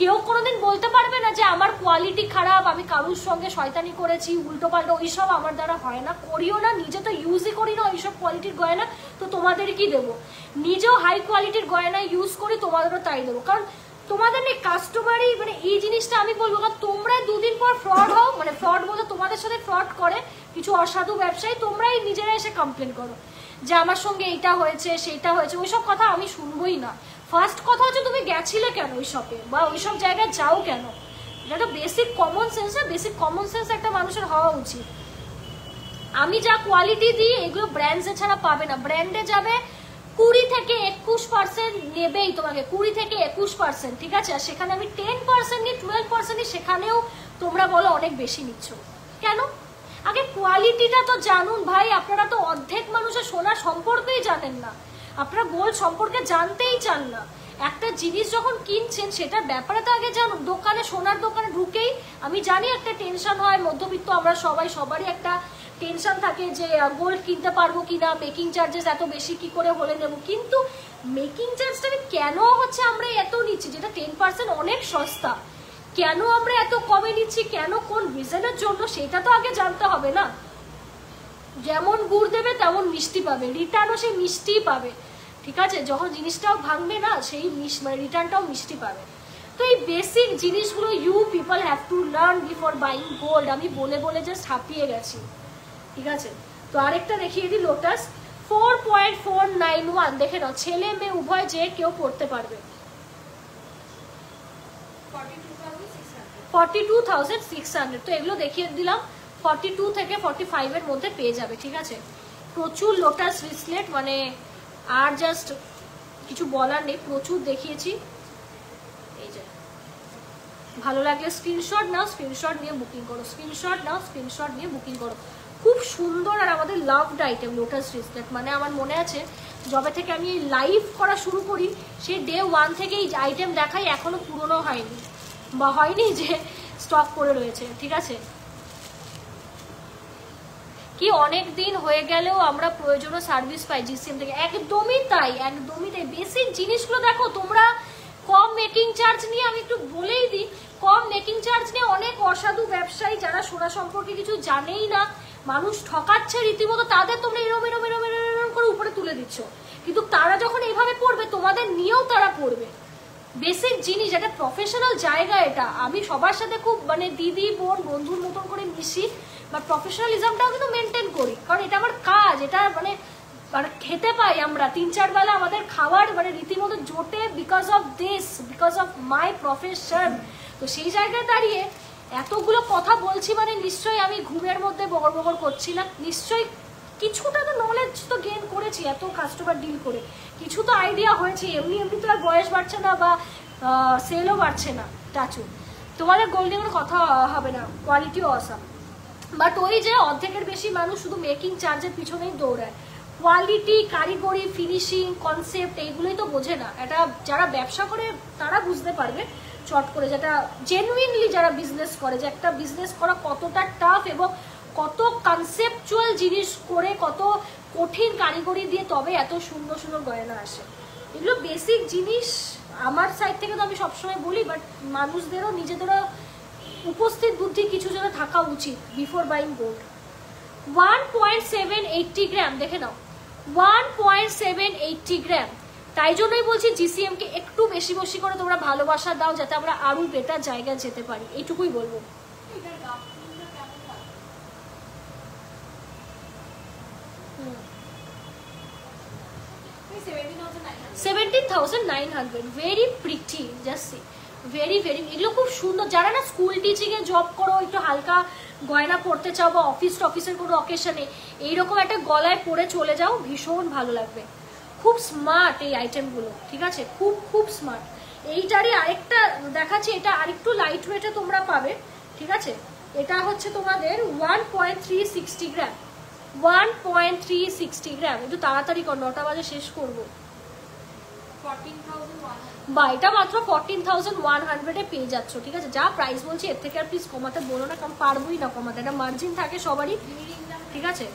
কেউ কোনোদিন বলতে পারবে না যে আমার কোয়ালিটি খারাপ, আমি কারুর সঙ্গে শয়তানি করেছি, উল্টো পাল্টা, ওইসব আমার দ্বারা হয় না, করিও না, নিজে তো ইউজই করি না ওইসব কোয়ালিটির গয়না, তো তোমাদের কি দেবো? নিজেও হাই কোয়ালিটির গয়না ইউজ করি, তোমাদেরও তাই দেবো। কারণ তোমাদের নেই কাস্টমারই, মানে এই জিনিসটা আমি বলবো, কারণ তোমরা দুদিন পর ফ্রড হও, মানে ফ্রড বলতে তোমাদের সাথে ফ্রড করে কিছু অসাধু ব্যবসায়ী, তোমরাই নিজেরা এসে কমপ্লেন করো যে আমার সঙ্গে এইটা হয়েছে সেইটা হয়েছে, ওইসব কথা আমি শুনবোই না। ফার্স্ট কথা হচ্ছে তুমি গেছিলে কেন ওই শপে বা ওইসব জায়গায় যাও কেন, এটা তো basic common sense, basic common sense একটা মানুষের হওয়া উচিত। আমি যা কোয়ালিটি দিই এগুলো ব্র্যান্ডে ছাড়া পাবে না, ব্র্যান্ডে যাবে 20 থেকে 21% নেবেই তোমাকে, 20 থেকে 21%, ঠিক আছে? আর সেখানে আমি 10% নিই, 12% নিই, সেখানেও তোমরা বলো অনেক বেশি নিচ্ছ কেন? আগে কোয়ালিটিটা তো জানুন ভাই, আপনারা তো অর্ধেক মানুষের সোনা সম্পর্কেই জানেন না, আপনারা গোল্ড সম্পর্কে জানতেই চান না। একটা জিনিস যখন কিনছেন সেটার ব্যাপারে তো আগে জানুন। দোকানে, সোনার দোকানে ঢুকেই আমি জানি একটা টেনশন হয়, মধ্যবিত্ত আমরা সবাই, সবারই একটা টেনশন থাকে যে গোল্ড কিনতে পারবো কিনা, মেকিং চার্জেস এত বেশি কি করে হলে নেবো। কিন্তু মেকিং চার্জটা কেন হচ্ছে আমরা এত নিচ্ছি, যেটা 10% অনেক সস্তা, কেন আমরা এত কমে নিচ্ছি, কেন, কোন রিজনের জন্য, সেটা তো আগে জানতে হবে না। যেমন গুড় দেবে তেমন মিষ্টি পাবে, রিটার্নও সেই মিষ্টিই পাবে, ঠিক আছে? যখন জিনিসটাও ভাঙবে না সেই মানে রিটার্নটাও মিষ্টি পাবে। তো এই বেসিক জিনিসগুলো you people have to learn before buying gold. আমি বলে বলে জাস্ট হাঁপিয়ে গেছি, ঠিক আছে? তো আরেকটা দেখিয়ে দিই, লোটাস 4.491, দেখে নাও, ছেলে মেয়ে উভয় যে কেউ পড়তে পারবে, 42,600। তো এগুলো দেখিয়ে দিলাম, 42 থেকে 45 এর মধ্যে পেয়ে যাবে, ঠিক আছে? প্রচুর লোটাস রিসলেট, মানে আর জাস্ট কিছু বলার নেই, প্রচুর দেখিয়েছি। এই যে ভালো লাগলে স্ক্রিনশট নাও, স্ক্রিনশট নিয়ে বুকিং করো, স্ক্রিনশট নাও, স্ক্রিনশট নিয়ে বুকিং করো। খুব সুন্দর আর আমাদের লাভড আইটেম লোটাস রিসলেট। মানে আমার মনে আছে যবে থেকে আমি লাইভ করা শুরু করি সেই ডে 1 থেকে এই আইটেম দেখাই, এখনো পুরনো হয়নি বা হয়নি যে স্টক করে রয়েছে, ঠিক আছে? কি অনেক দিন হয়ে গেলেও আমরা প্রয়োজনীয় সার্ভিস পাই জিসিএম থেকে, একদমই তাই, একদমই তাই। বেসিক জিনিসগুলো দেখো তোমরা, কম মেকিং চার্জ নিয়ে, আমি একটু বলেই দিই, কম মেকিং চার্জ নিয়ে অনেক অসাধু ব্যবসায়ী যারা সোনা সম্পর্কে কিছু জানেই না, মানুষ ঠকাচ্ছে রীতিমতো, তাদের তোমরা এরম এরম এরম এরম করে উপরে তুলে দিচ্ছ, কিন্তু তারা যখন এইভাবে পড়বে তোমাদের নিয়েও তারা পড়বে। বেসিক জিনিস, একটা প্রফেশনাল জায়গা এটা। আমি সবার সাথে খুব মানে দিদি বোন বন্ধুর মতন করে মিশি, বাট প্রফেশনালিজমটাও কিন্তু মেনটেন করি, কারণ এটা আমার কাজ, এটা মানে খেতে পাই আমরা 3-4 বেলা, আমাদের খাবার মানে রীতিমতো জোটে because of this, because of my profession. তো সেই জায়গায় দাঁড়িয়ে এতগুলো কথা বলছি মানে নিশ্চয়ই আমি ঘুমের মধ্যে বগর বগর করছি না, নিশ্চয়ই কিছুটা তো নলেজ তো গেইন করেছি এত কাস্টমার ডিল করে, কিছু তো আইডিয়া হয়েছে। এমনি এমনি তো আর বয়স বাড়ছে না বা সেলও বাড়ছে না। টাচু তোমাদের গোল্ডেনের কথা হবে না, কোয়ালিটিও অসাম, বাট ওই যে অর্ধেকের বেশি মানুষ শুধু মেকিং চার্জের পিছনেই দৌড়ায়, কোয়ালিটি, কারিগরি, ফিনিশিং, কনসেপ্ট এইগুলোই তো বোঝে না। এটা যারা ব্যবসা করে তারা বুঝতে পারবে চট করে, যেটা জেনুইনলি যারা বিজনেস করে, যে একটা বিজনেস করা কতটা টাফ এবং কত কনসেপচুয়াল জিনিস করে, কত কঠিন কারিগরি দিয়ে তবে এত সুন্দর সুন্দর গয়না আসে। এগুলো বেসিক জিনিস আমার সাইড থেকে তো আমি সবসময় বলি, বাট মানুষদেরও নিজেদেরও উপস্থিত বুদ্ধি কিছু যেন থাকা উচিত বিফোর বাইং গোল্ড। 1.780 গ্রাম দেখে নাও, 1.780 গ্রাম। তাই জন্যই বলছি জিসিএম কে একটু বেশি বেশি করে তোমরা ভালোবাসা দাও, যাতে আমরা আরো বেটার জায়গায় যেতে পারি, এইটুকুই বলবো। 17,900, very pretty, just see, very very, এগুলো খুব সুন্দর। যারা না স্কুল টিচিং এ জব করো, একটু হালকা গয়না পরতে চাও বা অফিসের কোনো অকেশনে এইরকম একটা গলায় পরে চলে যাও, ভীষণ ভালো লাগবে। খুব স্মার্ট এই আইটেমগুলো, ঠিক আছে, খুব খুব স্মার্ট। এইটারই আরেকটা দেখাচ্ছি, এটা আরেকটু লাইট ওয়েটে তোমরা পাবে, ঠিক আছে। এটা হচ্ছে তোমাদের 1.360 গ্রাম, 1.360 গ্রাম। একটু তাড়াতাড়ি কর, 9টা বাজে শেষ করবো। 14,100 বা এটা মাত্র 14,100 এ পেয়ে যাচ্ছ, ঠিক আছে। যা প্রাইস বলছি এর থেকে আর প্লিজ কমাতে বলো না, কারণ পারবোই না কমাতে, এটা মার্জিন থাকে সবারই, ঠিক আছে।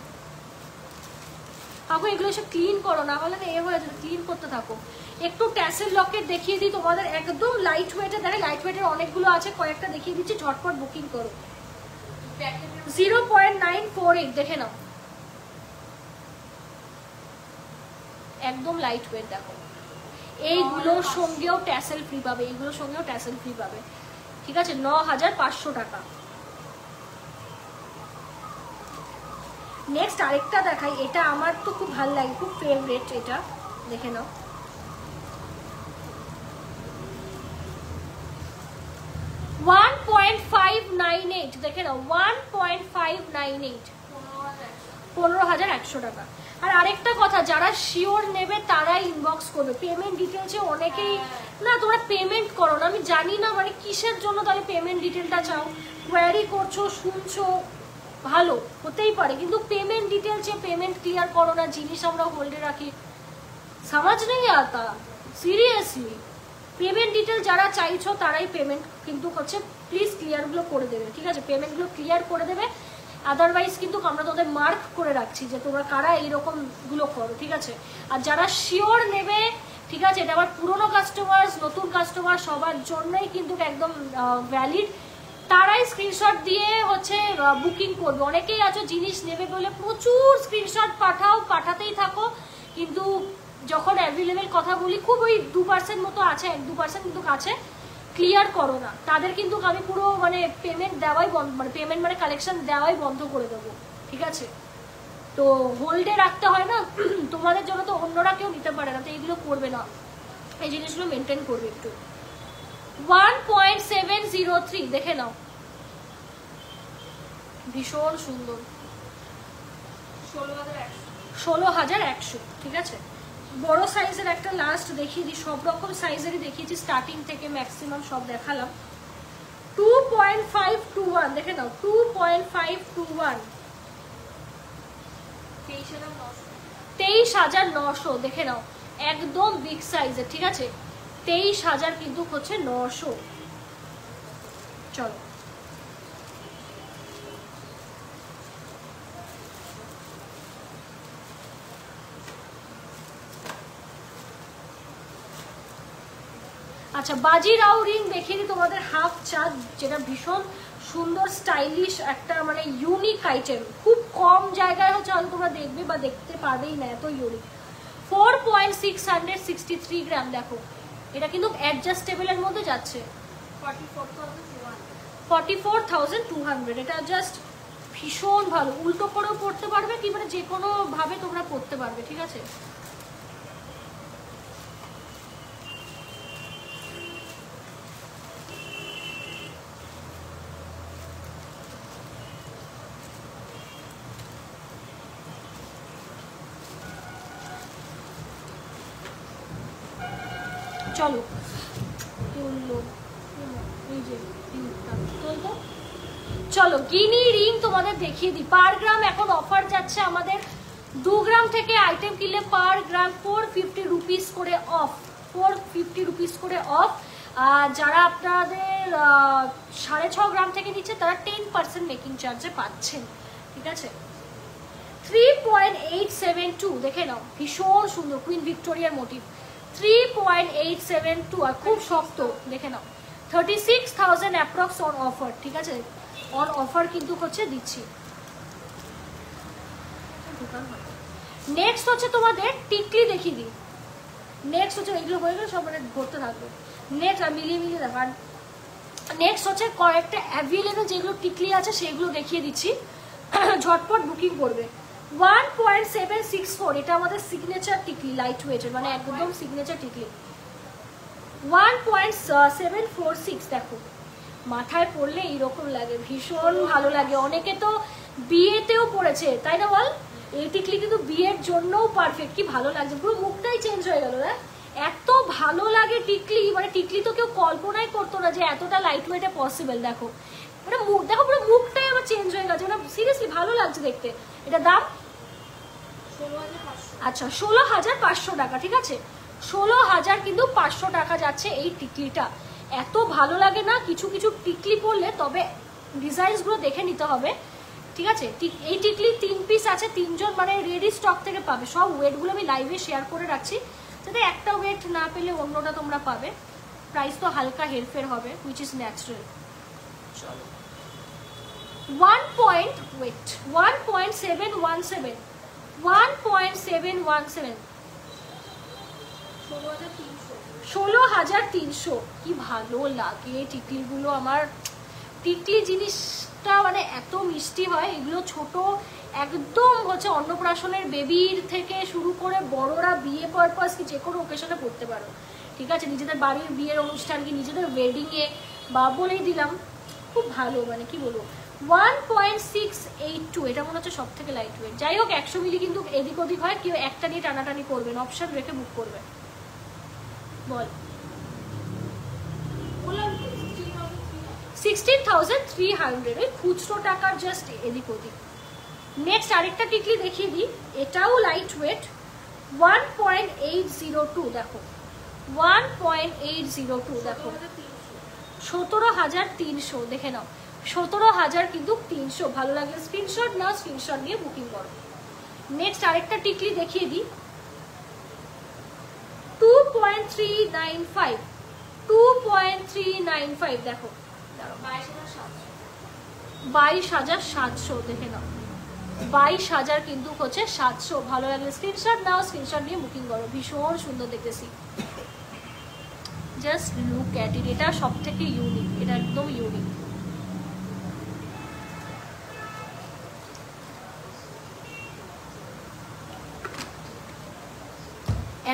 কাকু এগুলো সব ক্লিন করো, না হলে না এ হয়ে যাবে, ক্লিন করতে থাকো। একটু ট্যাসেল লকেট দেখিয়ে দিই তোমাদের, একদম লাইট ওয়েটে, দেখে লাইট ওয়েটের অনেকগুলো আছে, কয়েকটা দেখিয়ে দিচ্ছি, ঝটপট বুকিং করো। 0.948 দেখে নাও, একদম লাইট ওয়েট। দেখো এইগুলোর সঙ্গেও ট্যাসেল ফ্রি পাবে, এইগুলোর সঙ্গেও ট্যাসেল ফ্রি পাবে, ঠিক আছে। 9,500 টাকা। নেক্সট আরেকটা দেখাই, এটা আমার তো খুব ভালো লাগে, খুব ফেভারিট, এটা দেখে নাও। $1.598 দেখে নাও, 1.598, 15,100 টাকা। আর আরেকটা কথা, যারা শিওর নেবে তারাই ইনবক্স করবে। পেমেন্ট ডিটেলসে অনেকেই না, তোমরা পেমেন্ট করো না, আমি জানি না মানে কিসের জন্য তাহলে পেমেন্ট ডিটেলটা চাও, কোয়ারি করছো, শুনছো, ভালো হতেই পারে, কিন্তু পেমেন্ট ডিটেলসে পেমেন্ট ক্লিয়ার করো না, জিনিস আমরা হোল্ডে রাখি, সমাজ নেই আতা, সিরিয়াসলি। পেমেন্ট ডিটেল যারা চাইছো তারাই পেমেন্ট কিন্তু হচ্ছে প্লিজ ক্লিয়ারগুলো করে দেবে, ঠিক আছে, পেমেন্টগুলো ক্লিয়ার করে দেবে। আদারওয়াইজ কিন্তু আমরা তোদের মার্ক করে রাখছি যে তোমরা কারা এইরকমগুলো করো, ঠিক আছে। আর যারা শিওর নেবে, ঠিক আছে, এটা আমার পুরনো কাস্টমার, নতুন কাস্টমার সবার জন্যই কিন্তু একদম ভ্যালিড, তারাই স্ক্রিনশট দিয়ে হচ্ছে বুকিং করবে। অনেকেই আছো জিনিস নেবে বলে প্রচুর স্ক্রিনশট পাঠাও, পাঠাতেই থাকো, কিন্তু যখন অ্যাভেলেবেল কথা বলি খুব ওই 2% মতো আছে, 1-2% কিন্তু আছে, ক্লিয়ার করো না, তাদের কিন্তু আমি পুরো মানে পেমেন্ট দেওয়াই বন্ধ, মানে পেমেন্ট মানে কালেকশন দেওয়াই বন্ধ করে দেবো, ঠিক আছে। তো হোল্ডে রাখতে হয় না, তোমাদের জন্য তো অন্যরা কেউ নিতে পারে না, তো এইগুলো করবে না, এই জিনিসগুলো মেনটেন করবে একটু। 1.703 দেখে নাও, ভীষণ সুন্দর, 16,100, ঠিক আছে। বড় সাইজের একটা লাস্ট দেখিয়ে দিই, সব রকম সাইজেরই দেখিয়েছি, স্টার্টিং থেকে ম্যাক্সিমাম সব দেখালাম। 2.521 দেখে নাও, 2.521, 23,900 দেখে নাও, একদম বিগ সাইজের, ঠিক আছে। 23,000 কিন্তু হচ্ছে 900। চলো আচ্ছা, বাজিরাও রিং দেখিয়ে দিই তোমাদের, হাফ চাঁদ, যেটা ভীষণ সুন্দর স্টাইলিশ একটা মানে ইউনিক আইটেম, খুব কম জায়গায় হচ্ছে হয়তো তোমরা দেখবে বা দেখতে পারবেই না, এত ইউনিক। 4.663 গ্রাম, দেখো এটা কিন্তু অ্যাডজাস্টেবলের মধ্যে যাচ্ছে, 44,200, এটা জাস্ট ভীষণ ভালো, উল্টো করেও পড়তে পারবে, কি মানে যে কোনো ভাবে তোমরা পড়তে পারবে, ঠিক আছে। চলো তুললো এই যে তুলতো। চলো গিনি রিং তোমাদের দেখিয়ে দিই। পার গ্রাম এখন অফার যাচ্ছে আমাদের 2 গ্রাম থেকে আইটেম কিনলে পার গ্রাম 450 রুপিস করে অফ, 450 রুপিস করে অফ। যারা আপনাদের 6.5 গ্রাম থেকে নিচ্ছে তারা 10% মেকিং চার্জে পাচ্ছেন, ঠিক আছে। 3.872 দেখে নাও, ভীষণ সুন্দর কুইন ভিক্টোরিয়ার মোটিভ, 3.872 আর খুব শক্ত, দেখে নাও। 36,000 অ্যাপ্রক্স অন অফার, ঠিক আছে, অন অফার কিন্তু হচ্ছে দিচ্ছি। নেক্সট হচ্ছে তোমাদের টিকলি দেখিয়ে দিই। নেক্সট হচ্ছে এগুলো হয়ে গেলে সব মানে ঘুরতে থাকবে। নেক্সট মিলিয়ে মিলিয়ে দেখান। নেক্সট হচ্ছে কয়েকটা অ্যাভেলেবল যেগুলো টিকলি আছে সেগুলো দেখিয়ে দিচ্ছি, ঝটপট বুকিং করবে। 1.764 এটা আমাদের সিগনেচার টিকলি, লাইট ওয়েটের, মানে একদম সিগনেচার টিকলি। 1.746 দেখো, মাথায় পড়লে এইরকম লাগে, ভীষণ ভালো লাগে। অনেকে তো বিয়েতেও পড়েছে, তাই না বল? এই টিকলি কিন্তু বিয়ের জন্যও পারফেক্ট। কি ভালো লাগছে, পুরো মুখটাই চেঞ্জ হয়ে গেল। এত ভালো লাগে টিকলি, মানে টিকলি তো কেউ কল্পনাই করতো না যে এতটা লাইট ওয়েটে পসিবল। দেখো মানে মুখ দেখো, পুরো মুখটাই আমার চেঞ্জ হয়ে গেছে, মানে সিরিয়াসলি ভালো লাগছে দেখতে। এটা দাম 16,500। আচ্ছা 16,500 টাকা, ঠিক আছে, 16,000 কিন্তু 500 টাকা যাচ্ছে এই টিকলিটা। এত ভালো লাগে না কিছু কিছু টিকলি পরলে, তবে ডিজাইনস গুলো দেখে নিতে হবে, ঠিক আছে। এই টিকলি 3 পিস আছে, 3 জন মানে রেডি স্টক থেকে পাবে। সব ওয়েট গুলো আমি লাইভে শেয়ার করে রাখছি, যাতে একটা ওয়েট না পেলে অন্যটা তোমরা পাবে। প্রাইস তো হালকা হেরফের হবে, হুইচ ইজ ন্যাচারাল। চলো 1.717 16,300। কি ভালো লাগে টিকলিগুলো আমার। টিকলি জিনিসটা মানে এত মিষ্টি হয়, এগুলো ছোট একদম হচ্ছে অন্নপ্রাশনের বেবির থেকে শুরু করে বড়রা বিয়ে পারপাস কি যে কোনো ওকেশনে পড়তে পারো, ঠিক আছে। নিজেদের বাড়ির বিয়ের অনুষ্ঠান কি নিজেদের ওয়েডিংয়ে বা বলেই দিলাম, খুব ভালো, মানে কি বলবো। 1.682 এটা মনে হচ্ছে সব থেকে লাইট ওয়েট। যাই হোক 100 মিলি কিন্তু এদিক ওদিক হয়, কেউ একটা নিয়ে টানাটানি করবেন, অপশন রেখে বুক করবেন। বল 16,300, ওই খুচরো টাকার জাস্ট এদিক ওদিক। নেক্সট আরেকটা টিকলি দেখিয়ে দিই, এটাও লাইট ওয়েট। 1.802 দেখো, 1.802 দেখো, 17,300 দেখে নাও, 17,000 কিন্তু 300। ভালো লাগলে স্ক্রিনশট নাও, স্ক্রিনশট নিয়ে বুকিং করো। নেক্সট আরেকটা টিকলি দেখিয়ে দিই, 2.395, 2.395 দেখো, 22,700 দেখে নাও, 22,000 কিন্তু হচ্ছে 700। ভালো লাগলে স্ক্রিনশট নাও, স্ক্রিনশট নিয়ে বুকিং করো। ভীষণ সুন্দর দেখতেছি, জাস্ট লুক অ্যাট ইট। এটা সব থেকে ইউনিক, এটা একদম ইউনিক।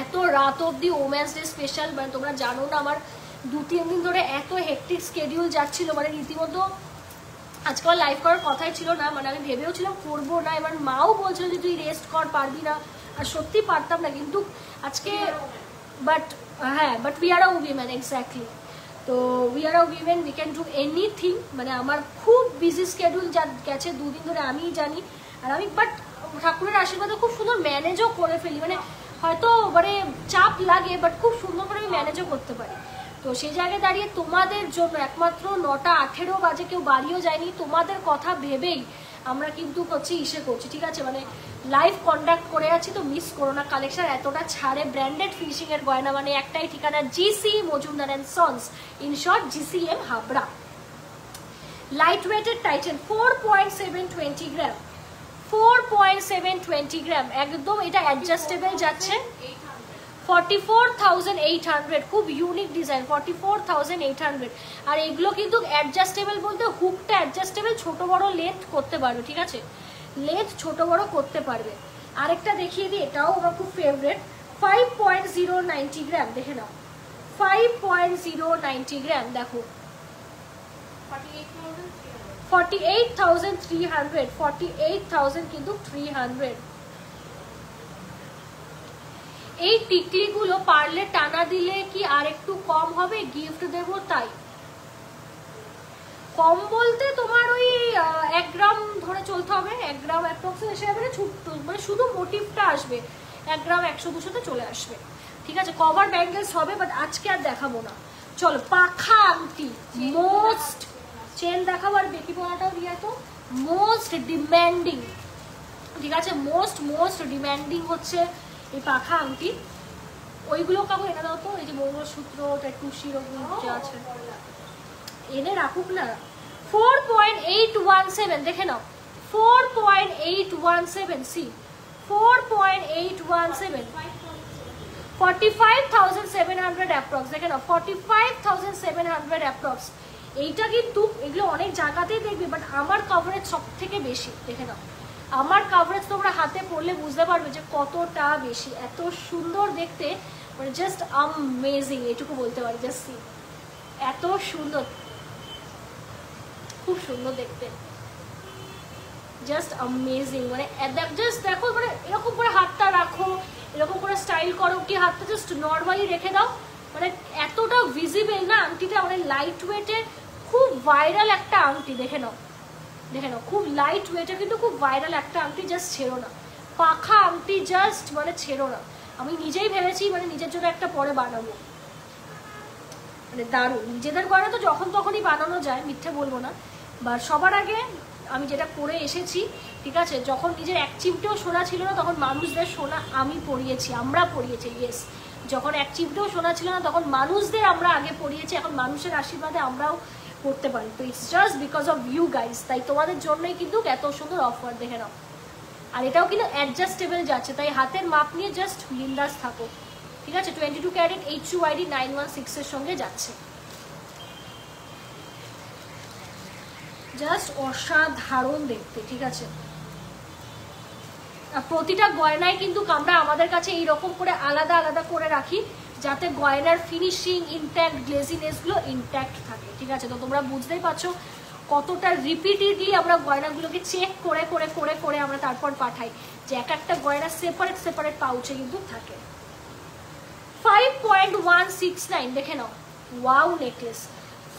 এত রাত অবধি ওমেন্স ডে স্পেশাল, মানে তোমরা জানো না আমার 2-3 দিন ধরে এত হেক্টিক স্কেডিউল যাচ্ছিল, মানে রীতিমতো আজকাল লাইভ করার কথাই ছিল না, মানে আমি ভেবেও ছিলাম করবো না। এবার মাও বলছিল যে তুই রেস্ট কর, পারবি না, আর সত্যি পারতাম না, কিন্তু আজকে বাট হ্যাঁ, but we are a women, exactly. তো we are a women, we can do anything. মানে আমার খুব বিজি স্কেডিউল যা গেছে 2 দিন ধরে, আমিই জানি। আর আমি বাট ঠাকুরের আশীর্বাদে খুব সুন্দর ম্যানেজও করে ফেলি, মানে হয়তো মানে চাপ লাগে বাট খুব সুন্দর করে আমি ম্যানেজও করতে পারি। তো সেই জায়গায় দাঁড়িয়ে তোমাদের জন্য একমাত্র 9:18 বাজে, কেউ বাড়িও যায়নি, তোমাদের কথা ভেবেই আমরা কিন্তু হচ্ছে ইসে করছি, ঠিক আছে। মানে লাইভ কন্ডাক্ট করে আছি, তো মিস করো না। কালেকশন এতটা ছাড়ে, ব্র্যান্ডেড ফিনিশিং এর গয়না, মানে একটাই ঠিকানা, GC Majumdar and sons, in short GCM Habra. Light weighted titan, 4.720 gram, 4.720 gram, একদম এটা অ্যাডজাস্টেবল যাচ্ছে। 44,800, খুব ইউনিক ডিজাইন, 44,800। আর এগুলো কিন্তু অ্যাডজাস্টেবল বলতে হুকটা অ্যাডজাস্টেবল, ছোট বড় লেন্থ করতে পারবে, ঠিক আছে, লেন্থ ছোট বড় করতে পারবে। আরেকটা দেখিয়ে দিই, এটাও আমার খুব ফেভারিট, 5.090 গ্রাম, দেখে নাও, 5.090 গ্রাম দেখো, 48,300, 48,000 কিন্তু 300। এই টিকলিগুলো পারলে টানা দিলে কি আর একটু কম হবে, গিফট দেব তাই। কম বলতে তোমার ওই 1 গ্রাম ধরে চলতে হবে, 1 গ্রাম অ্যাপ্রক্সিমেট এসে যাবে, মানে শুধু মোটিভটা আসবে 1 গ্রাম 100-200তে চলে আসবে, ঠিক আছে। কভার ব্যাঙ্গেলস হবে, বাট আজকে আর দেখাবো না। চলো পাখা আংটি, মোস্ট চেন দেখাবো আর বেকি পড়াটাও দিয়ে, তো মোস্ট ডিম্যান্ডিং, ঠিক আছে, মোস্ট ডিম্যান্ডিং হচ্ছে এই পাখা আংটি। ওইগুলো কাবো এনে দাও তো, এই যে মঙ্গলসূত্র, টুসির ওগুলো যে আছে এনে রাখুক না। 4.817 দেখে নাও, 4.817, সি 4.817, 45,700 অ্যাপ্রক্স, দেখে নাও 45,700 অ্যাপ্রক্স। এইটা কিন্তু এগুলো অনেক জায়গাতেই দেখবি, বাট আমার কভারেজ সব থেকে বেশি, দেখে নাও আমার কভারেজ তোমরা হাতে পড়লে বুঝতে পারবে যে কতটা বেশি, এত সুন্দর দেখতে, মানে জাস্ট অ্যামেজিং, এটুকু বলতে পারি, জাস্ট সি এত সুন্দর, খুব সুন্দর দেখতে, জাস্ট অ্যামেজিং, মানে জাস্ট দেখো, মানে এরকম করে হাতটা রাখো, এরকম করে স্টাইল করো, কি হাতটা জাস্ট নর্মালি রেখে দাও, মানে এতটা ভিজিবল না আংটিটা, মানে লাইট ওয়েটের, খুব ভাইরাল একটা আংটি, দেখে নাও খুব লাইট ওয়েটের, কিন্তু খুব ভাইরাল একটা আংটি, জাস্ট ছেড়ো না, পাখা আংটি জাস্ট মানে ছেড়ো না। আমি নিজেই ভেবেছি মানে নিজের জন্য একটা পরে বানাবো, মানে দারুণ। নিজেদের গয়না তো যখন তখনই বানানো যায়, মিথ্যে বলবো না, বাট সবার আগে আমি যেটা করে এসেছি, ঠিক আছে, যখন নিজের এক চিমটেও সোনা ছিল না তখন মানুষদের সোনা আমি পরিয়েছি, আমরা পরিয়েছি, ইয়েস, যখন এক চিমটেও সোনা ছিল না তখন মানুষদের আমরা আগে পরিয়েছি, এখন মানুষের আশীর্বাদে আমরাও করতে পারি। তো it's just because of you guys, তাই তোমাদের জন্যই কিন্তু এত সুন্দর অফার, দেখে নাও। আর এটাও কিন্তু অ্যাডজাস্টেবল যাচ্ছে, তাই হাতের মাপ নিয়ে জাস্ট বিন্দাস থাকো, ঠিক আছে। 22 ক্যারেট HUID 916 এর সঙ্গে যাচ্ছে, জাস্ট অসাধারণ দেখতে, ঠিক আছে। প্রতিটা গয়নায় কিন্তু আমরা আমাদের কাছে এইরকম করে আলাদা আলাদা করে রাখি, যাতে গয়নার ফিনিশিং, ইনট্যাক্ট, গ্লেজিনেসগুলো ইনট্যাক্ট থাকে, ঠিক আছে। তো তোমরা বুঝতেই পারছো কতটা রিপিটেডলি আমরা গয়নাগুলোকে চেক করে করে করে করে আমরা তারপর পাঠাই, যে এক একটা গয়না সেপারেট সেপারেট পাউচে কিন্তু থাকে। 5.169 দেখে নাও, ওয়াও নেকলেস,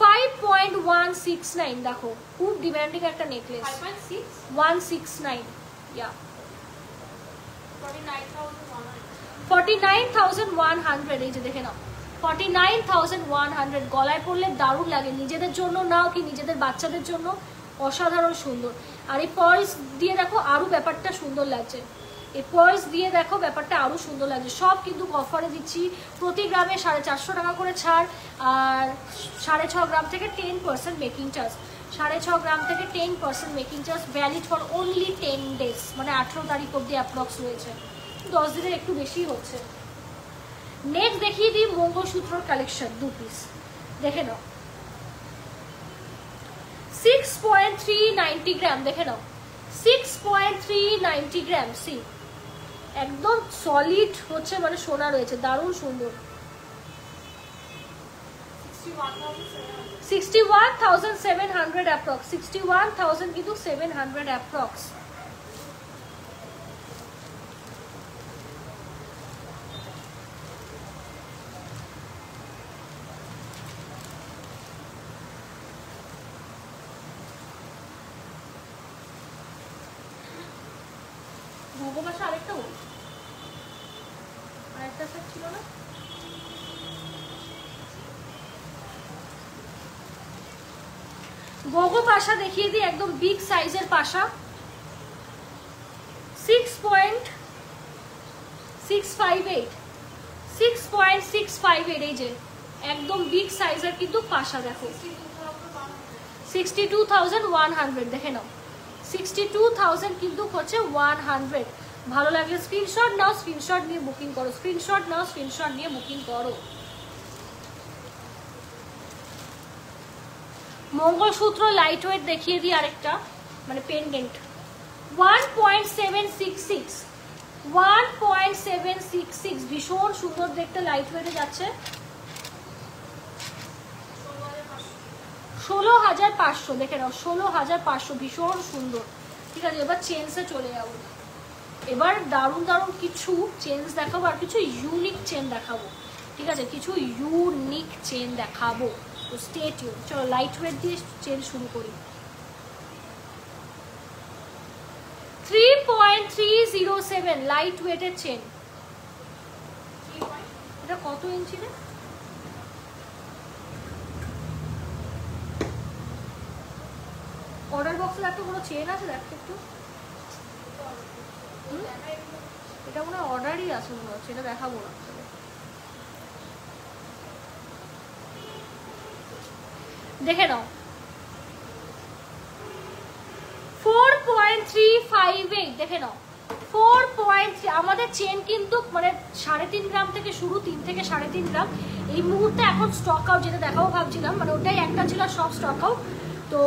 5.169 দেখো, খুব ডিমান্ডিং একটা নেকলেস, 169, ইয়া 49,100, এই যে দেখে নাও 49,100, গলায় পরলে দারুণ লাগে, নিজেদের জন্য নাও কি নিজেদের বাচ্চাদের জন্য অসাধারণ সুন্দর। আর এই পার্লস দিয়ে দেখো আরো ব্যাপারটা সুন্দর লাগছে, এই পার্লস দিয়ে দেখো ব্যাপারটা আরো সুন্দর লাগছে। সব কিন্তু অফারে দিচ্ছি, প্রতি গ্রামে 450 টাকা করে ছাড়, আর 6.5 গ্রাম থেকে 10% মেকিং চার্জ, 6.5 গ্রাম থেকে 10% making charge, valid for only 10 days, মানে 18 তারিখ অব্দি অ্যাপ্রক্স রয়েছে, 10 দিনের একটু বেশি হচ্ছে। নেক্সট দেখিয়ে দিই মঙ্গলসূত্রর কালেকশন, 2 পিস দেখে নাও, 6.390 গ্রাম, দেখে নাও 6.390 গ্রাম, সি একদম সলিড হচ্ছে, মানে সোনা রয়েছে, দারুণ সুন্দর। 61,700 অ্যাপ্রক্স, 61,000 কিন্তু 700 অ্যাপ্রক্স। ভগবাসা আরেকটা সেট ছিল না, গোগো পাশা দেখিয়ে দিই, একদম বিগ সাইজের পাশা, 6.658, 6.658, এই যে একদম বিগ সাইজের কিন্তু পাশা, দেখো 62,100, দেখে নাও 62,000 কিন্তু হচ্ছে 100। ভালো লাগলে স্ক্রিনশট নাও, স্ক্রিনশট নিয়ে বুকিং করো, স্ক্রিনশট নাও, স্ক্রিনশট নিয়ে বুকিং করো। মঙ্গলসূত্র লাইট ওয়েট দেখিয়ে দিই আরেকটা, মানে পেন্ডেন্ট, 1.766, 1.766, ভীষণ সুন্দর দেখতে, লাইট ওয়েটে যাচ্ছে, 16,500, দেখে নাও 16,500, ভীষণ সুন্দর, ঠিক আছে। এবার চেন্সে চলে যাবো, এবার দারুণ দারুণ কিছু চেঞ্জ দেখাবো আর কিছু ইউনিক চেন দেখাবো, ঠিক আছে, কিছু ইউনিক চেন দেখাবো, তো স্টে টিউন। চলো লাইট ওয়েট দিয়ে চেন শুরু করি। 3.307 লাইট ওয়েটের চেন। এটা কত ইঞ্চি রে? অর্ডার বক্সে একটা কোনো চেন আছে দেখ একটু। এটা মনে হয় অর্ডারই আছে মনে হচ্ছে, এটা দেখাবো না। দেখে নাও 4.358 দেখে নাও 4.3। আমাদের চেন কিন্তু মানে 3.5 গ্রাম থেকে শুরু, 3 থেকে 3.5 গ্রাম। এই মুহূর্তে এখন স্টক আউট, যেটা দেখাও ভাবছিলাম, মানে ওটাই একটা ছিল, সব স্টক আউট। তো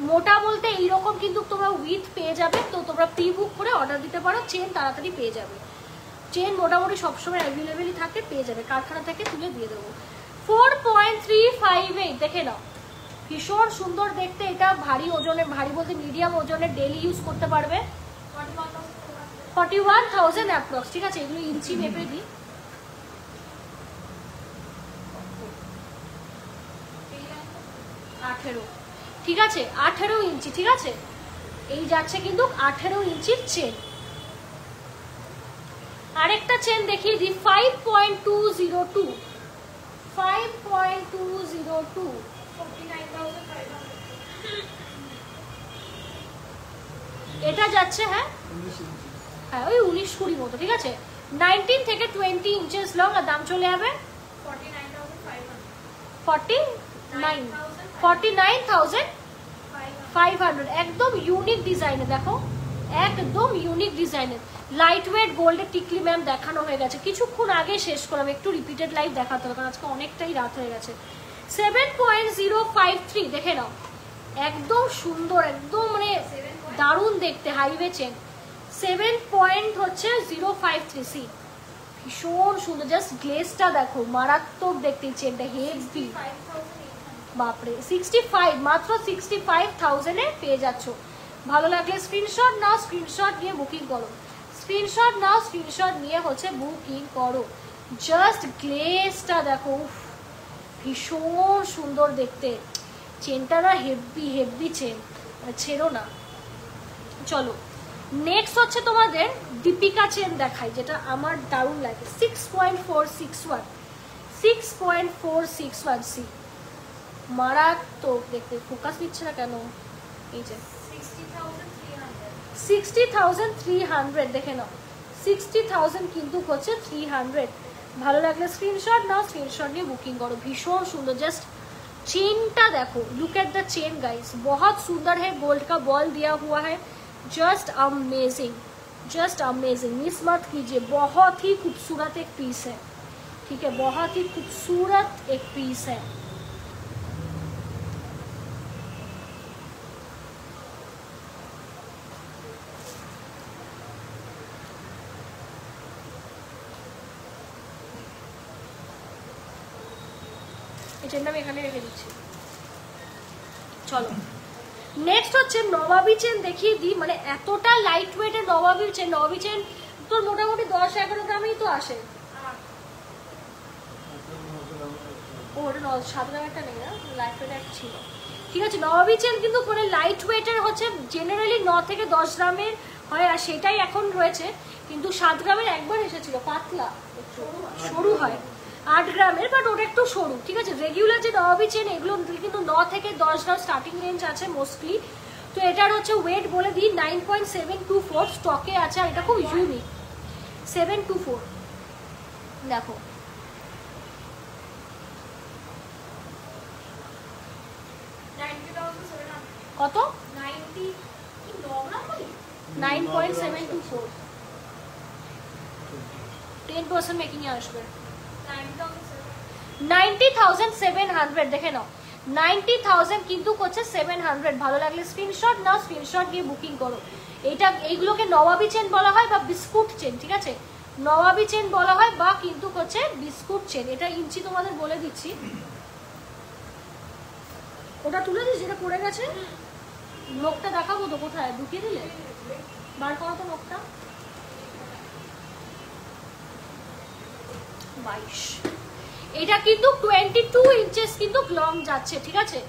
মোটা বলতে এইরকম কিন্তু তোমরা উইথ পেয়ে যাবে, তো তোমরা প্রি বুক করে অর্ডার দিতে পারো, চেন তাড়াতাড়ি পেয়ে যাবে। চেন মোটামুটি সবসময় অ্যাভেলেবেলই থাকে, পেয়ে যাবে, কারখানা থেকে তুলে দিয়ে দেবো। 4.358 দেখে নাও, ভীষণ সুন্দর দেখতে। এটা ভারী ওজনের, ভারী বলতে মিডিয়াম ওজনের, ডেলি ইউজ করতে পারবে। 41,000 অ্যাপ্রক্স, ঠিক আছে। এগুলো ইঞ্চি মেপে দিই। ঠিক আছে, 18 ইঞ্চি, ঠিক আছে। এই যাচ্ছে কিন্তু 18 ইঞ্চির চেন। আরেকটা চেন দেখিয়ে দিই, 5.202 5.202 এটা যাচ্ছে, হ্যাঁ হ্যাঁ ওই 19-20 মতো, ঠিক আছে। 19 থেকে 20 ইঞ্চেস লং, আর দাম চলে যাবে 49,500। একদম ইউনিক ডিজাইনে, দেখো একদম ইউনিক ডিজাইনের। লাইট ওয়েট গোল্ডের টিকলি ম্যাম দেখানো হয়ে গেছে, কিছুক্ষণ আগে শেষ করলাম, একটু রিপিটেড লাইভ দেখাতে হবে কারণ আজকে অনেকটাই রাত হয়ে গেছে। 7.053 দেখে নাও, একদম সুন্দর, একদম মানে দারুণ দেখতে হাইওয়ে চেন। 7.053 ভীষণ সুন্দর, জাস্ট গ্লেজটা দেখো, মারাত্মক দেখতে চেনটা, হেভি। বাপরে 65, মাত্র 65,000-এ পেয়ে যাচ্ছ। ভালো লাগলে স্ক্রিনশট নাও, স্ক্রিনশট নিয়ে বুকিং করো, স্ক্রিনশট নাও, স্ক্রিনশট নিয়ে হচ্ছে বুকিং করো। জাস্ট গ্লেজটা দেখো, ভীষণ সুন্দর দেখতে চেনটা না, হেভি হেভি চেন, ছেড়ো না। চলো নেক্সট হচ্ছে তোমাদের দীপিকা চেন দেখাই, যেটা আমার দারুণ লাগে। 6.461 সি, মারাত্মক দেখতে। ফোকাস নিচ্ছে না কেন? এই যে 60,300 দেখে নাও, 60,000 কিন্তু হচ্ছে 300। ভালো লাগলে স্ক্রিনশট নাও, স্ক্রিনশট নিয়ে बुकिंग करो। भीषण सुंदर, जस्ट चेनটা देखो, look at the chain guys, बहुत सुंदर है, गोल्ड का बॉल दिया हुआ है, just amazing, just amazing. Miss मत कीजिए, बहुत ही खूबसूरत एक पीस है, ठीक है, बहुत ही खूबसूरत एक पीस है। চেনটা আমি এখানে রেখে দিচ্ছি। চলো নেক্সট হচ্ছে নবাবী চেন দেখিয়ে দিই, মানে এতটা লাইট ওয়েটের নবাবী চেন। নবাবী চেন তোর মোটামুটি 10-11 গ্রামেই তো আসে। ও ওটা 7 গ্রামেরটা নেই না, লাইট ওয়েট একটা ছিল, ঠিক আছে। নবাবী চেন কিন্তু মানে লাইট ওয়েটের হচ্ছে জেনারেলি 9 থেকে 10 গ্রামের হয়, আর সেটাই এখন রয়েছে। কিন্তু 7 গ্রামের একবার এসেছিল, পাতলা সরু হয়, 8 গ্রামের, বাট ওটা একটু সরু, ঠিক আছে। রেগুলার যে নবাবী চেন এগুলো কিন্তু 9 থেকে 10 গ্রাম স্টার্টিং রেঞ্জ আছে মোস্টলি। তো এটার হচ্ছে ওয়েট বলে দিই 9.724 স্টকে আছে, আর এটা খুব ইউনিক। 724 দেখো, কত? 9.724, 10% মেকিং এ আসবে। 90,700 দেখে নাও, 90,000 কিন্তু হচ্ছে 700। ভালো লাগলে স্ক্রিনশট নাও, স্ক্রিনশট দিয়ে বুকিং করো। এটা এইগুলোকে নবাবী চেন বলা হয় বা বিস্কুট চেন, ঠিক আছে, নবাবী চেন বলা হয় বা কিন্তু হচ্ছে বিস্কুট চেন। এটা ইঞ্চি তোমাদের বলে দিচ্ছি, ওটা তুলে দিস যেটা পড়ে গেছে, লোকটা দেখাবো তো, কোথায় ঢুকিয়ে দিলে বার করো তো নখটা। 22। এটা কিন্তু 22 इंचेस কিন্তু লং যাচ্ছে, ঠিক আছে।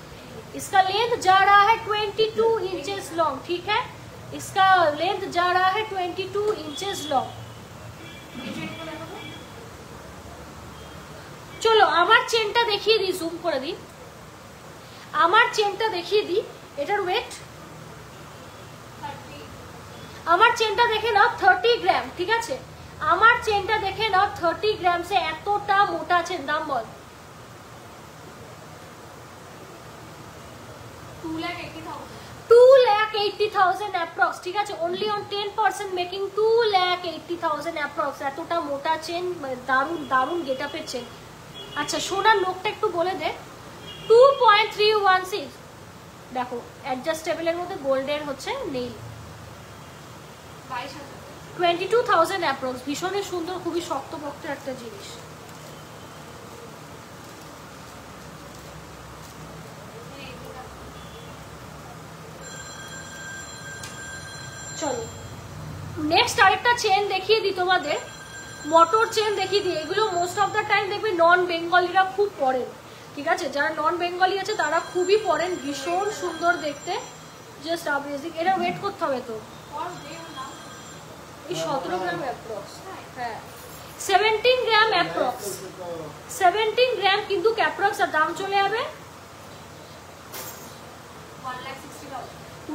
इसका लेंथ जा रहा है 22 इंचेस लॉन्ग, ठीक है। इसका लेंथ जा रहा है 22 इंचेस लॉन्ग। চলো আমার চেনটা দেখিয়ে দিই, জুম করে দিই। আমার চেনটা দেখিয়ে দিই, এটার ওয়েট আমার চেনটা দেখে নাও 30 গ্রাম, ঠিক আছে। আমার চেনটা দেখে নাও 30 গ্রাম সে এতটা মোটা চেন। দাম বল। 2,80,000 অ্যাপ্রক্স, ঠিক আছে। Only on 10% making 2,80,000 approx. এতটা মোটা চেন, দারুন দারুন গেটআপের চেন। আচ্ছা সোনার নোকটা একটু বলে দে। 2.316। দেখো অ্যাডজাস্টেবলের মধ্যে গোল্ডের হচ্ছে নেই। 22,000 অ্যাপ্রক্স। ভীষণই সুন্দর, খুবই শক্তপোক্ত একটা জিনিস। চলো নেক্সট আরেকটা চেন দেখিয়ে দিই তোমাদের, মোটর চেন দেখিয়ে দিই। এগুলো মোস্ট অফ দ্য টাইম দেখবে নন বেঙ্গলিরা খুব পরেন, ঠিক আছে। যারা নন বেঙ্গলি আছে তারা খুবই পরেন, ভীষণ সুন্দর দেখতে, জাস্ট আমেজিং। এটা ওয়েট করতে হবে তো, এই 17 গ্রাম অ্যাপ্রক্স। হ্যাঁ 17 গ্রাম অ্যাপ্রক্স, 17 গ্রাম কিন্তু অ্যাপ্রক্স। আর দাম চলে যাবে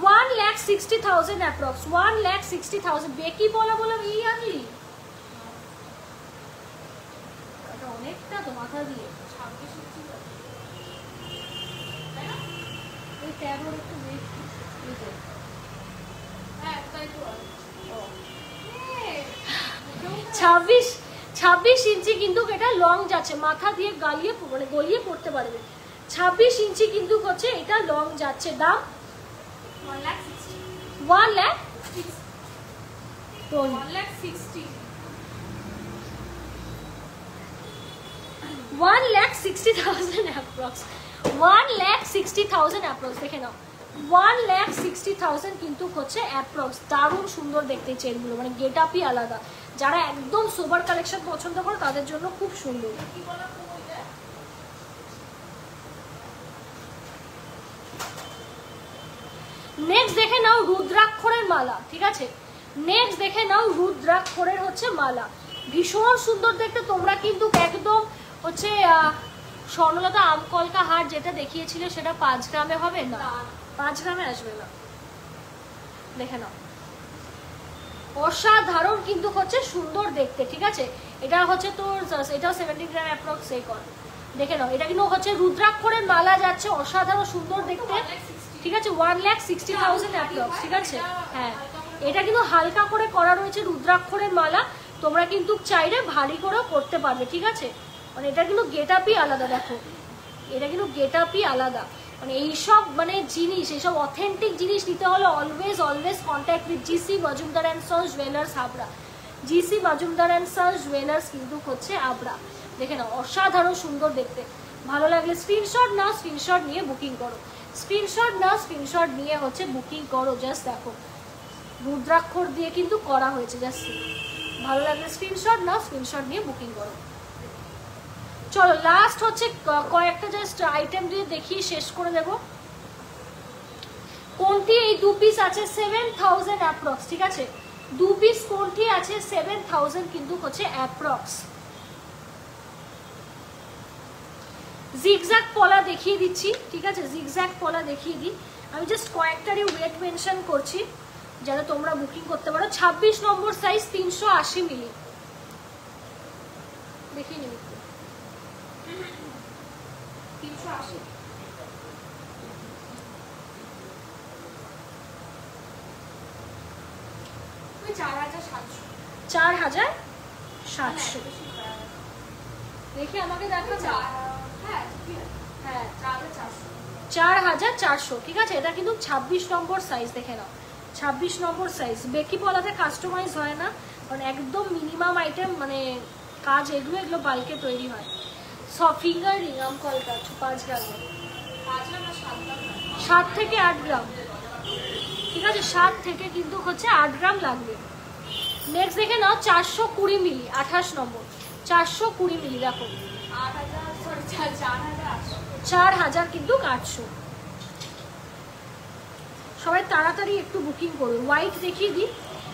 1,60,000 অ্যাপ্রক্স। 1,60,000। বেকি বলা বলা ই আনলি অনেকটা তো মাথা দিয়ে। ওই ট্যাবের একটু বেশি। 26 ইঞ্চি কিন্তু এটা লং যাচ্ছে, মাথা দিয়ে গালিয়ে মানে গলিয়ে পড়তে পারবে। 26 ইঞ্চি কিন্তু হচ্ছে এটা লং যাচ্ছে। দাম 1,60,000 অ্যাপ্রক্স। 1,60,000 অ্যাপ্রক্স। দেখে নাও 1,60,000 কিন্তু হচ্ছে অ্যাপ্রক্স। দারুণ সুন্দর দেখতে চেনগুলো, মানে গেট আপই আলাদা। যারা একদম সোবার কালেকশন পছন্দ করে তাদের জন্য খুব সুন্দর। নেক্সট দেখে নাও রুদ্রাক্ষরের মালা, ঠিক আছে। নেক্সট দেখে নাও রুদ্রাক্ষরের হচ্ছে মালা, ভীষণ সুন্দর দেখতে। তোমরা কিন্তু একদম হচ্ছে স্বর্ণলতা আমকলকা হার যেটা দেখিয়েছিলে সেটা 5 গ্রামে হবে না, 5 গ্রামে আসবে না। দেখে নাও অসাধারণ কিন্তু হচ্ছে সুন্দর দেখতে, ঠিক আছে। এটা হচ্ছে তোর এটাও 17 গ্রাম অ্যাপ্রক্স। এই কর দেখে নাও, এটা কিন্তু হচ্ছে রুদ্রাক্ষরের মালা যাচ্ছে, অসাধারণ সুন্দর দেখতে, ঠিক আছে। 1,60,000 অ্যাপ্রক্স, ঠিক আছে। হ্যাঁ এটা কিন্তু হালকা করে করা রয়েছে রুদ্রাক্ষরের মালা। তোমরা কিন্তু চাইলে ভারী করেও করতে পারবে, ঠিক আছে। মানে এটা কিন্তু গেট আপই আলাদা। দেখো এটা কিন্তু গেট আপই আলাদা। মানে এইসব মানে জিনিস, এইসব অথেন্টিক জিনিস নিতে হলে always always contact with GC Majumdar and sons jewellers Habra. GC Majumdar and sons jewellers কিন্তু হচ্ছে হাবড়া। দেখে নাও অসাধারণ সুন্দর দেখতে। ভালো লাগলে স্ক্রিনশট নাও, স্ক্রিনশট নিয়ে বুকিং করো। স্ক্রিনশট নাও, স্ক্রিনশট নিয়ে হচ্ছে বুকিং করো। জাস্ট দেখো রুদ্রাক্ষর দিয়ে কিন্তু করা হয়েছে, জাস্ট ভালো লাগলে স্ক্রিনশট নাও, স্ক্রিনশট নিয়ে বুকিং করো। চলো লাস্ট হচ্ছে কয়েকটা জাস্ট আইটেম দিয়ে দেখিয়ে শেষ করে দেব। কোনটি এই 2 পিস আছে 7,000 অ্যাপ্রক্স, ঠিক আছে। 2 পিস কোনটি আছে 7,000 কিন্তু হচ্ছে অ্যাপ্রক্স। জিগজ্যাগ পলা দেখিয়ে দিচ্ছি, ঠিক আছে। জিগজ্যাগ পলা দেখিয়ে দিই আমি, জাস্ট কয়েকটারই ওয়েট মেনশন করছি যাতে তোমরা বুকিং করতে পারো। 26 নম্বর সাইজ 380 মিলি দেখিয়ে নিবি 380। 4,700 দেখি আমাকে দেখো। হ্যাঁ 4,400, ঠিক আছে। এটা কিন্তু 26 নম্বর সাইজ, দেখে নাও 26 নম্বর সাইজ। বেকি পলাতে কাস্টমাইজ হয় না, কারণ একদম মিনিমাম আইটেম, মানে কাজ এগুলো বাল্কে তৈরি হয়। ফিঙ্গার রিং আমকলকা 5 গ্রাম, 7 থেকে 8 গ্রাম। ঠিক আছে 7 থেকে কিন্তু হচ্ছে 8 গ্রাম লাগবে। নেক্সট দেখে নাও 420 মিলি 28 নম্বর 420 মিলি দেখো 4000 কিন্তু 800। সবাই তাড়াতাড়ি একটু বুকিং করুন। হোয়াইট দেখিয়ে দিই,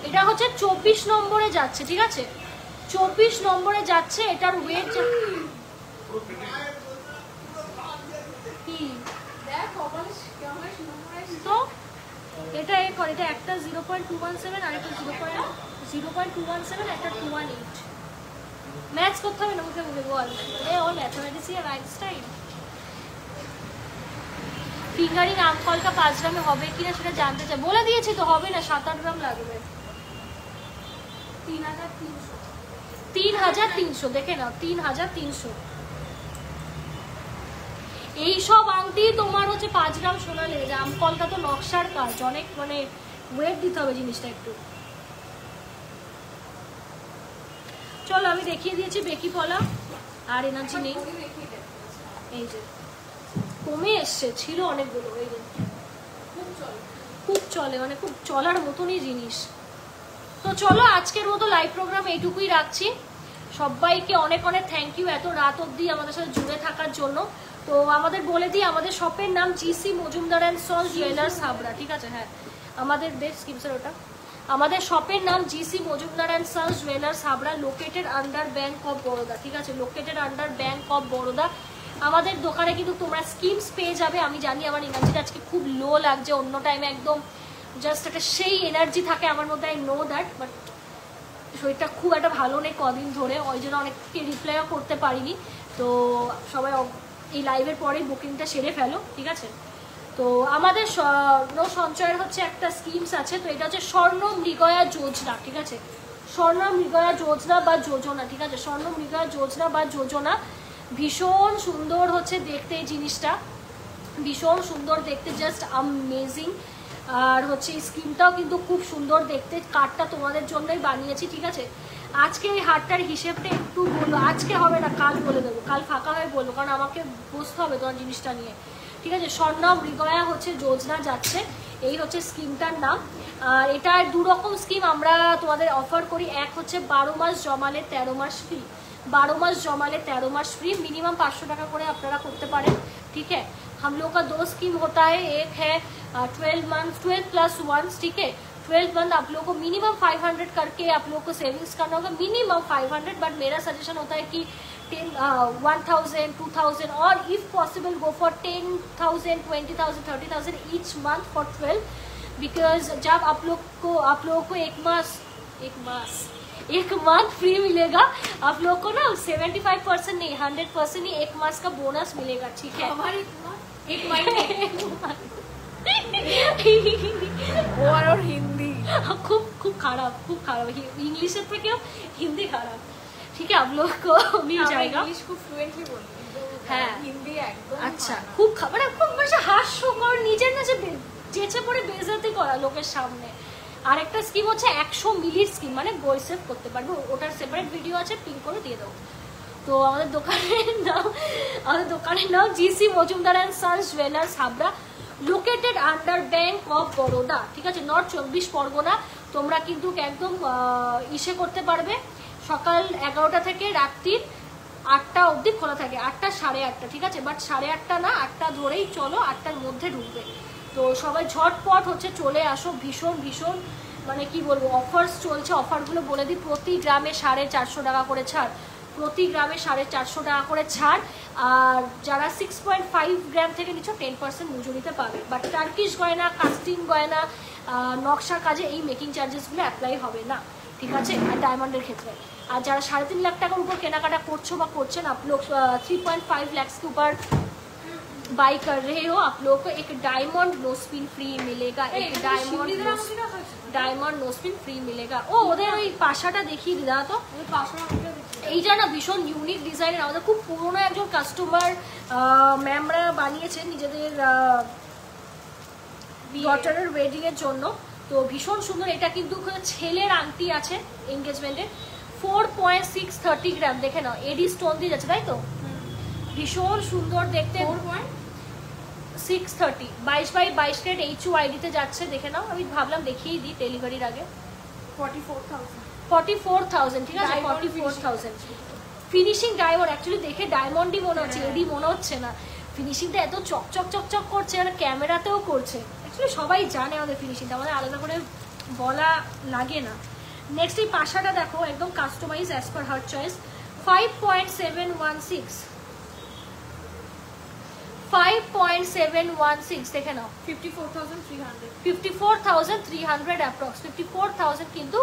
এটা হচ্ছে 24 নম্বরে যাচ্ছে, ঠিক আছে 24 নম্বরে যাচ্ছে। এটার ওয়েট তো এটা এটা একটা 0.217 আর একটা 0.217 একটা 218। ম্যাথস করতে হবে না মুখে মুখে বল, এ ও ম্যাথমেটিক্সিয়ান আইনস্টাইন। ফিঙ্গারিং আমকলটা 5 গ্রামে হবে কিনা সেটা জানতে চাই। বলে দিয়েছি তো হবে না, 7-8 গ্রাম লাগবে। 3300 দেখে নাও 3300। এইসব আংটি তোমার হচ্ছে 5 গ্রাম সোনা লেগে যায়। আমকলটা তো নকশার কাজ, অনেক মানে ওয়েট দিতে হবে জিনিসটা একটু। চলো আমি দেখিয়ে দিয়েছি বেকি পলা আর এনার্জি নেই। এই যে কমে এসছে, ছিল অনেকগুলো। এই যে খুব চলে মানে খুব চলার মতনই জিনিস। তো চলো আজকের মতো লাইভ প্রোগ্রাম এইটুকুই রাখছি। সবাইকে অনেক অনেক থ্যাংক ইউ এত রাত অবধি আমাদের সাথে জুড়ে থাকার জন্য। তো আমাদের বলে দিই, আমাদের শপের নাম GC Majumdar and sons jewellers Habra, ঠিক আছে। হ্যাঁ আমাদের স্কিমসের ওটা, আমাদের শপের নাম GC Majumdar and sons jewellers Habra, located under bank of Baroda, ঠিক আছে located under bank of Baroda. আমাদের দোকানে কিন্তু তোমরা স্কিমস পেয়ে যাবে। আমি জানি আমার এনার্জিটা আজকে খুব লো লাগছে, অন্য টাইমে একদম জাস্ট একটা সেই এনার্জি থাকে আমার মধ্যে, আই নো দ্যাট, বাট শরীরটা খুব একটা ভালো নেই কদিন ধরে, ওই জন্য অনেককে রিপ্লাইও করতে পারিনি। তো সবাই এই লাইভের পরেই বুকিংটা সেরে ফেলো, ঠিক আছে। তো আমাদের সঞ্চয়ের হচ্ছে একটা স্কিমস আছে, তো এটা হচ্ছে স্বর্ণ মৃগয়া যোজনা, ঠিক আছে স্বর্ণ মৃগয়া যোজনা বা যোজনা, ঠিক আছে স্বর্ণ মৃগয়া যোজনা বা যোজনা। ভীষণ সুন্দর হচ্ছে দেখতে এই জিনিসটা, ভীষণ সুন্দর দেখতে, জাস্ট আমেজিং। আর হচ্ছে এই স্কিমটাও কিন্তু খুব সুন্দর দেখতে, কার্ডটা তোমাদের জন্যই বানিয়েছি, ঠিক আছে। আজকে এই হারটার হিসেবটা একটু বলবো, আজকে হবে না কাল বলে দেবো, কাল ফাঁকা হয়ে বলবো, কারণ আমাকে বসতে হবে তোমার জিনিসটা নিয়ে, ঠিক আছে। স্বর্ণ মৃগয়া হচ্ছে যোজনা যাচ্ছে, এই হচ্ছে স্কিমটার নাম। আর এটা 2 রকম স্কিম আমরা তোমাদের অফার করি। এক হচ্ছে 12 মাস জমালে 13 মাস ফ্রি, 12 मास जमाले 13 मास फ्री, मिनिमम 500 টাকা করে আপনারা করতে পারেন, ठीक है। हम लोग का 2 स्कीम होता है, एक है 12 मंथ 12+1, ठीक है 12 मंथ आप लोगों को मिनिमम 500 करके आप लोगों को सेविंग्स करना होगा, मिनिमम 500। बट मेरा सजेशन होता है कि 1000 2000 और if possible go for 10,000 20,000 30,000 each month for 12, because जब आप लोगों को एक मंथ फ्री मिलेगा, आप लोग को ना 75% नहीं 100% ही 1 मास का बोनस मिलेगा, ठीक है। हमारी एक और हिंदी खूब खराब इंग्लिश पे क्यों हिंदी खराब, ठीक है। आप लोग को मिल जाएगा, इंग्लिश को फ्लुएंटली बोलते হ্যাঁ হিন্দি একদম আচ্ছা। খুব মানে খুব বেশি হাস্যকর, নিজের না যেচে পড়ে বেজাতি করা লোকের সামনে। আরেকটা স্কিম হচ্ছে 100 মিলির স্কিম, মানে গোল সেভ করতে পারবে, ওটার সেপারেট ভিডিও আছে, পিন করে দিয়ে দেবো। তো আমাদের দোকানের নাম GC Majumdar and sons jewellers Habra, located under bank of Baroda, ঠিক আছে নর্থ 24 পরগনা। তোমরা কিন্তু একদম ইসে করতে পারবে, সকাল 11টা থেকে রাত্রির 8টা অবধি খোলা থাকে, 8টা 8:30, ঠিক আছে। বাট 8:30 না, 8টা ধরেই চলো, 8টার মধ্যে ঢুকবে। তো সবাই ঝটপট হচ্ছে চলে আসো, ভীষণ মানে কি বলবো অফার্স চলছে। অফারগুলো বলে দিই, প্রতি গ্রামে 450 টাকা করে ছাড়, প্রতি গ্রামে 450 টাকা করে ছাড়। আর যারা 6.5 গ্রাম থেকে নিচ্ছ 10% মজুরিতে পাবে। বাট টার্কিশ গয়না, কাস্টিং গয়না, নকশার কাজে এই মেকিং চার্জেসগুলো অ্যাপ্লাই হবে না, ঠিক আছে, আর ডায়মন্ডের ক্ষেত্রে। আর যারা 3.5 লাখ টাকার উপর কেনাকাটা করছো বা করছেন, आप लोग 3.5 लाख के ऊपर बाई कर रहे हो, आप लोगों को एक डायमंड नोस्पिन फ्री मिलेगा, एक डायमंड नोस्पिन फ्री मिलेगा। ও ওদের ওই পাশাটা দেখিয়ে দিদা, তো এইটা না ভীষণ ইউনিক ডিজাইনের, আমাদের খুব পুরনো একজন কাস্টমার ম্যামরা বানিয়েছেন নিজেদের ডটারের ওয়েডিং এর জন্য। তো ভীষণ সুন্দর, এটা কিন্তু ছেলের আংটি আছে এনগেজমেন্টের, 4.630 গ্রাম, দেখে নাও এডি স্টোন দিয়ে যাচ্ছে, তাই তো ভীষণ সুন্দর দেখতে। 630 22/22 ক্যারেট HUID তে যাচ্ছে, দেখে নাও। আমি ভাবলাম দেখিয়েই দিই ডেলিভারির আগে। 44,000, ঠিক আছে, 44,000 ফিনিশিং ডায়মন্ড। অ্যাকচুয়ালি দেখে ডায়মন্ডই মনে হচ্ছে, এডি মনে হচ্ছে না। ফিনিশিংটা এত চকচক চকচক করছে, আর ক্যামেরাতেও করছে। অ্যাকচুয়ালি সবাই জানে আমাদের ফিনিশিংটা, আমাদের আলাদা করে বলা লাগে না। নেক্সট এই পাশাটা দেখো, একদম customize as per her choice. 5.716 5.716 দেখে নাও। 54,300 অ্যাপ্রক্স, 54,000 কিন্তু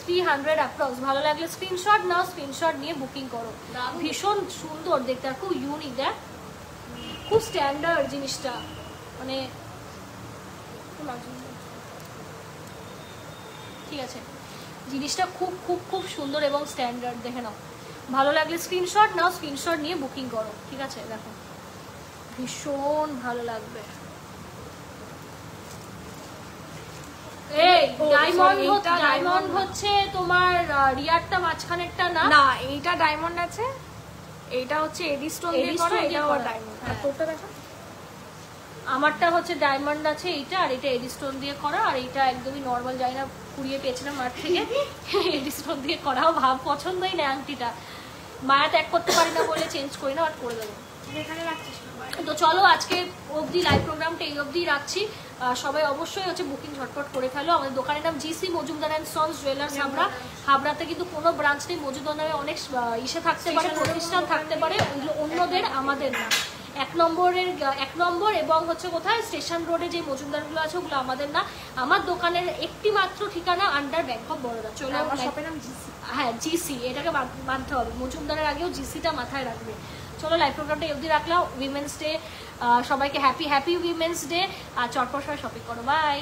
300 অ্যাপ্রক্স। ভালো লাগলে স্ক্রিনশট নাও, স্ক্রিনশট নিয়ে বুকিং করো। ভীষণ সুন্দর দেখতে, আর খুব ইউনিক, দেখ খুব স্ট্যান্ডার্ড জিনিসটা, মানে ঠিক আছে, জিনিসটা খুব খুব খুব সুন্দর এবং স্ট্যান্ডার্ড, দেখে নাও। ভালো লাগলে স্ক্রিনশট নাও, স্ক্রিনশট নিয়ে বুকিং করো, ঠিক আছে। দেখো ভীষণ ভালো লাগবে। এই ডায়মন্ড হচ্ছে তোমার রিয়ারটা মাঝখানেরটা না? না, এইটা ডায়মন্ড আছে, এইটা হচ্ছে এডি স্টোন দিয়ে করা, এটাও ডায়মন্ড। আর তোরটা দেখো, আমারটা হচ্ছে ডায়মন্ড আছে এইটা, আর এটা এডি স্টোন দিয়ে করা, আর এইটা একদমই নর্মাল, যাই না কুড়িয়ে পেয়েছিলাম মাঠ থেকে। এডি স্টোন দিয়ে করা, ভাব পছন্দই না আংটিটা। মায়া ত্যাগ করতে পারি না বলে চেঞ্জ করি না, আর করে দেবো। এখানে রাখছিস না? তো চলো আজকে অবধি লাইভ প্রোগ্রামটা এই অবধি রাখছি। সবাই অবশ্যই হচ্ছে বুকিং ঝটপট করে ফেলো। আমাদের দোকানের নাম GC Majumdar and sons jewellers Habra. হাবড়াতে কিন্তু কোনো ব্রাঞ্চ নেই, মজুমদার নামে অনেক ইসে থাকতে পারে, প্রতিষ্ঠান থাকতে পারে, ওইগুলো অন্যদের, আমাদের না। 1 নম্বর এবং হচ্ছে কোথায় স্টেশন রোডে যে মজুমদারগুলো আছে ওগুলো আমাদের না। আমার দোকানের একটি মাত্র ঠিকানা আন্ডার ব্যাংক অফ বরোদা। চলো, আমার শপের নাম জিসি। হ্যাঁ জিসি, এটাকে মানতে হবে, মজুমদারের আগেও জিসিটা মাথায় রাখবে। চলো লাইভ প্রোগ্রামটা অবধি রাখলাম। উইমেন্স ডে সবাইকে হ্যাপি উইমেন্স ডে, আর চটপট সবাই শপিং করো, বাই।